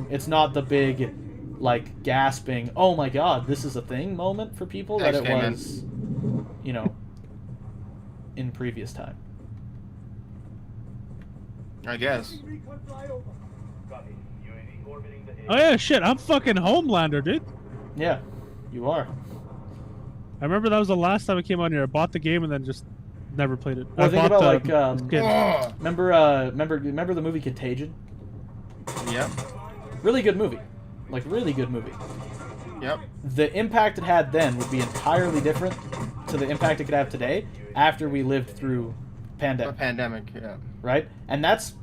It's not the big, like, gasping, oh my god, this is a thing moment for people that it was, in previous time. I guess. Oh yeah, shit. I'm fucking Homelander, dude. Yeah, you are. I remember that was the last time I came on here. I bought the game and then just never played it. Well, I think bought about the like skin. Oh, remember the movie Contagion? yep. Really good movie, like really good movie. Yep. The impact it had then would be entirely different to the impact it could have today after we lived through A pandemic, pandemic, yeah. right? And that's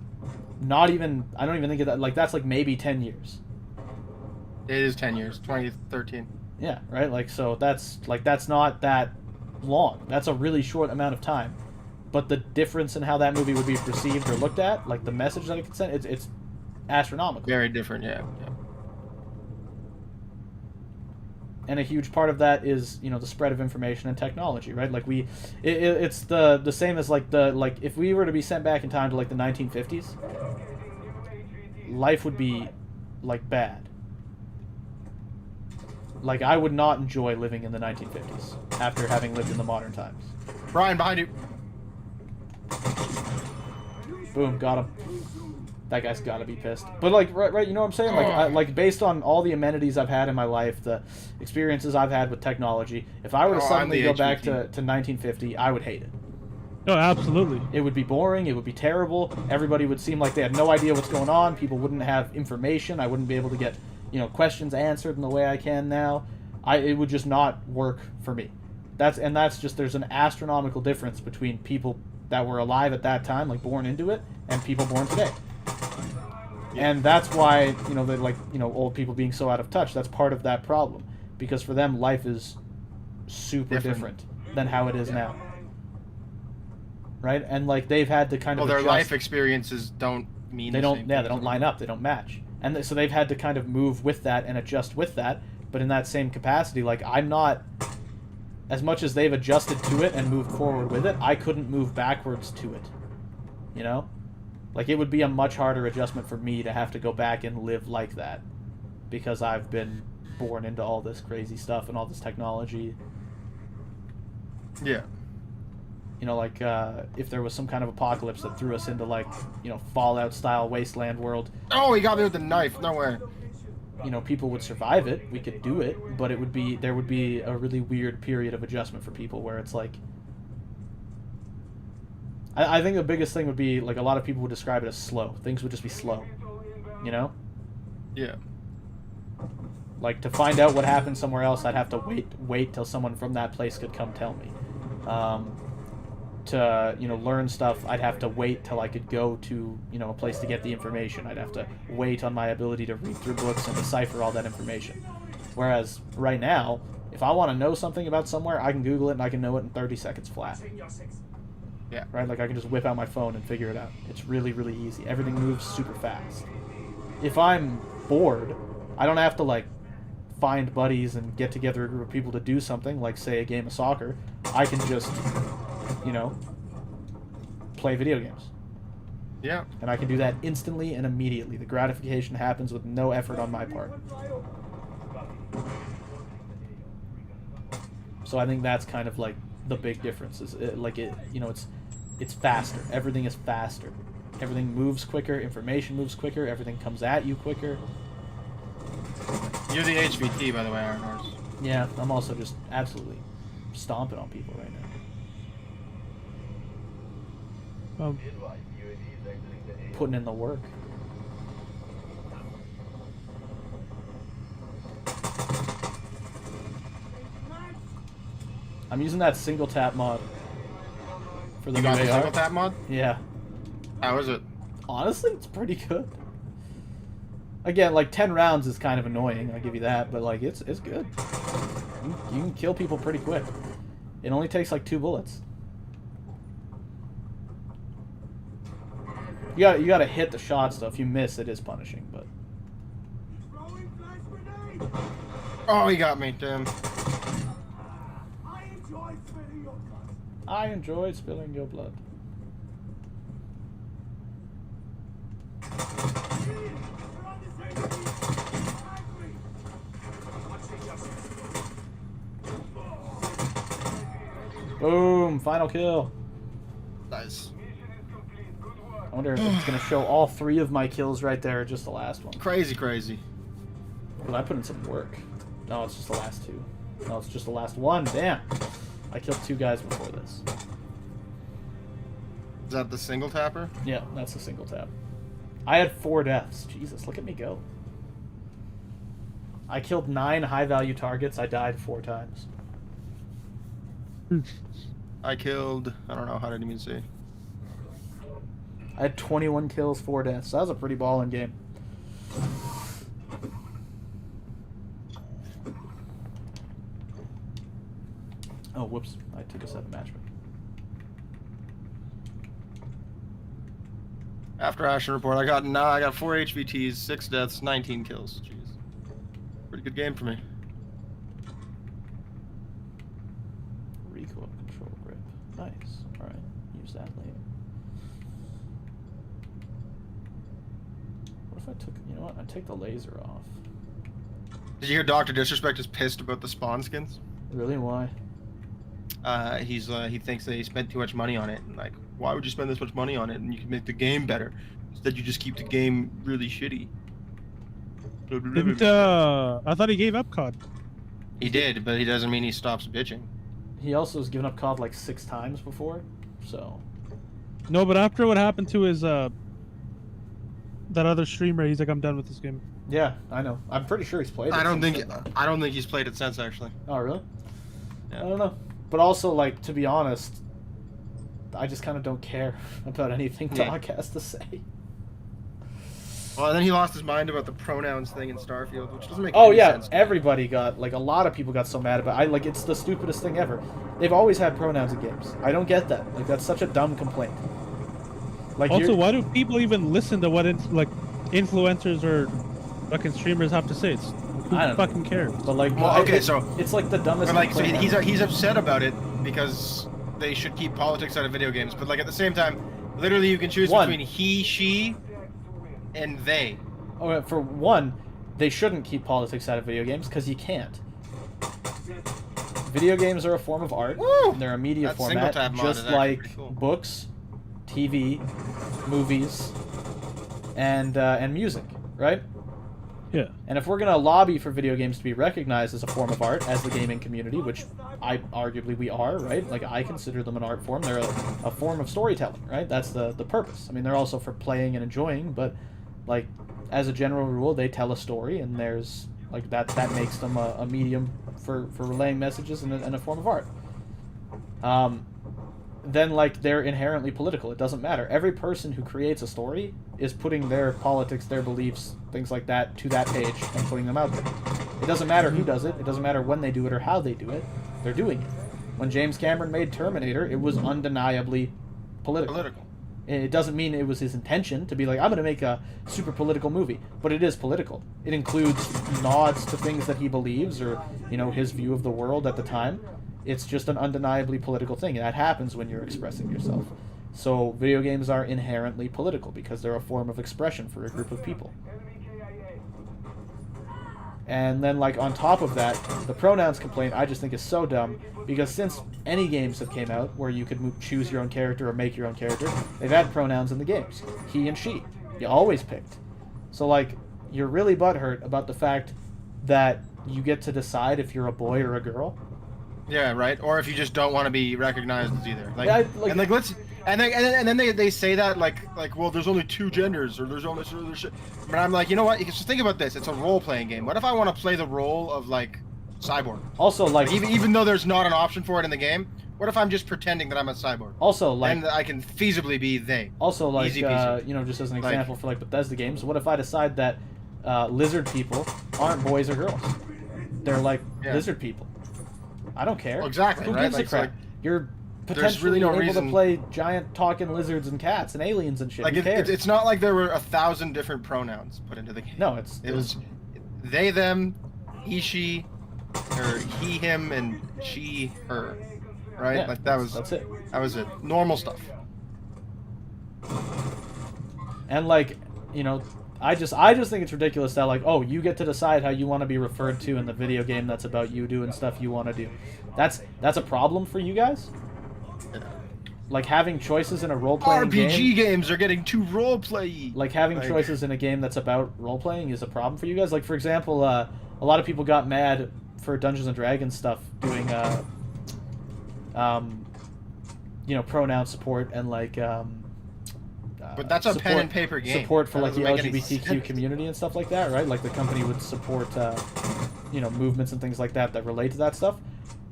not even, I don't even think of that, like that's like maybe 10 years. It is 10 years, 2013. Yeah, right? Like, so that's not that long. That's a really short amount of time. But the difference in how that movie would be perceived or looked at, like the message that it could send, it's astronomical. Very different, yeah. And a huge part of that is, you know, the spread of information and technology, right? Like it's the same as like if we were to be sent back in time to like the 1950s, life would be like bad. Like I would not enjoy living in the 1950s after having lived in the modern times. Brian, behind you. Boom, got him. That guy's got to be pissed. But like, right, you know what I'm saying? Like, like based on all the amenities I've had in my life, the experiences I've had with technology, if I were to suddenly go back to 1950, I would hate it. No, absolutely. It would be boring. It would be terrible. Everybody would seem like they had no idea what's going on. People wouldn't have information. I wouldn't be able to get, you know, questions answered in the way I can now. It would just not work for me. That's just, there's an astronomical difference between people that were alive at that time, like born into it, and people born today. And that's why, you know, they like, you know, old people being so out of touch. That's part of that problem, because for them life is super different than how it is now. Right? And like they've had to kind of Well, their adjust. life experiences don't mean They the don't, same yeah, thing. they don't line up. They don't match. And so they've had to kind of move with that and adjust with that. But in that same capacity, like I'm not, as much as they've adjusted to it and moved forward with it, I couldn't move backwards to it. You know? Like, it would be a much harder adjustment for me to have to go back and live like that. Because I've been born into all this crazy stuff and all this technology. Yeah. You know, like, if there was some kind of apocalypse that threw us into, like, you know, Fallout-style wasteland world, Oh, he got me with the knife. No way. you know, people would survive it. We could do it. But it would be, there would be a really weird period of adjustment for people where it's like, I think the biggest thing would be, like, a lot of people would describe it as slow. Things would just be slow. You know? Yeah. Like, to find out what happened somewhere else, I'd have to wait till someone from that place could come tell me. To, you know, learn stuff, I'd have to wait till I could go to, you know, a place to get the information. I'd have to wait on my ability to read through books and decipher all that information. Whereas, right now, if I want to know something about somewhere, I can Google it and I can know it in 30 seconds flat. Yeah. Right? Like, I can just whip out my phone and figure it out. It's really, really easy. Everything moves super fast. If I'm bored, I don't have to, like, find buddies and get together a group of people to do something, like, say, a game of soccer. I can just, you know, play video games. Yeah. And I can do that instantly and immediately. The gratification happens with no effort on my part. So I think that's kind of, like, the big difference. Is you know, it's faster. Everything is faster. Everything moves quicker. Information moves quicker. Everything comes at you quicker. You're the HVT, by the way, aren't yours? Yeah, I'm also just absolutely stomping on people right now. Putting in the work. I'm using that single tap mod for the You new got the AR. single tap mod? Yeah. How is it? Honestly, it's pretty good. Again, like 10 rounds is kind of annoying, I'll give you that, but like it's good. You can kill people pretty quick. It only takes like 2 bullets. You gotta hit the shots though. If you miss, it is punishing, but Oh, he got me, damn. I enjoy spilling your blood. Boom! Final kill. Nice. I wonder if it's going to show all 3 of my kills right there or just the last one. Crazy. But I put in some work. No, it's just the last 2. No, it's just the last one. Damn. I killed 2 guys before this. Is that the single tapper? Yeah, that's a single tap. I had 4 deaths. Jesus, look at me go. I killed 9 high-value targets. I died 4 times. I killed, I don't know, how did you mean say? I had 21 kills, 4 deaths. That was a pretty ballin' game. Oh, whoops. I took a 7 match. After action report, I got 4 HVTs, 6 deaths, 19 kills. Jeez. Pretty good game for me. Recoil control grip. Nice. Alright. Use that later. What if I took... You know what? I take the laser off. Did you hear Dr. Disrespect is pissed about the spawn skins? Really? Why? He thinks they spent too much money on it. And like, why would you spend this much money on it and you can make the game better? Instead, you just keep the game really shitty. Didn't, I thought he gave up COD. He did, but he doesn't mean he stops bitching. He also has given up COD like 6 times before, so... No, but after what happened to his, that other streamer, he's like, I'm done with this game. Yeah, I know. I'm pretty sure he's played it. I don't since think then, though. I don't think he's played it since actually. Oh, really? Yeah. I don't know. But also, like, to be honest, I just kind of don't care about anything Yeah. Doc has to say. Well, and then he lost his mind about the pronouns thing in Starfield, which doesn't make Oh any yeah, sense. to me. everybody got, like, a lot of people got so mad about it. Like, it's the stupidest thing ever. They've always had pronouns in games. I don't get that. Like, that's such a dumb complaint. Like, Also, you're- why do people even listen to what influencers or fucking streamers have to say? It's, who I don't fucking cares? But, like, Well, okay, it's, so- it's like the dumbest But like, so complaint he's ever. he's upset about it because they should keep politics out of video games. But like at the same time, literally you can choose One. between he, she, and they. Oh, for one, they shouldn't keep politics out of video games because you can't. Video games are a form of art. Woo! And they're a media That format, single-tab mod just is actually like pretty cool. books, TV, movies, and music, right? Yeah. And if we're gonna lobby for video games to be recognized as a form of art, as the gaming community, which arguably we are, right? Like, I consider them an art form. They're a form of storytelling, right? That's the purpose. I mean, they're also for playing and enjoying, but like, as a general rule, they tell a story, and there's like that makes them a medium for relaying messages and a form of art. Then, like, they're inherently political. It doesn't matter. Every person who creates a story is putting their politics, their beliefs, things like that, to that page and putting them out there. It doesn't matter who does it. It doesn't matter when they do it or how they do it. They're doing it. When James Cameron made Terminator, it was undeniably political. It doesn't mean it was his intention to be like, I'm going to make a super political movie, but it is political. It includes nods to things that he believes or, you know, his view of the world at the time. It's just an undeniably political thing, and that happens when you're expressing yourself. So video games are inherently political because they're a form of expression for a group of people. And then, like, on top of that, the pronouns complaint I just think is so dumb, because since any games have came out where you could choose your own character or make your own character, they've had pronouns in the games. He and she. You always picked. So, like, you're really butthurt about the fact that you get to decide if you're a boy or a girl. Yeah, right. Or if you just don't want to be recognized as either. Like, Yeah, like- and like let's and then they say that like well, there's only 2 genders or there's only shit. But I'm like, you know what? You can just think about this. It's a role playing game. What if I want to play the role of like cyborg? Also, like, Even though there's not an option for it in the game, what if I'm just pretending that I'm a cyborg? also, like, And I can feasibly be they. Also, like, Easy peasy. you know, just as an Like- example for, like, Bethesda games, what if I decide that lizard people aren't boys or girls? They're, like, Yeah. lizard people. I don't care. Well, exactly, Who right? gives Like, a it's crap? like, You're there's potentially really no able reason- to play giant talking lizards and cats and aliens and shit. Like Who cares? it's not like there were 1,000 different pronouns put into the game. No, It was they, them, he, she, or he, him, and she, her. Right? Yeah, Like that was that's it. That was it. Normal stuff. And, like, you know, I just think it's ridiculous that, like, oh, you get to decide how you want to be referred to in the video game that's about you doing stuff you want to do. That's a problem for you guys? Yeah. like having choices in a role-playing RPG game. games are getting too role-play. Like having choices in a game that's about role-playing is a problem for you guys. Like for example, a lot of people got mad for Dungeons and Dragons stuff doing, you know, pronoun support and like. But that's a pen and paper game. Support for That like the doesn't make any LGBTQ sense. community and stuff like that, right? Like the company would support, you know, movements and things like that that relate to that stuff.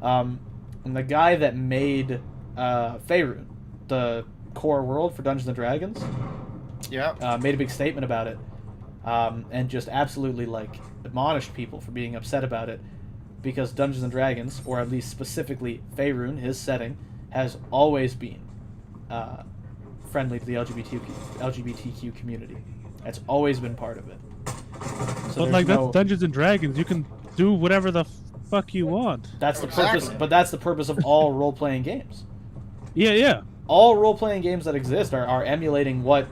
And the guy that made Faerun, the core world for Dungeons and Dragons, Yeah. made a big statement about it, and just absolutely like admonished people for being upset about it, because Dungeons and Dragons, or at least specifically Faerun, his setting, has always been friendly to the LGBTQ community. It's always been part of it. So But like that's Dungeons and Dragons. You can do whatever the fuck you want. That's the Exactly. purpose. But that's the purpose of all role-playing games. Yeah, yeah. All role-playing games that exist are emulating what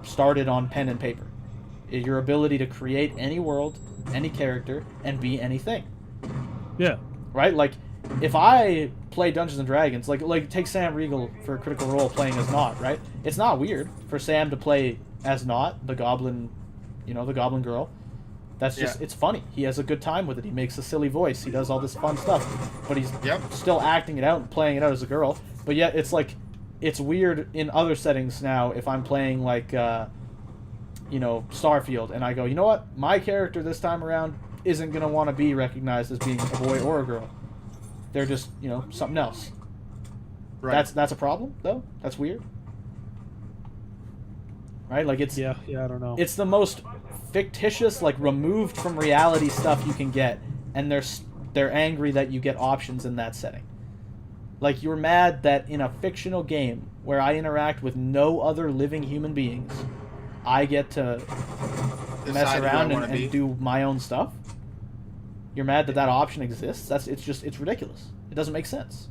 started on pen and paper. Your ability to create any world, any character, and be anything. Yeah. Right? Like, if I play Dungeons and Dragons, like take Sam Riegel for Critical Role playing as Nott, right? It's not weird for Sam to play as Nott, the goblin, you know, the goblin girl. That's just, it's funny. He has a good time with it. He makes a silly voice. He does all this fun stuff. But he's still acting it out and playing it out as a girl. But yet, it's like, it's weird in other settings now if I'm playing, like, you know, Starfield, and I go, you know what? My character this time around isn't going to want to be recognized as being a boy or a girl. They're just, you know, something else. Right. That's a problem, though? That's weird? Right? Like, it's... Yeah, I don't know. It's the most fictitious, like, removed from reality stuff you can get, and they're angry that you get options in that setting. Like, you're mad that in a fictional game where I interact with no other living human beings, I get to mess Decide who I around wanna be. and do my own stuff? You're mad that that option exists? It's ridiculous. It doesn't make sense.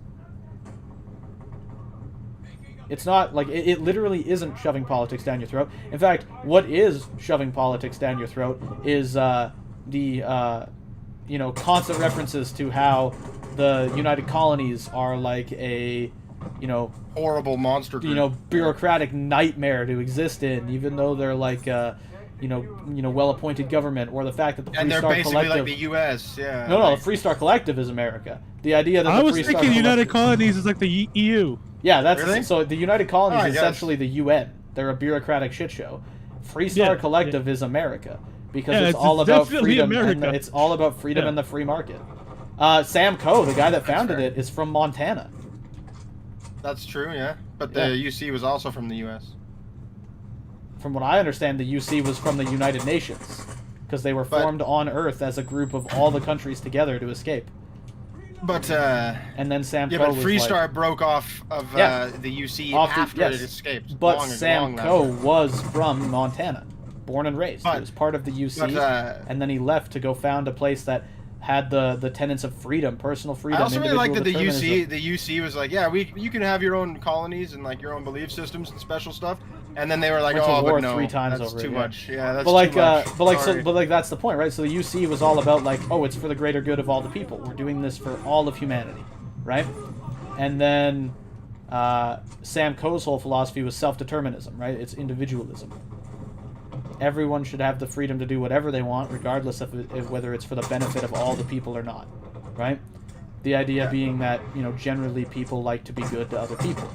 It's not, like, it literally isn't shoving politics down your throat. In fact, what is shoving politics down your throat is you know, constant references to how the United Colonies are like a, you know, Horrible monster group. you know, bureaucratic nightmare to exist in, even though they're like, you know, well-appointed government, or the fact that the And Free they're Star basically Collective. like the U.S., yeah. No, the Free Star Collective is America. The idea that I the was Free Star thinking United Collective- Colonies is like the EU. Yeah, that's Really? so. The United Colonies Oh, I is guess. essentially the UN. They're a bureaucratic shit show. Free Star Yeah, Collective is America because Yeah, it's it's all about definitely freedom. America. And it's all about freedom Yeah. and the free market. Sam Coe, the guy that founded fair. it, is from Montana. That's true, yeah. But Yeah. the UC was also from the U.S. From what I understand, the UC was from the United Nations because they were But- formed on Earth as a group of all the countries together to escape. But, And then Sam yeah, Coe but was Free like, Star broke off of Yeah. the UC Off the- after yes. it escaped. But long, Sam long Coe after. was from Montana, born and raised. But- he was part of the UC, but, and then he left to go found a place that had the tenets of freedom, personal freedom. I also really like that the individual determinism. the UC was like, yeah, you can have your own colonies and like your own belief systems and special stuff. And then they were like, Went to oh, war but no, 3 times that's over it, too yeah. much. Yeah, that's But like, too much. Sorry. but like that's the point, right? So the UC was all about like, oh, it's for the greater good of all the people. We're doing this for all of humanity, right? And then Sam Coe's whole philosophy was self-determinism, right? It's individualism. Everyone should have the freedom to do whatever they want, regardless of whether it's for the benefit of all the people or not, right? The idea being that, you know, generally people like to be good to other people,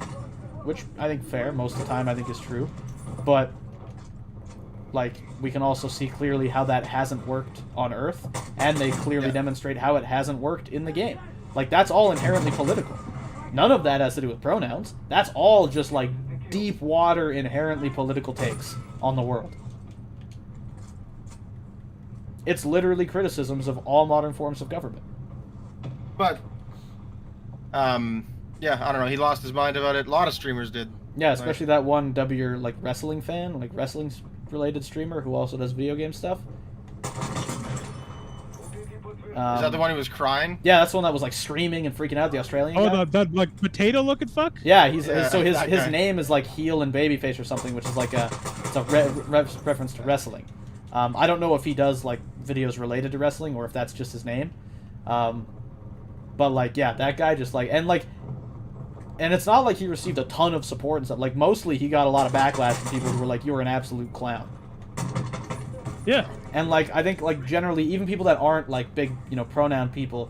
which I think fair most of the time I think is true, but like we can also see clearly how that hasn't worked on Earth, and they clearly demonstrate how it hasn't worked in the game. Like that's all inherently political. None of that has to do with pronouns. That's all just like deep water, inherently political takes on the world. It's literally criticisms of all modern forms of government. But, yeah, I don't know. He lost his mind about it. A lot of streamers did. Yeah, especially that one like wrestling fan, like wrestling related streamer who also does video game stuff. Is that the one who was crying? Yeah, that's the one that was like screaming and freaking out. The Australian guy. Oh, that like potato looking fuck? Yeah, he's Yeah, so his that his guy. name is like heel and babyface or something, which is like it's a reference to wrestling. I don't know if he does like videos related to wrestling or if that's just his name. But like, yeah, that guy just like, and like And it's not like he received a ton of support and stuff. Like, mostly he got a lot of backlash from people who were like, "You're an absolute clown." Yeah. And like, I think like generally, even people that aren't like big, pronoun people.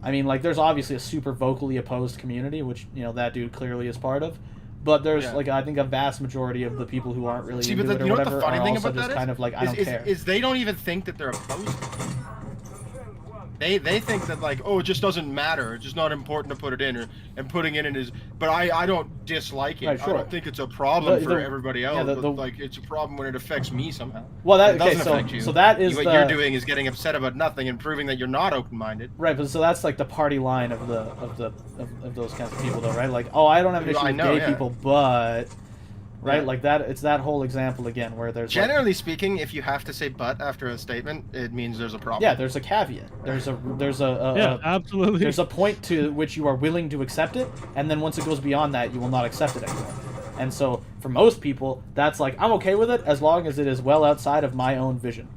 I mean, like, there's obviously a super vocally opposed community, which that dude clearly is part of. But there's like, I think a vast majority of the people who aren't really into it or whatever the funny are thing also about just that kind of like, I don't care. Is they don't even think that they're opposed. They think that like, oh, it just doesn't matter. It's just not important to put it in, and putting it in is. But I don't dislike it. Right, sure. I don't think it's a problem for The- everybody else. yeah, but like, it's a problem when it affects me somehow. Well, that It doesn't okay. affect you. So that is what the you're doing is getting upset about nothing and proving that you're not open-minded. right. But so that's like the party line of those kinds of people, though, right? Like, oh, I don't have an issue I with know, gay yeah. people, but right, Yeah. like that. It's that whole example again where there's like, Generally speaking, if you have to say "but" after a statement, it means there's a problem. yeah, there's a caveat. There's a Yeah, absolutely. there's a point to which you are willing to accept it, and then once it goes beyond that, you will not accept it anymore. And so, for most people, that's like, I'm okay with it as long as it is well outside of my own vision.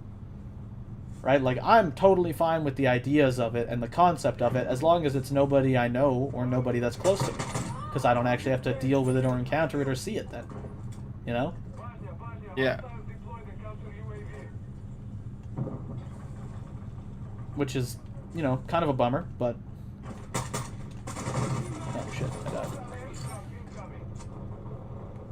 Right? Like, I'm totally fine with the ideas of it and the concept of it as long as it's nobody I know or nobody that's close to me. Because I don't actually have to deal with it or encounter it or see it then. You know? Yeah. Which is, kind of a bummer, but... Oh, shit. I died.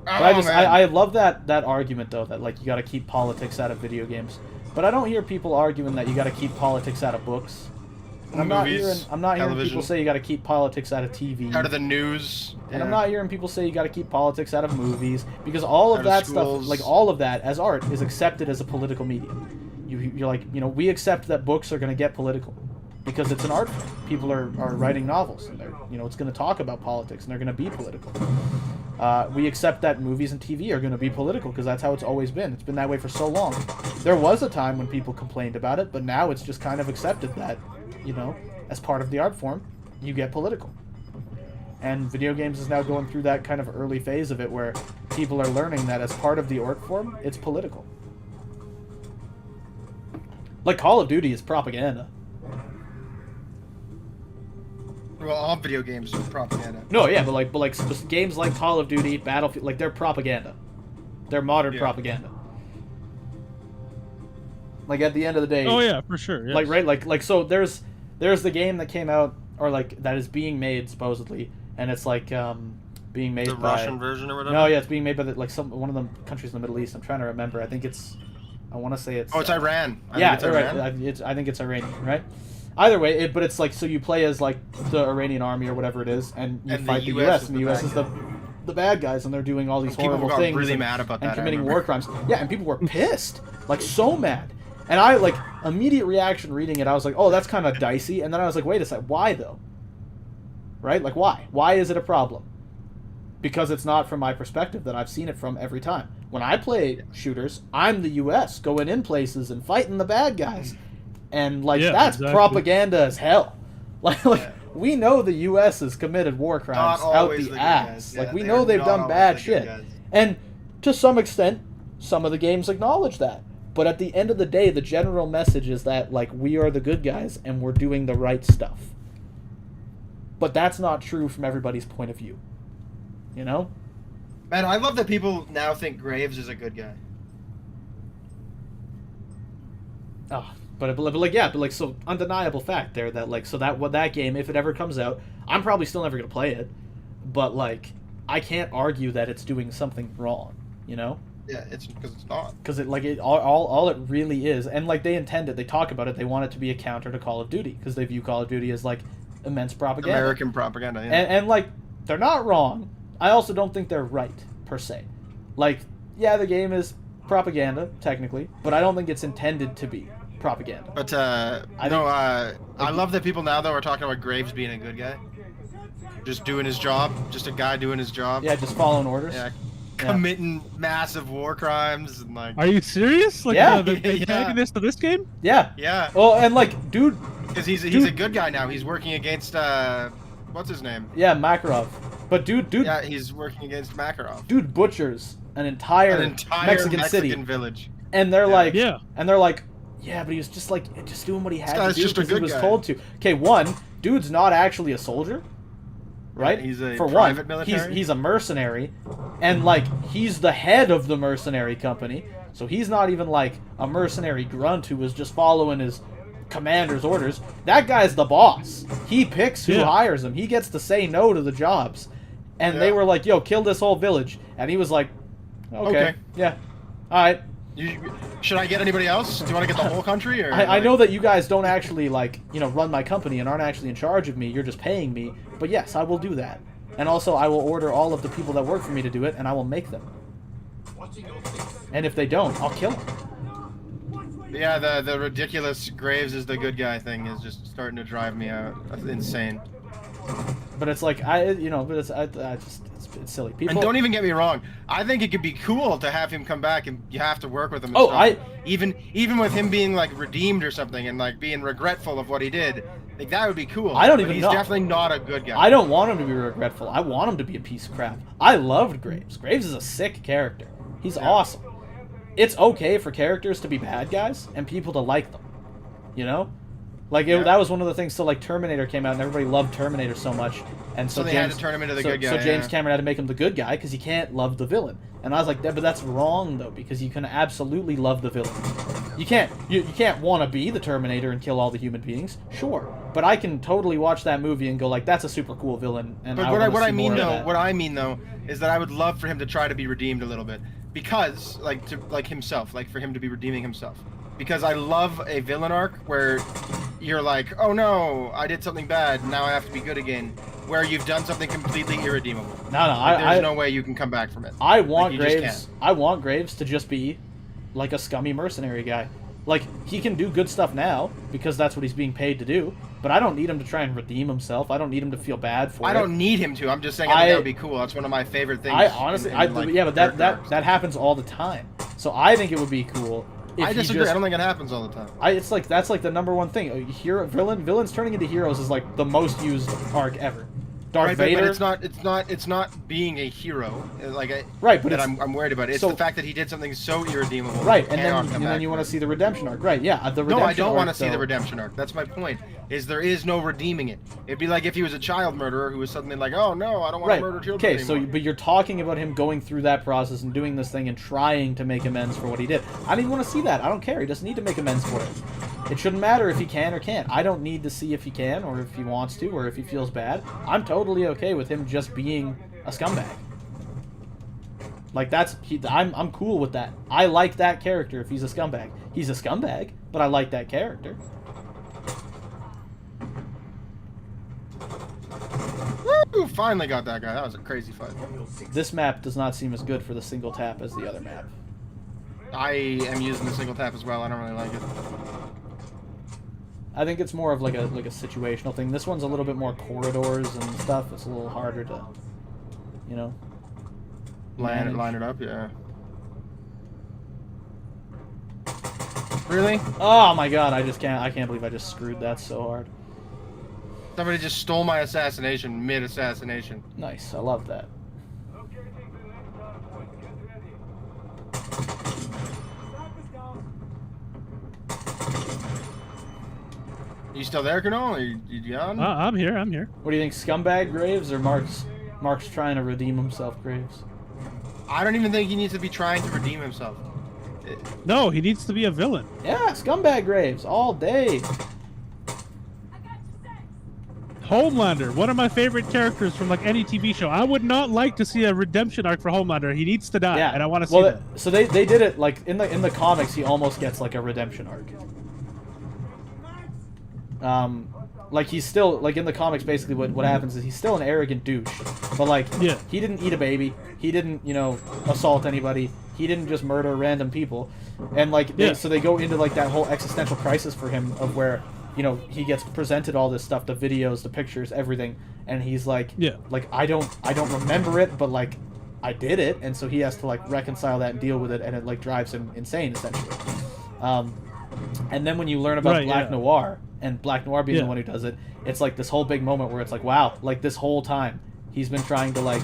But I love that argument, though, that, like, you gotta keep politics out of video games. But I don't hear people arguing that you gotta keep politics out of books. And I'm not hearing people say you gotta keep politics out of TV. Out of the news. And I'm not hearing people say you gotta keep politics out of movies. Because all of that stuff, like, all of that, as art, is accepted as a political medium. You're like, we accept that books are gonna get political. Because it's an art form. People are writing novels, and they're, it's gonna talk about politics, and they're gonna be political. We accept that movies and TV are going to be political because that's how it's always been. It's been that way for so long. There was a time when people complained about it, but now it's just kind of accepted that, as part of the art form, you get political. And video games is now going through that kind of early phase of it where people are learning that as part of the art form, it's political. Like Call of Duty is propaganda. Well, all video games are propaganda. No, yeah, but games like Call of Duty, Battlefield, like, they're propaganda. They're modern propaganda. Like, at the end of the day. Oh yeah, for sure. Yes. Like, right, like so there's the game that came out, or like that is being made supposedly, and it's like being made the by Russian version or whatever. No, yeah, it's being made by one of the countries in the Middle East. I'm trying to remember. I want to say it's. Oh, it's Iran. I think it's Iranian, right? Either way, but it's like, so you play as like the Iranian army or whatever it is, and you fight the US, and the US is the bad guys, and they're doing all these horrible things. People got really mad about that. And committing war crimes. Yeah, and people were pissed, like so mad. And I, like, immediate reaction reading it, I was like, oh, that's kind of dicey. And then I was like, wait a second, why though? Right? Like, why? Why is it a problem? Because it's not from my perspective that I've seen it from every time. When I play shooters, I'm the US going in places and fighting the bad guys. And, like, that's propaganda as hell. Like we know the US has committed war crimes out the ass. Like, we know they've done bad shit. And to some extent, some of the games acknowledge that. But at the end of the day, the general message is that, like, we are the good guys and we're doing the right stuff. But that's not true from everybody's point of view. You know? Man, I love that people now think Graves is a good guy. Oh, but so undeniable fact there that, like, so that game, if it ever comes out, I'm probably still never gonna play it, but, like, I can't argue that it's doing something wrong, you know? Yeah, it's because it's not. Because all it really is, and, like, they intend it, they talk about it, they want it to be a counter to Call of Duty, because they view Call of Duty as, like, immense propaganda. American propaganda, yeah. And like, they're not wrong. I also don't think they're right, per se. Like, yeah, the game is propaganda, technically, but I don't think it's intended to be propaganda. But, I love that people now, though, are talking about Graves being a good guy. Just doing his job. Just a guy doing his job. Yeah, just following orders. Yeah. Committing massive war crimes and, like... Are you serious? Like, yeah. The antagonist of this game? Yeah. Yeah. Well, and, like, dude... Because he's a good guy now. He's working against, what's his name? Yeah, Makarov. But dude... Yeah, he's working against Makarov. Dude butchers an entire Mexican city. village. And they're like... Yeah. And they're like, yeah, but he was just, like, just doing what he had to do just a because he good was guy. told to. Okay, one, dude's not actually a soldier. right? He's a For private one, military? he's a mercenary, and like he's the head of the mercenary company. So he's not even like a mercenary grunt who was just following his commander's orders. That guy's the boss. He picks who hires him. He gets to say no to the jobs. And they were like, "Yo, kill this whole village," and he was like, "Okay. Yeah, all right." Should I get anybody else? Do you want to get the whole country? Or I know that you guys don't actually, like, you know, run my company and aren't actually in charge of me. You're just paying me. But yes, I will do that. And also, I will order all of the people that work for me to do it, and I will make them. And if they don't, I'll kill them. Yeah, the ridiculous Graves is the good guy thing is just starting to drive me out. That's insane. But it's like, it's silly. People, And don't even get me wrong. I think it could be cool to have him come back and you have to work with him. And Oh, stuff. Even with him being like redeemed or something and like being regretful of what he did, like that would be cool. I don't but even he's know. definitely not a good guy. I don't want him to be regretful. I want him to be a piece of crap. I loved Graves. Graves is a sick character. He's awesome. It's okay for characters to be bad guys and people to like them. You know? Like, that was one of the things. So, like, Terminator came out and everybody loved Terminator so much. And so they James, had to turn him into the good guy. So James Cameron had to make him the good guy because he can't love the villain. And I was like, but that's wrong, though, because you can absolutely love the villain. You can't want to be the Terminator and kill all the human beings. Sure. But I can totally watch that movie and go, like, that's a super cool villain. And But what I mean though is that I would love for him to try to be redeemed a little bit because like himself, like for him to be redeeming himself. Because I love a villain arc where you're like, oh no, I did something bad, now I have to be good again. Where you've done something completely irredeemable. There's no way you can come back from it. I want Graves. I want Graves to just be like a scummy mercenary guy. Like, he can do good stuff now because that's what he's being paid to do. But I don't need him to try and redeem himself. I don't need him to feel bad for it. I don't need him to. I'm just saying I think that would be cool. That's one of my favorite things. I honestly, but that happens all the time. So I think it would be cool. I disagree. I don't think it happens all the time. It's like that's like the number one thing. Villains turning into heroes is like the most used arc ever. Darth Vader. But it's not being a hero. But I'm worried about. It's the fact that he did something so irredeemable. Right, and then you want to see the redemption arc. Right, yeah. No, I don't want to see the redemption arc. That's my point. There is no redeeming it. It'd be like if he was a child murderer who was suddenly like, oh no, I don't want to murder children anymore. But you're talking about him going through that process and doing this thing and trying to make amends for what he did. I don't even want to see that. I don't care. He doesn't need to make amends for it. It shouldn't matter if he can or can't. I don't need to see if he can or if he wants to or if he feels bad. I'm totally okay with him just being a scumbag. Like, I'm cool with that. I like that character if he's a scumbag. He's a scumbag, but I like that character. Woo! Finally got that guy. That was a crazy fight. This map does not seem as good for the single tap as the other map. I am using the single tap as well. I don't really like it. I think it's more of like a situational thing. This one's a little bit more corridors and stuff. It's a little harder to, you know, line it up. Yeah. Really? Oh my god! I can't believe I just screwed that so hard. Somebody just stole my assassination mid-assassination. Nice. I love that. You still there, Kunal? Are you gone? I'm here. What do you think, scumbag Graves or Mark's trying to redeem himself, Graves? I don't even think he needs to be trying to redeem himself. No, he needs to be a villain. Yeah, scumbag Graves all day. Homelander, one of my favorite characters from like any TV show. I would not like to see a redemption arc for Homelander. He needs to die, and I want to see that. So they did it like in the comics. He almost gets like a redemption arc. Like he's still like in the comics. Basically, what happens is he's still an arrogant douche, but like he didn't eat a baby. He didn't assault anybody. He didn't just murder random people, and like so they go into like that whole existential crisis for him of where. He gets presented all this stuff, the videos, the pictures, everything, and he's like, like I don't remember it, but like I did it, and so he has to like reconcile that and deal with it, and it like drives him insane essentially. And then when you learn about Black Noir and Black Noir being the one who does it, it's like this whole big moment where it's like, wow, like this whole time he's been trying to like,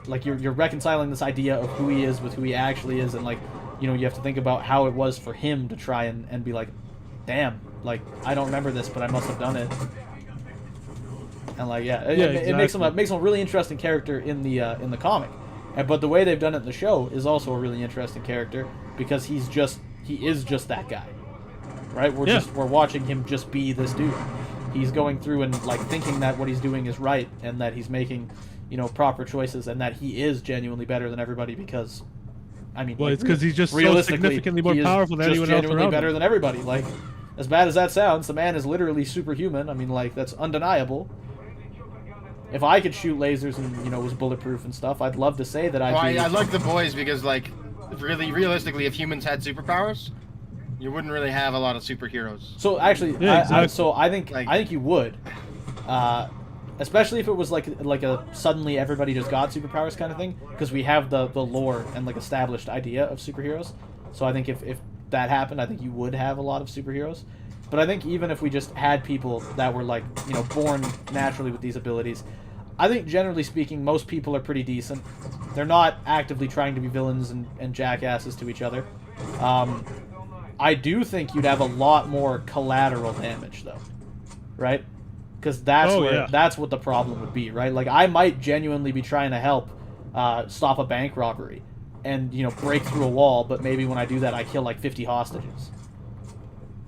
like you're reconciling this idea of who he is with who he actually is, and like you have to think about how it was for him to try and be like. Damn, like, I don't remember this, but I must have done it. And like, yeah, Yeah, it makes him a really interesting character in the comic. But the way they've done it in the show is also a really interesting character because he is just that guy, right? We're watching him just be this dude. He's going through and like thinking that what he's doing is right and that he's making, proper choices and that he is genuinely better than everybody because, I mean, Well, like, it's because he's just so realistically, significantly more he is powerful than just anyone else genuinely around better him. than everybody. Like, as bad as that sounds, the man is literally superhuman. I mean, like, that's undeniable. If I could shoot lasers and was bulletproof and stuff, I'd love to say that Well, I'd be. I like the boys because, like, really, realistically, if humans had superpowers, you wouldn't really have a lot of superheroes. So actually, Yeah, exactly. so I think Like- you would, especially if it was like a suddenly everybody just got superpowers kind of thing, because we have the lore and like established idea of superheroes. So I think if that happened, I think you would have a lot of superheroes. But I think even if we just had people that were like born naturally with these abilities, I think generally speaking, most people are pretty decent. They're not actively trying to be villains and jackasses to each other. I do think you'd have a lot more collateral damage, though, right? Because that's what the problem would be, right? Like, I might genuinely be trying to help stop a bank robbery and, break through a wall, but maybe when I do that, I kill, like, 50 hostages.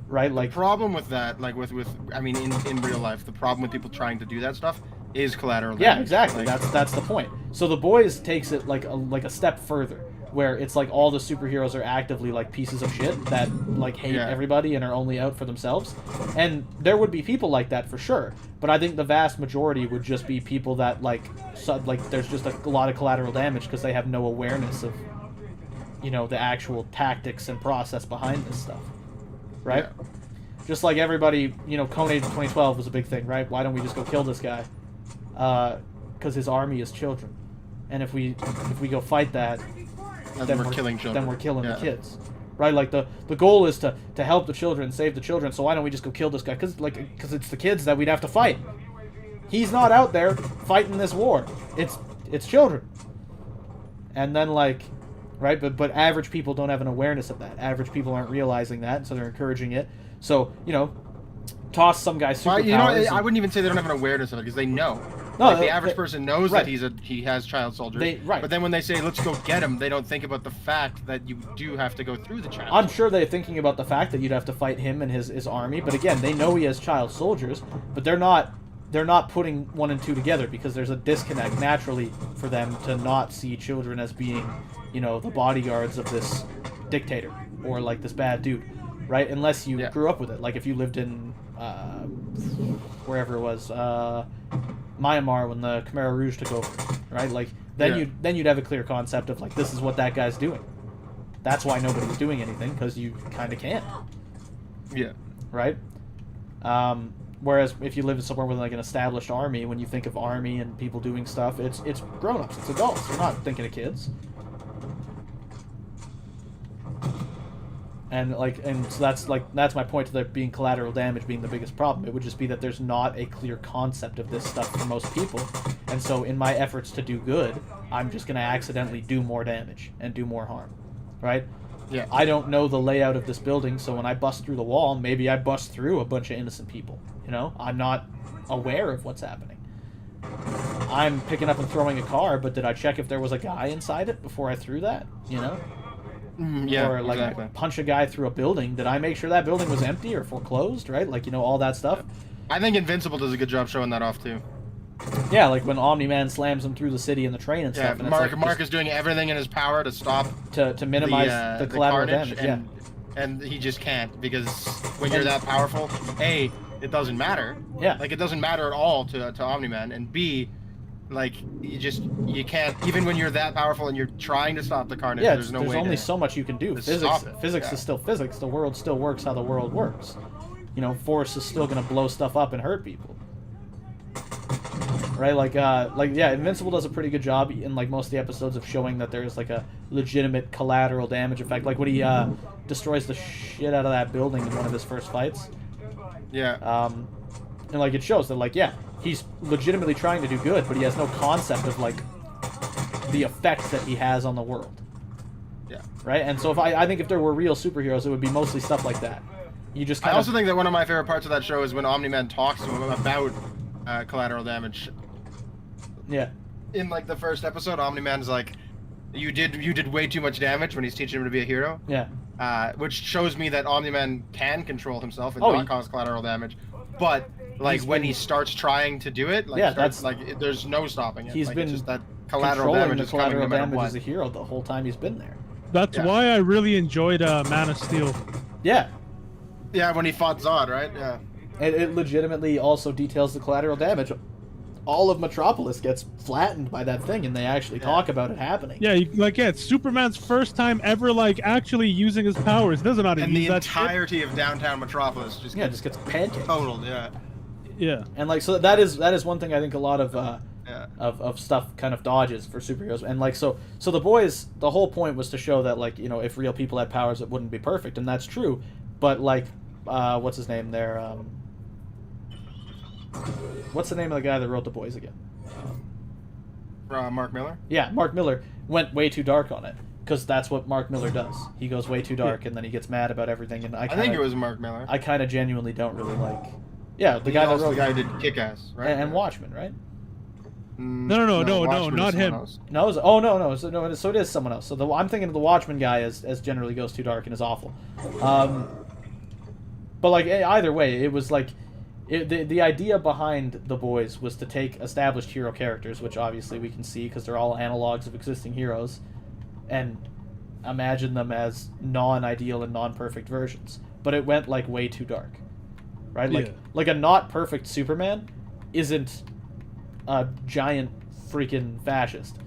Right? Like, Problem with that, like with I mean, in real life, the problem with people trying to do that stuff is collateral yeah, damage. exactly. Like, That's the point. So the boys takes it like a step further, where it's like all the superheroes are actively like pieces of shit that like hate everybody and are only out for themselves. And there would be people like that for sure, but I think the vast majority would just be people that like there's just a lot of collateral damage because they have no awareness of the actual tactics and process behind this stuff, right? Yeah. Just like everybody, Kone 2012 was a big thing, right? Why don't we just go kill this guy? Because his army is children, and if we go fight that, then we're killing children. Then we're killing Yeah. the kids, right? Like the goal is to help the children, save the children. So why don't we just go kill this guy? Because it's the kids that we'd have to fight. He's not out there fighting this war. It's children. And then right? But average people don't have an awareness of that. Average people aren't realizing that, so they're encouraging it. So toss some guy superpowers. Well, I wouldn't even say they don't have an averse of it because they know. No, Like, the average person knows right. that he has child soldiers. Right. But then when they say let's go get him, they don't think about the fact that you do have to go through the child. I'm sure they're thinking about the fact that you'd have to fight him and his army, but again, they know he has child soldiers, but they're not putting one and two together because there's a disconnect naturally for them to not see children as being, the bodyguards of this dictator or like this bad dude, right? Unless you grew up with it. Like if you lived in wherever it was, Myanmar when the Khmer Rouge took over, right? Like then you'd have a clear concept of like this is what that guy's doing. That's why nobody's doing anything because you kind of can't. Yeah. Right. Whereas if you live somewhere with like an established army, when you think of army and people doing stuff, it's grown-ups, it's adults. You're not thinking of kids. And so that's my point to there being collateral damage being the biggest problem. It would just be that there's not a clear concept of this stuff for most people, and so in my efforts to do good, I'm just gonna accidentally do more damage and do more harm, right? Yeah. I don't know the layout of this building, so when I bust through the wall, maybe I bust through a bunch of innocent people. I'm not aware of what's happening. I'm picking up and throwing a car, but did I check if there was a guy inside it before I threw that? Yeah. Or like exactly. punch a guy through a building. Did I make sure that building was empty or foreclosed? Right? Like all that stuff. I think Invincible does a good job showing that off too. Yeah, like when Omni-Man slams him through the city in the train and Yeah, stuff. And Mark is doing everything in his power to stop to minimize the collateral carnage, damage. and he just can't because when you're that powerful, A, it doesn't matter. Yeah. Like it doesn't matter at all to Omni-Man, and B, like you can't even when you're that powerful and you're trying to stop the carnage. Yeah, there's no there's way only to, so much you can do. to Physics stop it. is still physics. The world still works how the world works. Force is still gonna blow stuff up and hurt people. Right, Invincible does a pretty good job in like most of the episodes of showing that there's like a legitimate collateral damage effect. Like when he destroys the shit out of that building in one of his first fights. Yeah. And like it shows that like he's legitimately trying to do good, but he has no concept of like the effect that he has on the world. Yeah. Right, and so I think if there were real superheroes, it would be mostly stuff like that. You just I kind also think that one of my favorite parts of that show is when Omni-Man talks to him collateral damage. Yeah. In like the first episode, Omni-Man's like, you did way too much damage when he's teaching him to be a hero. Yeah. Which shows me that Omni-Man can control himself and Oh, not cause collateral damage. But like when he starts trying to do it, like Yeah, starts, there's no stopping it. He's like, been it's just that collateral controlling damage the is coming collateral no matter damage what. as a hero the whole time he's been there. That's Yeah. why I really enjoyed Man of Steel. Yeah. Yeah, when he fought Zod, right? Yeah. And it legitimately also details the collateral damage. All of Metropolis gets flattened by that thing, and they actually talk about it happening. Yeah, it's Superman's first time ever like actually using his powers. He doesn't know how to And use the that shit. entirety of downtown Metropolis just Just gets pancaked. totaled. Yeah. Yeah. And like, so that is one thing I think a lot of Yeah. of stuff kind of dodges for superheroes. And like, so the boys, the whole point was to show that, like, you know, if real people had powers, it wouldn't be perfect, and that's true. But like, what's his name there? What's the name of the guy that wrote The Boys again? Mark Miller. Yeah, Mark Miller went way too dark on it, because that's what Mark Miller does. He goes way too dark, and then he gets mad about everything. And I think it was Mark Miller. I kind of genuinely don't really like. Yeah, the He's guy that also wrote the guy who did Kick-Ass, right? and Watchmen, right? No, Watchmen not is someone him. else. No, so it is someone else. So I'm thinking of the Watchmen guy as generally goes too dark and is awful. But like either way, it was like the idea behind The Boys was to take established hero characters, which obviously we can see because they're all analogs of existing heroes, and imagine them as non-ideal and non-perfect versions. But it went like way too dark, right? Yeah. Like a not perfect Superman isn't a giant freaking fascist.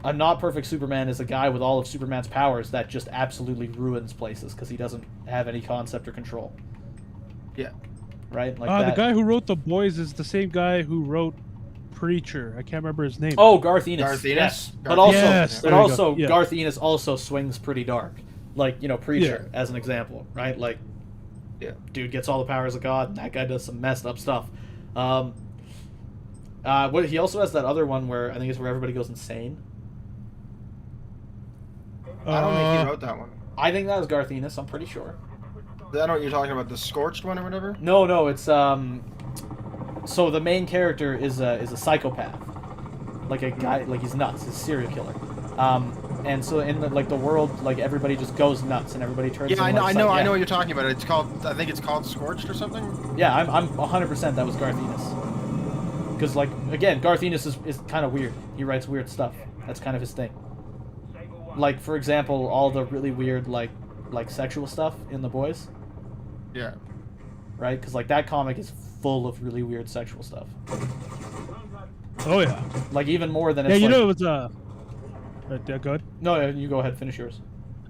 A not perfect Superman is a guy with all of Superman's powers that just absolutely ruins places because he doesn't have any concept or control. Yeah. Right? Like The that. guy who wrote The Boys is the same guy who wrote Preacher. I can't remember his name. Oh, Garth Ennis. Garth Ennis? Yes. Garth But also, Yes, there we go. Yeah. Garth Ennis also swings pretty dark. Like, you know, Preacher as an example, right? Like, Yeah. dude gets all the powers of God, and that guy does some messed up stuff. He also has that other one where I think it's where everybody goes insane. I don't think he wrote that one. I think that was Garth Ennis. I'm pretty sure. Is that what you're talking about? The Scorched one or whatever? No, it's So the main character is a psychopath, like a guy, like he's nuts, he's a serial killer. And so in the world, like everybody just goes nuts and everybody turns. Yeah, I into, know, like, I know what you're talking about. It's called, I think it's called Scorched or something. Yeah, I'm 100% that was Garth Ennis. Because like again, Garth Ennis is kind of weird. He writes weird stuff. That's kind of his thing. Like for example, all the really weird like sexual stuff in The Boys. Yeah. Right? Because like that comic is full of really weird sexual stuff. Oh yeah. Like even more than Yeah, it's you like, know it was good. No, you go ahead. Finish yours.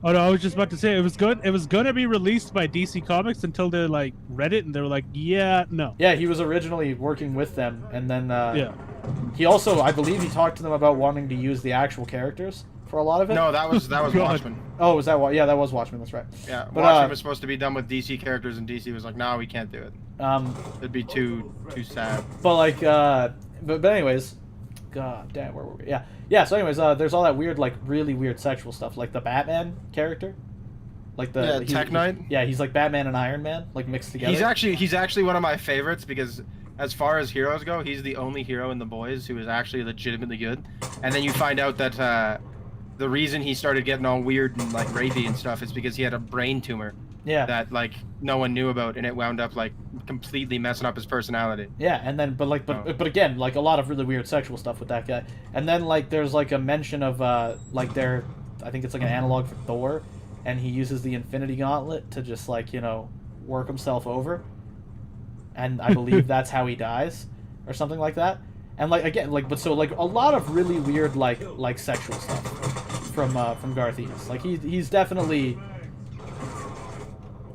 Oh no, I was just about to say it was good. It was gonna be released by DC Comics until they like read it and they were like, yeah, no. Yeah, he was originally working with them, and then Yeah. he also, I believe, he talked to them about wanting to use the actual characters for a lot of it. No, that was God. Watchmen. Oh, was that? Yeah, that was Watchmen. That's right. Yeah, But, Watchmen was supposed to be done with DC characters, and DC was like, "No, we can't do it. It'd be too sad." But like, but anyways, God damn, where were we? Yeah. So anyways, there's all that weird, like really weird sexual stuff, like the Batman character, like the Tech Knight. Yeah, he's like Batman and Iron Man, like mixed together. He's actually one of my favorites because as far as heroes go, he's the only hero in The Boys who is actually legitimately good. And then you find out that the reason he started getting all weird and like rapey and stuff is because he had a brain tumor. Yeah. That like no one knew about, and it wound up like completely messing up his personality. Yeah, and then but again, like a lot of really weird sexual stuff with that guy. And then like there's like a mention of like I think it's like an analog for Thor, and he uses the Infinity Gauntlet to just like, you know, work himself over. And I believe that's how he dies or something like that. And like again, like but so like a lot of really weird like sexual stuff from Garth Ennis. Like he's definitely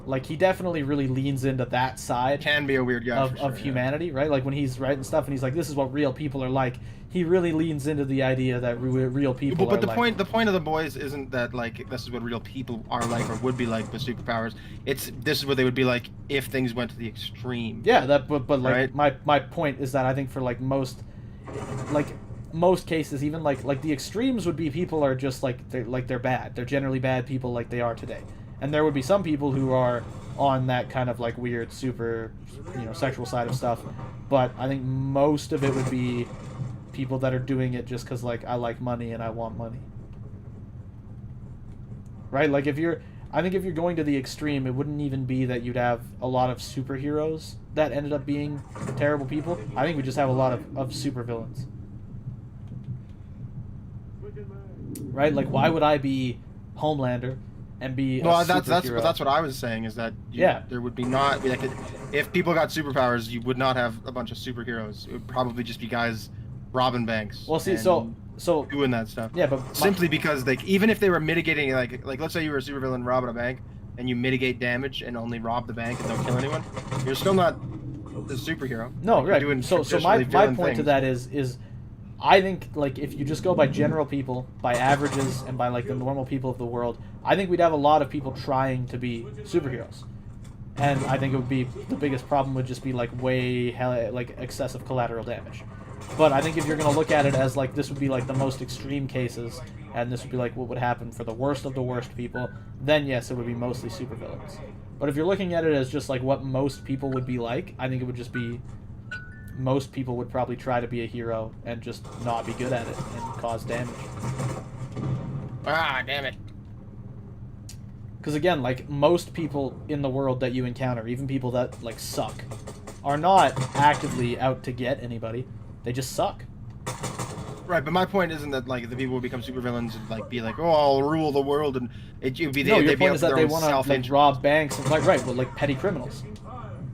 like he definitely really leans into that side Can be a weird guy of for sure, humanity, right? Like when he's writing stuff and he's like, this is what real people are like. He really leans into the idea that real people But are the like. point of The Boys isn't that like this is what real people are like or would be like with superpowers. This is what they would be like if things went to the extreme. Yeah, but like Right? my point is that I think for like most cases, even like the extremes would be people are just like they're bad. They're generally bad people like they are today. And there would be some people who are on that kind of like weird, super, sexual side of stuff. But I think most of it would be people that are doing it just because like I like money and I want money. Right? Like I think if you're going to the extreme, it wouldn't even be that you'd have a lot of superheroes that ended up being terrible people. I think we just have a lot of supervillains. Right? Like, why would I be Homelander and be a superhero? That's what I was saying, is that there would be not like if people got superpowers, you would not have a bunch of superheroes. It would probably just be guys robbing banks. Well, see, so doing that stuff. Yeah, but simply because even if they were mitigating, like let's say you were a supervillain robbing a bank and you mitigate damage and only rob the bank and don't kill anyone, you're still not the superhero. No, like, right. Doing So my point to that is I think like if you just go by general people, by averages, and by like the normal people of the world, I think we'd have a lot of people trying to be superheroes. And I think it would be the biggest problem would just be like excessive collateral damage. But I think if you're going to look at it as like this would be like the most extreme cases, and this would be like what would happen for the worst of the worst people, then yes, it would be mostly supervillains. But if you're looking at it as just like what most people would be like, I think it would just be most people would probably try to be a hero and just not be good at it and cause damage. Ah, damn it. Because again, like most people in the world that you encounter, even people that like suck, are not actively out to get anybody. They just suck. Right, but my point isn't that like the people would become supervillains and like be like, oh, I'll rule the world, and it would be no. Your they'd point be is that they want to like rob banks and like but like petty criminals.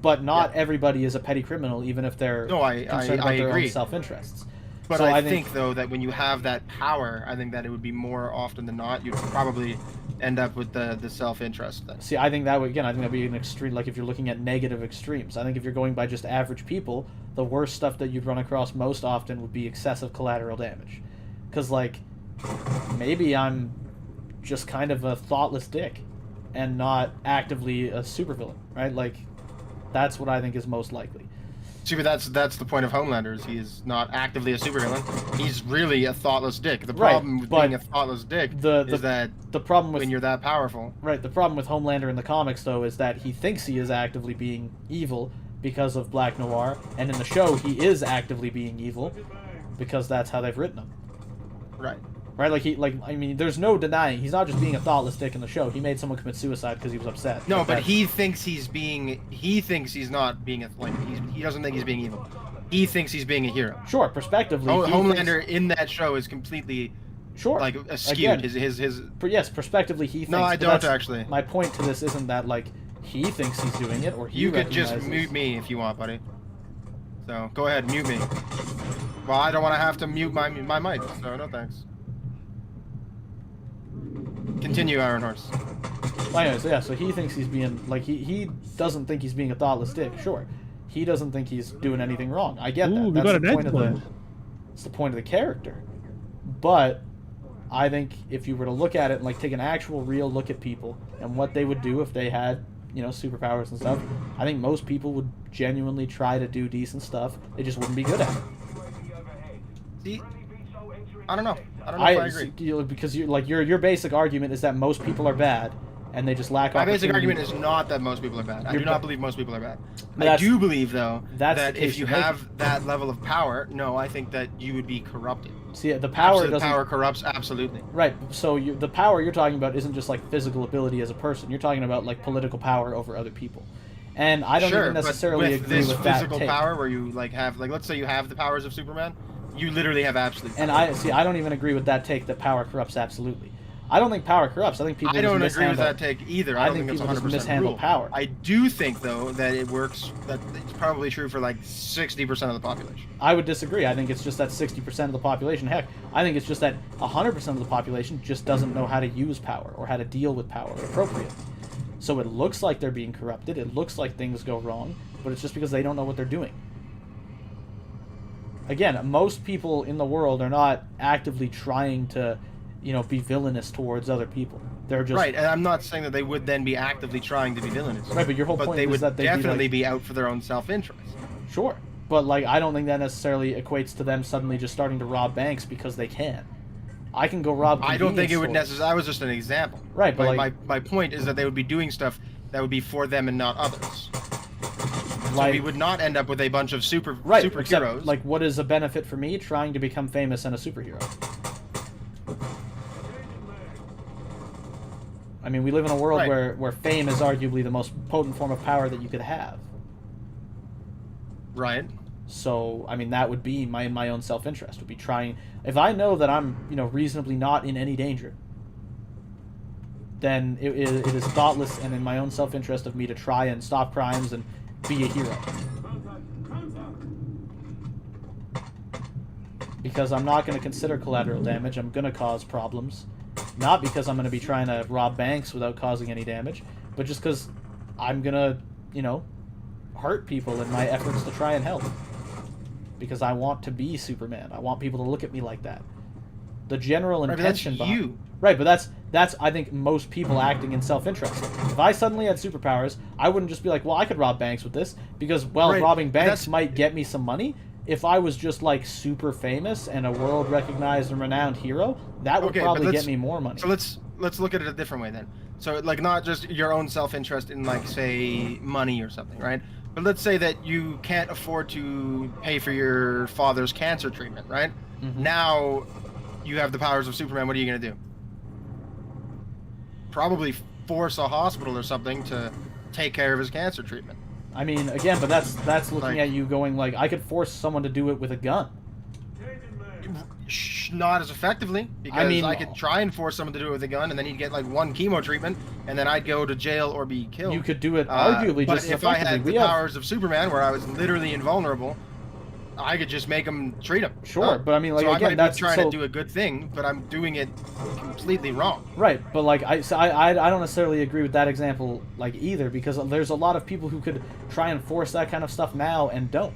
But not everybody is a petty criminal, even if they're concerned about their own self-interests. But so I think though that when you have that power, I think that it would be more often than not you'd probably end up with the self-interest thing. See, I think that would I think that'd be an extreme. Like if you're looking at negative extremes, I think if you're going by just average people, the worst stuff that you'd run across most often would be excessive collateral damage, because like maybe I'm just kind of a thoughtless dick, and not actively a supervillain, right? Like that's what I think is most likely. See, but that's the point of Homelander, is he is not actively a supervillain. He's really a thoughtless dick. The problem with being a thoughtless dick is that the problem with, when you're that powerful. Right, the problem with Homelander in the comics, though, is that he thinks he is actively being evil because of Black Noir, and in the show he is actively being evil because that's how they've written him. Right. Right, I mean, there's no denying he's not just being a thoughtless dick in the show. He made someone commit suicide because he was upset. No, but he thinks he's not being he doesn't think he's being evil. He thinks he's being a hero. Sure, prospectively. Homelander in that show is completely like skewed. Again, yes, prospectively he thinks. No, I don't actually. My point to this isn't that like he thinks he's doing it or he. You could just mute me if you want, buddy. So go ahead, mute me. Well, I don't want to have to mute my mic, so no thanks. Continue, Iron Horse. Well, anyways, yeah, so he thinks he's being, like, he doesn't think he's being a thoughtless dick, sure. He doesn't think he's doing anything wrong. I get that. That's the point of it's the point of the character. But I think if you were to look at it and, like, take an actual real look at people and what they would do if they had, superpowers and stuff, I think most people would genuinely try to do decent stuff. They just wouldn't be good at it. See? I don't know if I agree. Because your basic argument is that most people are bad, and they just lack opportunity. My basic argument is not that most people are bad. I do not believe most people are bad. I do believe, though, that if you have that level of power, no, I think that you would be corrupted. See, the power doesn't... power corrupts, absolutely. Right, so the power you're talking about isn't just, like, physical ability as a person. You're talking about, like, political power over other people. And I don't even necessarily agree with that take. This physical power where you, let's say you have the powers of Superman, you literally have absolute power. And I don't even agree with that take that power corrupts absolutely. I don't think power corrupts. I think people I don't agree with that take either. I don't think people it's 100% just mishandle rule. Power. I do think, though, that it works, that it's probably true for like 60% of the population. I would disagree. I think it's just that 60% of the population. Heck, I think it's just that 100% of the population just doesn't know how to use power or how to deal with power appropriately. So it looks like they're being corrupted. It looks like things go wrong, but it's just because they don't know what they're doing. Again, most people in the world are not actively trying to, be villainous towards other people. They're just right, and I'm not saying that they would then be actively trying to be villainous. Right, but your whole point is that they would definitely be out for their own self-interest. Sure, but I don't think that necessarily equates to them suddenly just starting to rob banks because they can. I can go rob. I don't think it would necessarily. I was just an example. Right, but my point is that they would be doing stuff that would be for them and not others. So Like, we would not end up with a bunch of except, superheroes. like, what is a benefit for me trying to become famous and a superhero? I mean, we live in a world Right. where fame is arguably the most potent form of power that you could have. Right. So, I mean, that would be my own self-interest, would be trying... If I know that I'm, reasonably not in any danger, then it is thoughtless and in my own self-interest of me to try and stop crimes and be a hero. Because I'm not going to consider collateral damage. I'm going to cause problems. Not because I'm going to be trying to rob banks without causing any damage, but just because I'm going to, hurt people in my efforts to try and help. Because I want to be Superman. I want people to look at me like that. The general intention that's you. Right, but that's I think most people acting in self-interest. If I suddenly had superpowers, I wouldn't just be like, well, I could rob banks with this because, well, Right, robbing banks that's- might get me some money. If I was just like super famous and a world-recognized and renowned hero, that would Okay, but probably let's- get me more money. So let's look at it a different way then. So like not just your own self-interest in like say money or something, right? But let's say that you can't afford to pay for your father's cancer treatment, right? Mhm. Now you have the powers of Superman. What are you gonna do? Probably force a hospital or something to take care of his cancer treatment. I mean, again, but that's looking Like- at you going like, I could force someone to do it with a gun. Not as effectively, because I mean- I could try and force someone to do it with a gun, and then he'd get like one chemo treatment, and then I'd go to jail or be killed. You could do it arguably but just as if I effectively. had the powers of Superman, where I was literally invulnerable, I could just make him treat him. Sure, but I mean, like, so again, I might that's be trying so- to do a good thing, but I'm doing it completely wrong. Right, but like I don't necessarily agree with that example like either, because there's a lot of people who could try and force that kind of stuff now and don't.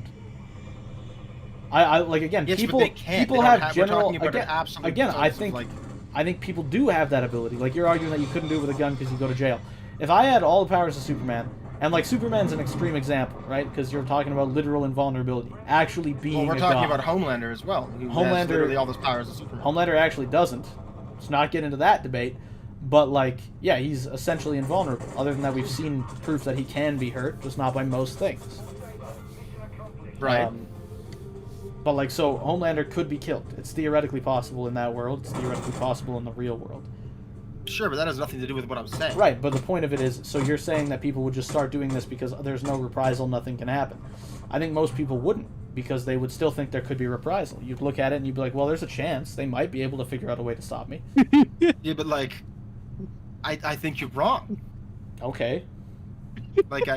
I like again, Yes, people but they can't. people They don't have we're general talking about an again, absolute again I dose of, think like, I think people do have that ability. Like you're arguing that you couldn't do it with a gun because you go to jail. If I had all the powers of Superman, and like Superman's an extreme example, right? Because you're talking about literal invulnerability, actually being Well, we're a talking god. about Homelander as well. Who Homelander- has literally all those powers of Superman. Homelander actually doesn't. Let's not get into that debate. But, like, yeah, he's essentially invulnerable. Other than that, we've seen proof that he can be hurt, just not by most things. Right. But, like, so Homelander could be killed. It's theoretically possible in that world. It's theoretically possible in the real world. Sure, but that has nothing to do with what I'm saying. Right, but the point of it is, so you're saying that people would just start doing this because there's no reprisal, nothing can happen. I think most people wouldn't, because they would still think there could be reprisal. You'd look at it and you'd be like, well, there's a chance. They might be able to figure out a way to stop me. Yeah, but like, I think you're wrong. Okay. Like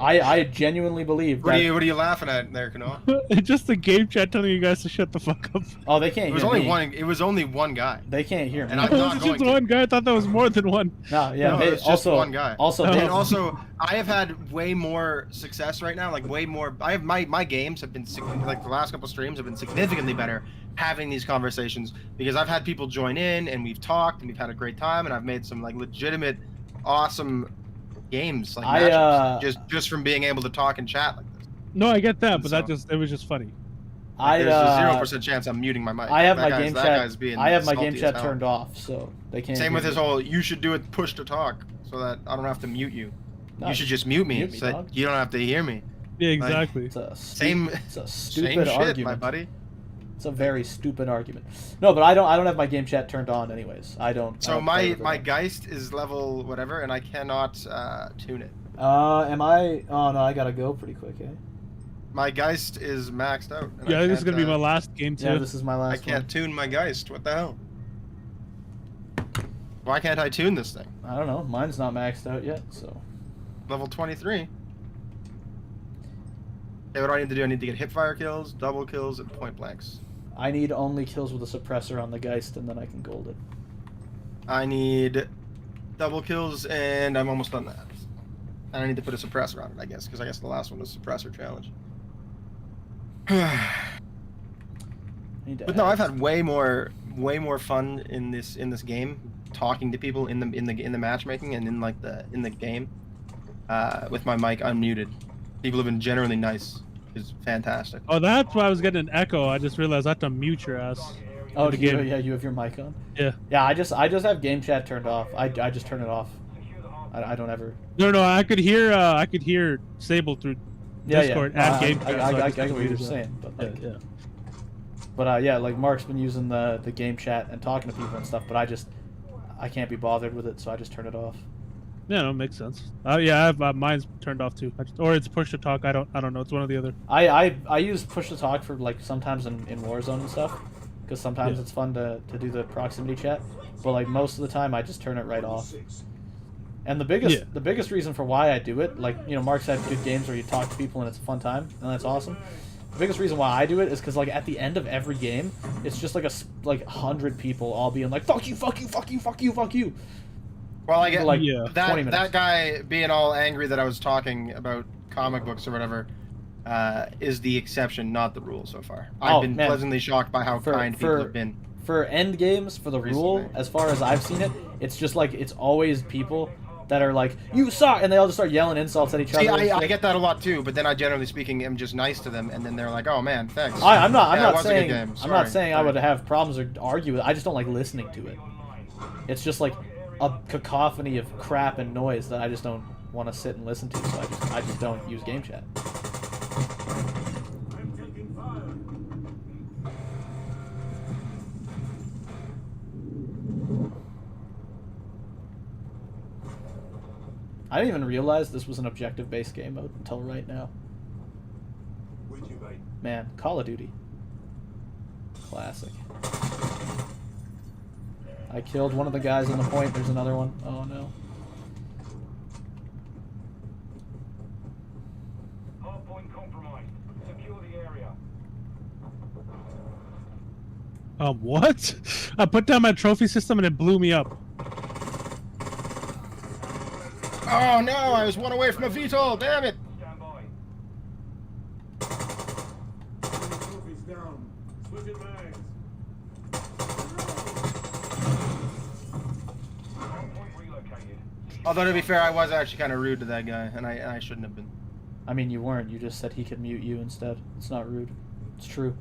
I genuinely believe what that... are you laughing at there, Kanoa? Just the game chat telling you guys to shut the fuck up. Oh, they can't It was hear only me. one. It was only one guy. They can't hear me. And I'm Was not it going just to. one guy? I thought that was more than one. No, yeah. No, they, it's just also, one guy. Also, Oh. they, And also, I have had way more success right now. Like way more. I have my games have been like the last couple streams have been significantly better having these conversations because I've had people join in and we've talked and we've had a great time and I've made some like legitimate, awesome games like matchups just from being able to talk and chat like this. No, I get that, but So- it was just funny. Like, there's a 0% chance I'm muting my mic. I have That my guy's- game that chat. guy's being I have my salty game as chat hell. turned off, so they can't. Same hear with me. his whole. You should do it push to talk so that I don't have to mute you. No, You should just mute me, mute me, so that dog. you don't have to hear me. Yeah, exactly. It's a Same. It's a Same stupid shit, argument. my buddy. It's a very stupid argument. No, but I don't have my game chat turned on anyways. I don't. I So don't play my with it. my Geist is level whatever, and I cannot tune it. Am I? Oh no, I gotta go pretty quick. Eh? My Geist is maxed out. and Yeah, I this is can't, gonna be my last game too. Yeah, this is my I last can't one. tune my Geist. What the hell? Why can't I tune this thing? I don't know. Mine's not maxed out yet, so. Level 23. Okay, what do I need to do? I need to get hipfire kills, double kills, and point blanks. I need only kills with a suppressor on the Geist, and then I can gold it. I need double kills, and I'm almost done that. And I need to put a suppressor on it, I guess, because I guess the last one was suppressor challenge. I need to But no, add- I've had way more fun in this game, talking to people in the matchmaking and in the game, with my mic unmuted. People have been generally nice. It's fantastic. Oh, that's why I was getting an echo. I just realized I have to mute your ass. Oh, the do you, game. yeah, you have your mic on. Yeah. Yeah, I just have game chat turned off. I just turn it off. I don't ever. No, I could hear Sable through Discord and game chat. I so get what you're muted that. saying, but like, Yeah. but yeah, like Mark's been using the game chat and talking to people and stuff, but I can't be bothered with it, so I just turn it off. Yeah, no, makes sense. Yeah, I have mine's turned off too, or it's push to talk. I don't know. It's one or the other. I use push to talk for like sometimes in Warzone and stuff, because sometimes Yeah. it's fun to do the proximity chat, but like most of the time I just turn it right off. And the biggest reason for why I do it, like, you know, Mark's had good games where you talk to people and it's a fun time, and that's awesome. The biggest reason why I do it is because, like, at the end of every game, it's just like 100 people all being like, fuck you, fuck you, fuck you, fuck you, fuck you. Well, I get Like, Yeah. 20 that minutes. guy being all angry that I was talking about comic books or whatever is the exception, not the rule so far. Oh, I've been man. pleasantly shocked by how kind people have been. For end games, for the rule, Recently. as far as I've seen it, it's just like, it's always people that are like, you suck, and they all just start yelling insults at each See, other. I get that a lot too, but then I generally speaking am just nice to them, and then they're like, "Oh man, thanks." I'm Yeah, it not was a good saying game. I'm Sorry. not saying I Sorry. would have problems or argue with it. I just don't like listening to it. It's just like a cacophony of crap and noise that I just don't want to sit and listen to. So I just don't use game chat. I'm taking fire. I didn't even realize this was an objective-based game mode until right now. With you, mate. Man, Call of Duty. Classic. I killed one of the guys on the point. There's another one. Oh no. Hardpoint compromised. Secure the area. What? I put down my trophy system and it blew me up. Oh no, I was one away from a VTOL. Damn it! Stand by. Trophies down. Switching mags. Hardpoint relocated. Although to be fair, I was actually kind of rude to that guy, and I shouldn't have been. I mean, you weren't. You just said he could mute you instead. It's not rude. It's true.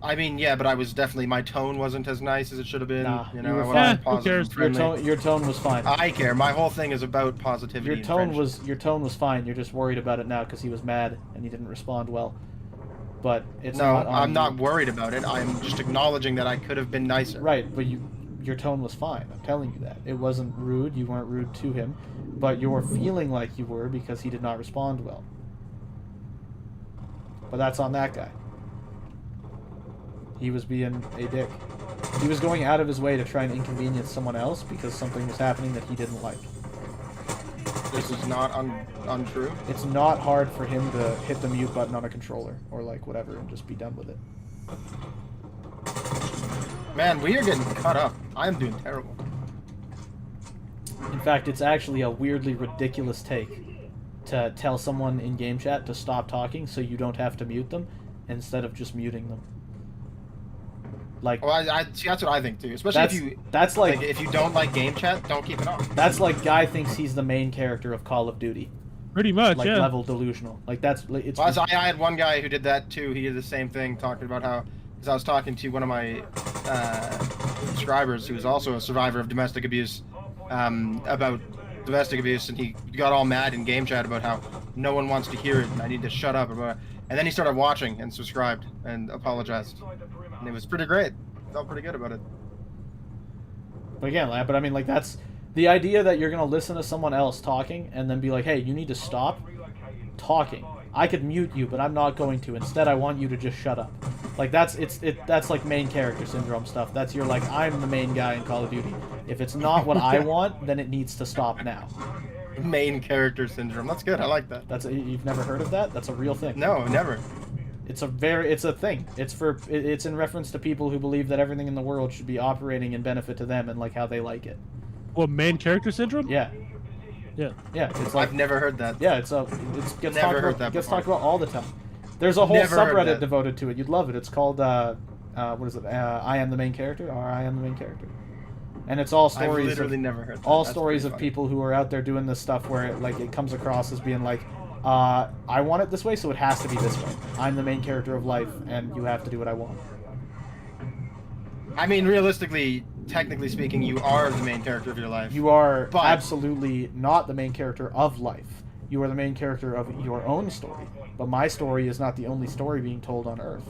I mean, yeah, but I was definitely, my tone wasn't as nice as it should have been. Nah, you you know, were I fine. wasn't Who positive cares? and friendly. Your tone was fine. I care. My whole thing is about positivity. Your and tone friendship. was fine. You're just worried about it now because he was mad and he didn't respond well. But it's No, not on I'm you. not worried about it. I'm just acknowledging that I could have been nicer. Right, but your tone was fine. I'm telling you that. It wasn't rude. You weren't rude to him, but you were feeling like you were because he did not respond well. But that's on that guy. He was being a dick. He was going out of his way to try and inconvenience someone else because something was happening that he didn't like. This is not untrue. It's not hard for him to hit the mute button on a controller or like whatever and just be done with it. Man, we are getting cut up. I'm doing terrible. In fact, it's actually a weirdly ridiculous take to tell someone in game chat to stop talking so you don't have to mute them instead of just muting them. Like, Well, I see, that's what I think too. Especially if you that's like if you don't like game chat, don't keep it on. that's like guy thinks he's the main character of Call of Duty, Pretty much, like yeah. level delusional. Like that's it's Well, I had one guy who did that too. He did the same thing, talking about how, because I was talking to one of my subscribers who was also a survivor of domestic abuse, about domestic abuse, and he got all mad in game chat about how no one wants to hear it and I need to shut up about it. And then he started watching and subscribed and apologized, and it was pretty great. Felt pretty good about it. But again, but I mean, like that's the idea that you're gonna listen to someone else talking and then be like, hey, you need to stop talking. I could mute you, but I'm not going to. Instead, I want you to just shut up. Like that's like main character syndrome stuff. That's you're like, I'm the main guy in Call of Duty. If it's not what I want, then it needs to stop now. Main character syndrome. That's good. I like that. You've never heard of that? That's a real thing. No, never. It's a thing. It's in reference to people who believe that everything in the world should be operating in benefit to them and like how they like it. What, main character syndrome? Yeah. Yeah. Yeah, it's like I've never heard that. yeah, it's gets Never talked heard about that gets before. talked about all the time. There's a whole Never heard subreddit that. devoted to it. You'd love it. It's called what is it? I am the main character, or I am the main character. And it's all I've stories literally of, never heard that. all That's stories pretty of funny. people who are out there doing this stuff where it comes across as being like I want it this way, so it has to be this way. I'm the main character of life, and you have to do what I want. I mean, realistically, technically speaking, you are the main character of your life. You are But- absolutely not the main character of life. You are the main character of your own story. But my story is not the only story being told on Earth.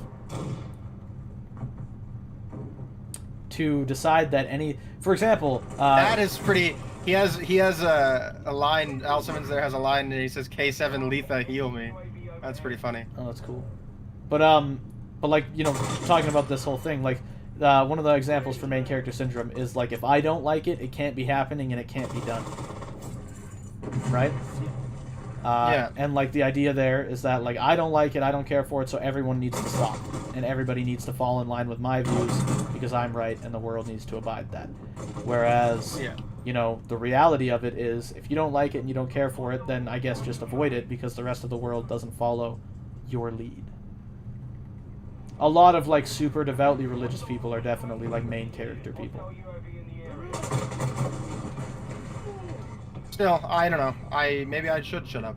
To decide that any, for example, That is pretty. He has a line. Al Simmons there has a line, and he says, "K7 Letha, heal me." That's pretty funny. oh, that's cool. But like, you know, talking about this whole thing, like, one of the examples for main character syndrome is like, if I don't like it, it can't be happening and it can't be done. Right? Yeah. And like the idea there is that like I don't like it, I don't care for it, so everyone needs to stop, and everybody needs to fall in line with my views because I'm right, and the world needs to abide that. Whereas, Yeah. you know, the reality of it is, if you don't like it and you don't care for it, then I guess just avoid it because the rest of the world doesn't follow your lead. A lot of like super devoutly religious people are definitely like main character people. Still, I don't know. Maybe I should shut up.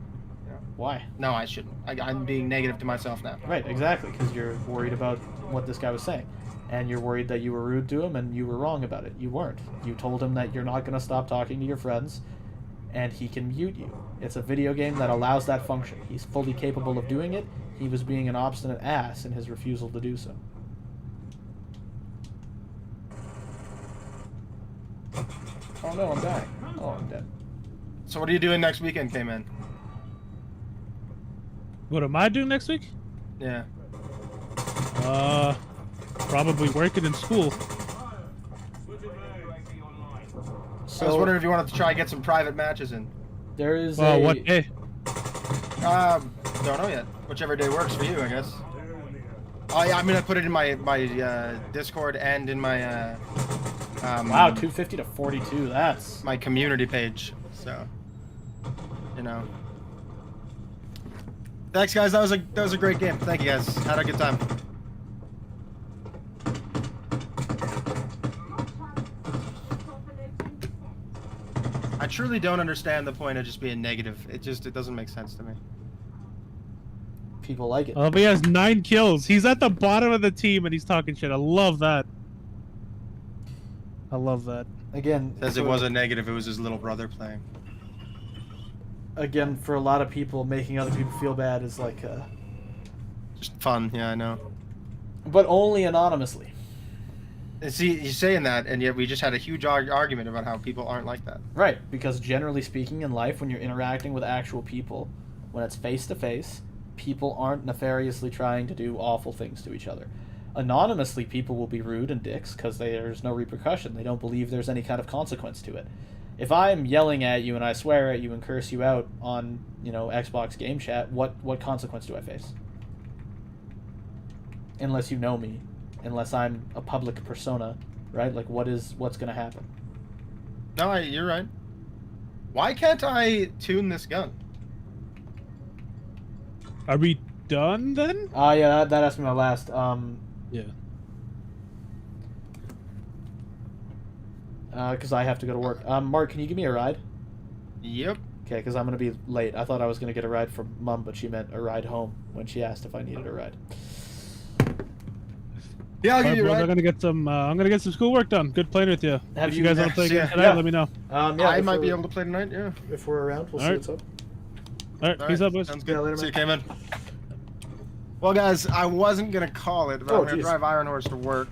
Why? No, I shouldn't. I'm being negative to myself now. Right, exactly, because you're worried about what this guy was saying. And you're worried that you were rude to him and you were wrong about it. You weren't. You told him that you're not going to stop talking to your friends and he can mute you. It's a video game that allows that function. He's fully capable of doing it. He was being an obstinate ass in his refusal to do so. Oh no, I'm dying. Oh, I'm dead. So what are you doing next weekend, K-Man? What am I doing next week? Yeah. Probably working in school. Switching mag. So I was wondering if you wanted to try and get some private matches in. there is Well, a... what day? Don't know yet. Whichever day works for you, I guess. There in the air. I'm gonna put it in my Discord and in my Wow, 250 to 42. That's... my community page. So, you know. Thanks, guys. That was a great game. Thank you, guys. Had a good time. I truly don't understand the point of just being negative. It doesn't make sense to me. People like it. Oh, but he has 9 kills. He's at the bottom of the team and he's talking shit. I love that. I love that. Again, Says it wasn't negative. It was his little brother playing. Again, for a lot of people, making other people feel bad is like... Just fun. Yeah, I know. But only anonymously. And see, he's saying that, and yet we just had a huge argument about how people aren't like that. Right, because generally speaking in life, when you're interacting with actual people, when it's face-to-face, people aren't nefariously trying to do awful things to each other. Anonymously, people will be rude and dicks because there's no repercussion. They don't believe there's any kind of consequence to it. If I'm yelling at you and I swear at you and curse you out on, you know, Xbox Game Chat, what consequence do I face? Unless you know me. Unless I'm a public persona, right? Like, what's going to happen? No, you're right. Why can't I tune this gun? Are we done then? Yeah, that has to be my last. Yeah. Because I have to go to work. Mark, can you give me a ride? Yep. Okay, because I'm going to be late. I thought I was going to get a ride from Mum, but she meant a ride home when she asked if I needed a ride. Yeah, I'll give Alright, you a boys, ride. I'm gonna get some schoolwork done. Good playing with you. Have If you- you guys want to play yeah, again tonight, yeah. let me know. Yeah, I if might be we're- able to play tonight, yeah. If we're around, we'll Alright. see what's up. Alright, All peace right, out, boys. Sounds Yeah, good. later, See you, man. Cayman. Well, guys, I wasn't going to call it, but Oh, I'm going to geez. drive Iron Horse to work.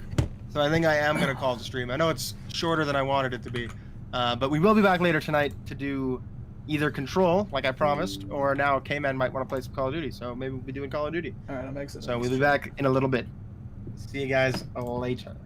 So I think I am going to call the stream. I know it's shorter than I wanted it to be. But we will be back later tonight to do either Control, like I promised, or now Cayman might want to play some Call of Duty. So maybe we'll be doing Call of Duty. All right, I'm exiting. So we'll be back in a little bit. See you guys later.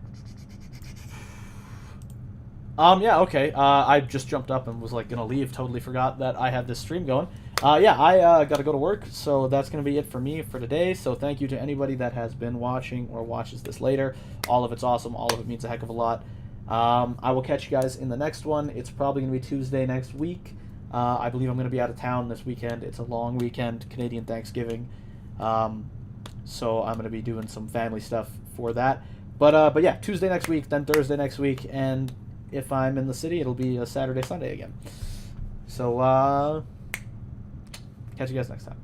Yeah, okay. I just jumped up and was like gonna leave. Totally forgot that I had this stream going. Yeah, I gotta go to work, so that's gonna be it for me for today. So thank you to anybody that has been watching or watches this later. All of it's awesome. All of it means a heck of a lot. I will catch you guys in the next one. It's probably gonna be Tuesday next week. I believe I'm gonna be out of town this weekend. It's a long weekend, Canadian Thanksgiving. So I'm gonna be doing some family stuff for that. But yeah, Tuesday next week, then Thursday next week, and if I'm in the city, it'll be a Saturday, Sunday again. So, catch you guys next time.